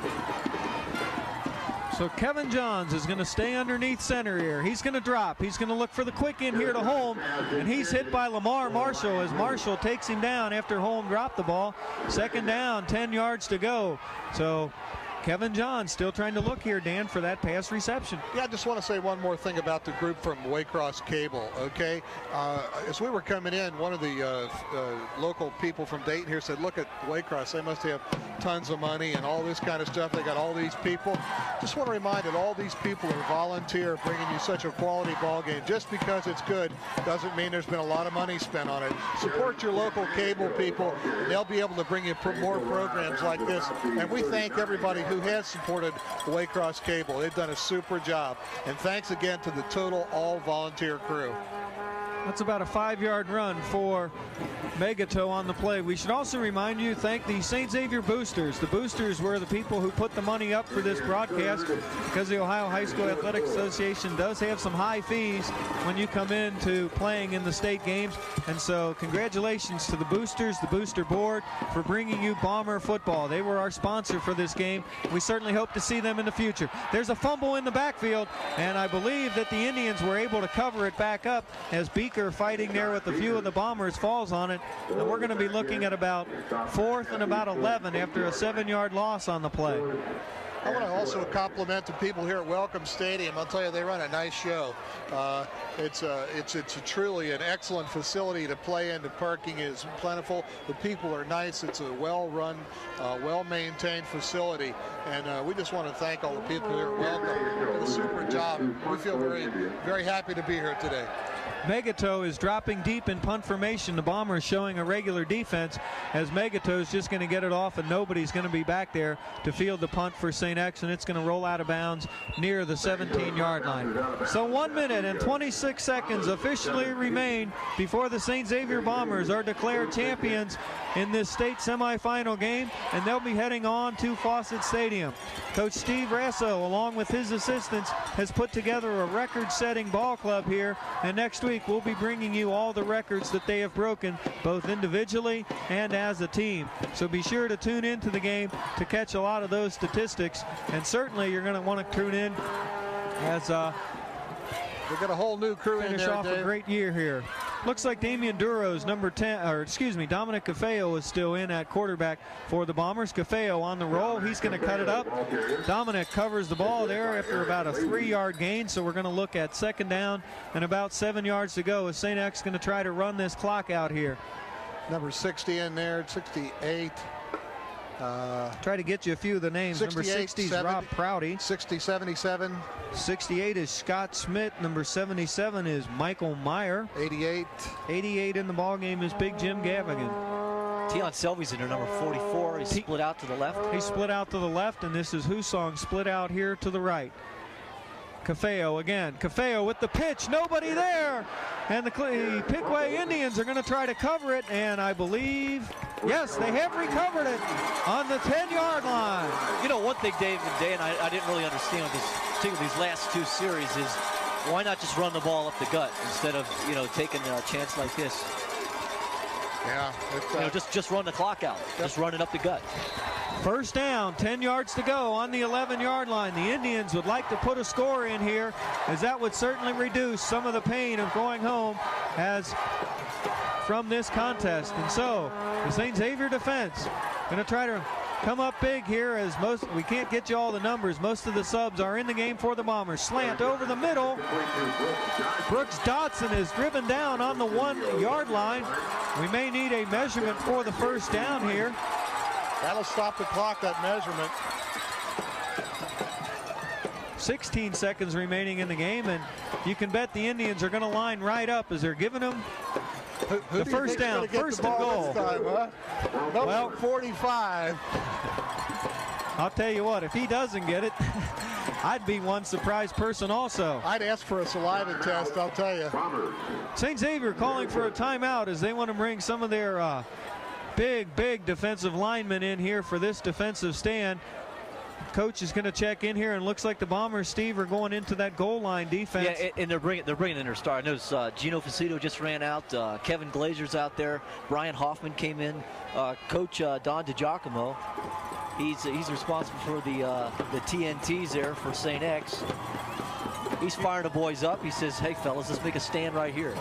So Kevin Johns is going to stay underneath center here. He's going to drop. He's going to look for the quick in here to Holm, and he's hit by Lamar Marshall as Marshall takes him down after Holm dropped the ball. 2nd down, 10 yards to go. So Kevin Johns still trying to look here, Dan, for that pass reception. Yeah, I just want to say one more thing about the group from Waycross Cable, okay? As we were coming in, one of the local people from Dayton here said, look at Waycross, they must have tons of money and all this kind of stuff. They got all these people. Just want to remind that all these people are volunteer bringing you such a quality ball game. Just because it's good doesn't mean there's been a lot of money spent on it. Support your local cable people. They'll be able to bring you more programs like this. And we thank everybody who has supported Waycross Cable. They've done a super job. And thanks again to the total all-volunteer crew. That's about a 5-yard run for Megato on the play. We should also remind you, thank the St. Xavier Boosters. The Boosters were the people who put the money up for this broadcast because the Ohio High School Athletic Association does have some high fees when you come into playing in the state games. And so congratulations to the Boosters, the Booster Board, for bringing you Bomber football. They were our sponsor for this game. We certainly hope to see them in the future. There's a fumble in the backfield, and I believe that the Indians were able to cover it back up as Beaker, fighting there with a few of the Bombers, falls on it. And we're going to be looking at about 4th and about 11 after a 7-yard loss on the play. I want to also compliment the people here at Welcome Stadium. I'll tell you, they run a nice show. It's truly an excellent facility to play in. The parking is plentiful. The people are nice. It's a well-run, well-maintained facility. And we just want to thank all the people here at Welcome. Did a super job. We feel very, very happy to be here today. Megatow is dropping deep in punt formation. The Bombers showing a regular defense as Megatow is just going to get it off, and nobody's going to be back there to field the punt for St. X, and it's going to roll out of bounds near the 17-yard line. So 1 minute and 26 seconds officially remain before the St. Xavier Bombers are declared champions in this state semifinal game, and they'll be heading on to Fawcett Stadium. Coach Steve Rasso, along with his assistants, has put together a record-setting ball club here, and next week we'll be bringing you all the records that they have broken, both individually and as a team. So be sure to tune into the game to catch a lot of those statistics, and certainly you're going to want to tune in as we've got a whole new crew in there, finish off Dave. a great year here. Looks like Damian Duro's number 10, or excuse me, Dominic Cafeo is still in at quarterback for the Bombers. Cafeo on the roll. He's going to cut it up. Dominic covers the ball there after about a 3-yard gain, so we're going to look at second down and about 7 yards to go as St. X going to try to run this clock out here. Number 60 in there, 68. Try to get you a few of the names. Number 60 is Rob Prouty. 60, 77. 68 is Scott Smith. Number 77 is Michael Meyer. 88. 88 in the ball game is Big Jim Gavigan. Tion Selby's in there, number 44. He's split out to the left. He's split out to the left, and this is Husong split out here to the right. Cafeo again. Cafeo with the pitch. Nobody there. And the Piqua Indians are going to try to cover it, and I believe, yes, they have recovered it on the 10-yard line. You know, one thing, Dave and Dan, I didn't really understand with this, particularly these last two series, is why not just run the ball up the gut instead of, you know, taking a chance like this? Yeah. You know, just run the clock out. Just run it up the gut. First down, 10 yards to go on the 11-yard line. The Indians would like to put a score in here, as that would certainly reduce some of the pain of going home from this contest. And so the St. Xavier defense going to try to come up big here, as we can't get you all the numbers. Most of the subs are in the game for the Bombers. Slant over the middle. Brooks Dotson is driven down on the 1-yard line. We may need a measurement for the first down here. That'll stop the clock, that measurement. 16 seconds remaining in the game, and you can bet the Indians are going to line right up as they're giving them the first down, first and goal. Time, huh? Number 45. I'll tell you what, if he doesn't get it, I'd be one surprised person also. I'd ask for a saliva test, I'll tell you. St. Xavier calling for a timeout as they want to bring some of their big defensive linemen in here for this defensive stand. Coach is going to check in here, and looks like the Bombers, Steve, are going into that goal line defense. Yeah, and they're bringing in their star. I noticed Gino Facito just ran out. Kevin Glazer's out there. Brian Hoffman came in. Coach Don DiGiacomo. He's responsible for the TNTs there for St. X. He's firing the boys up. He says, "Hey fellas, let's make a stand right here."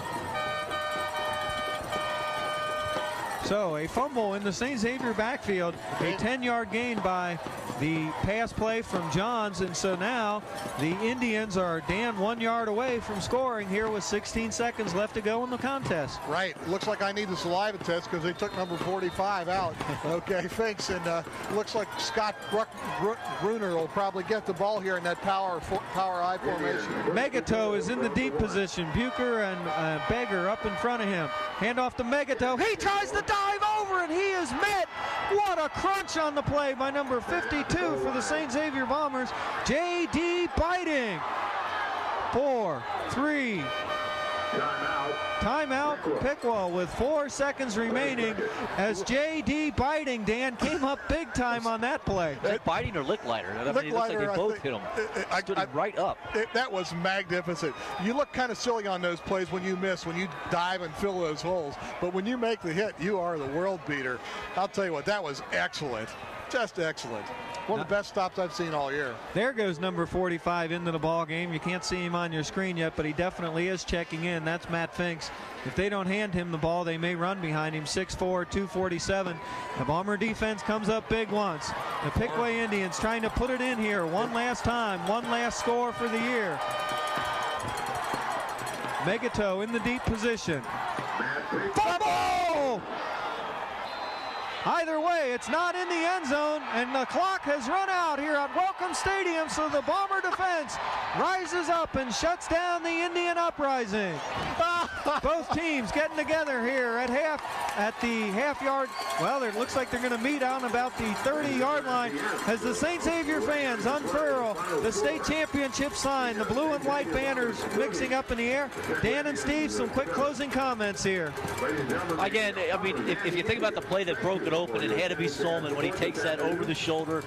So a fumble in the St. Xavier backfield, a 10-yard gain by the pass play from Johns, and so now the Indians are 1 yard away from scoring here with 16 seconds left to go in the contest. Right. Looks like I need the saliva test because they took number 45 out. Okay, thanks. And looks like Scott Bruner will probably get the ball here in that power I formation. Megatow is in the deep position. Bucher and Beggar up in front of him. Hand off to Megatow. He tries to dive over, and he is met. What a crunch on the play by number 52 for the St. Xavier Bombers, J.D. Biting. 4, 3. Timeout, Piqua with 4 seconds remaining as J.D. Biting, Dan, came up big time on that play. Is it Biting or Licklider? I mean, it looks like they both hit him. Stood him right up. That was magnificent. You look kind of silly on those plays when you miss, when you dive and fill those holes. But when you make the hit, you are the world beater. I'll tell you what, that was excellent. Just excellent. One of the best stops I've seen all year. There goes number 45 into the ball game. You can't see him on your screen yet, but he definitely is checking in. That's Matt Finks. If they don't hand him the ball, they may run behind him. 6'4", 247. The Bomber defense comes up big once. The Piqua Indians trying to put it in here one last time. One last score for the year. Megato in the deep position. Fumble! Either way, it's not in the end zone, and the clock has run out here at Welcome Stadium, so the Bomber defense rises up and shuts down the Indian uprising. Both teams getting together here at the half-yard. Well, it looks like they're going to meet on about the 30-yard line as the St. Xavier fans unfurl the state championship sign, the blue and white banners mixing up in the air. Dan and Steve, some quick closing comments here. Again, I mean, if you think about the play that broke it open, it had to be Solman when he takes that over the shoulder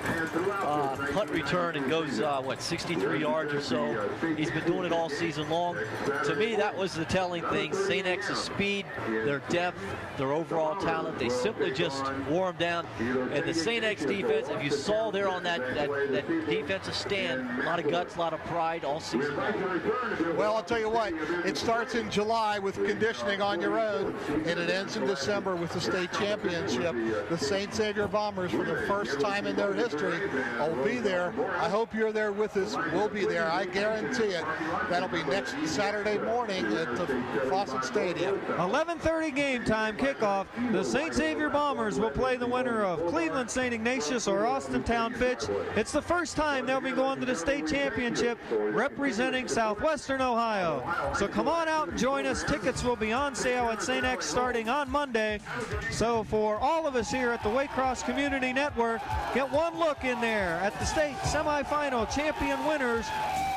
punt return and goes, 63 yards or so. He's been doing it all season long. To me, that was the telling thing. St. X's speed, their depth, their overall talent, they simply just wore them down. And the St. X defense, if you saw there on that defensive stand, a lot of guts, a lot of pride all season long. Well, I'll tell you what, it starts in July with conditioning on your own, and it ends in December with the state championship. The St. Xavier Bombers, for the first time in their history, will be there. I hope you're there with us. We'll be there. I guarantee it. That'll be next Saturday morning at the Fawcett Stadium. 11:30 game time kickoff. The St. Xavier Bombers will play the winner of Cleveland St. Ignatius or Austintown Fitch. It's the first time they'll be going to the state championship representing Southwestern Ohio. So come on out and join us. Tickets will be on sale at St. X starting on Monday. So for all of us here at the Waycross Community Network, get one look in there at the state semifinal champion winners.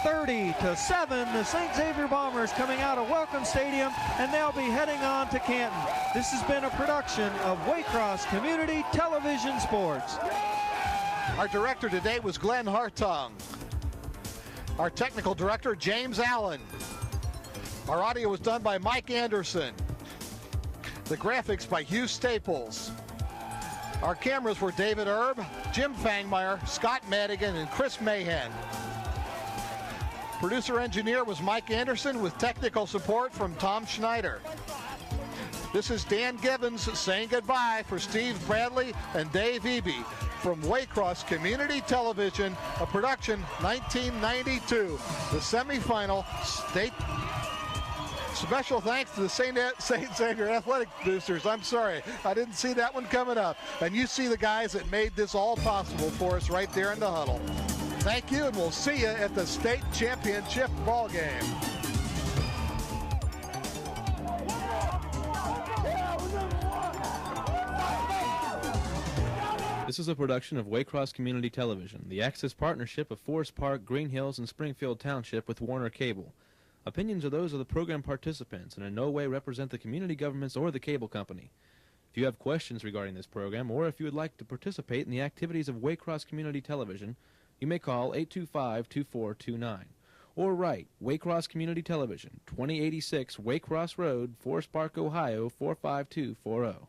30-7, the St. Xavier Bombers coming out of Welcome Stadium, and they'll be heading on to Canton. This has been a production of Waycross Community Television Sports. Our director today was Glenn Hartung. Our technical director, James Allen. Our audio was done by Mike Anderson. The graphics by Hugh Staples. Our cameras were David Erb, Jim Fangmeyer, Scott Madigan, and Chris Mahan. Producer engineer was Mike Anderson with technical support from Tom Schneider. This is Dan Gibbons saying goodbye for Steve Bradley and Dave Eby from Waycross Community Television, a production 1992, the semifinal state. Special thanks to the St. Xavier Athletic Boosters. I'm sorry, I didn't see that one coming up. And you see the guys that made this all possible for us right there in the huddle. Thank you, and we'll see you at the state championship ball game. This is a production of Waycross Community Television, the Access partnership of Forest Park, Green Hills, and Springfield Township with Warner Cable. Opinions are those of the program participants and in no way represent the community governments or the cable company. If you have questions regarding this program, or if you would like to participate in the activities of Waycross Community Television, you may call 825-2429 or write Waycross Community Television, 2086 Waycross Road, Forest Park, Ohio 45240.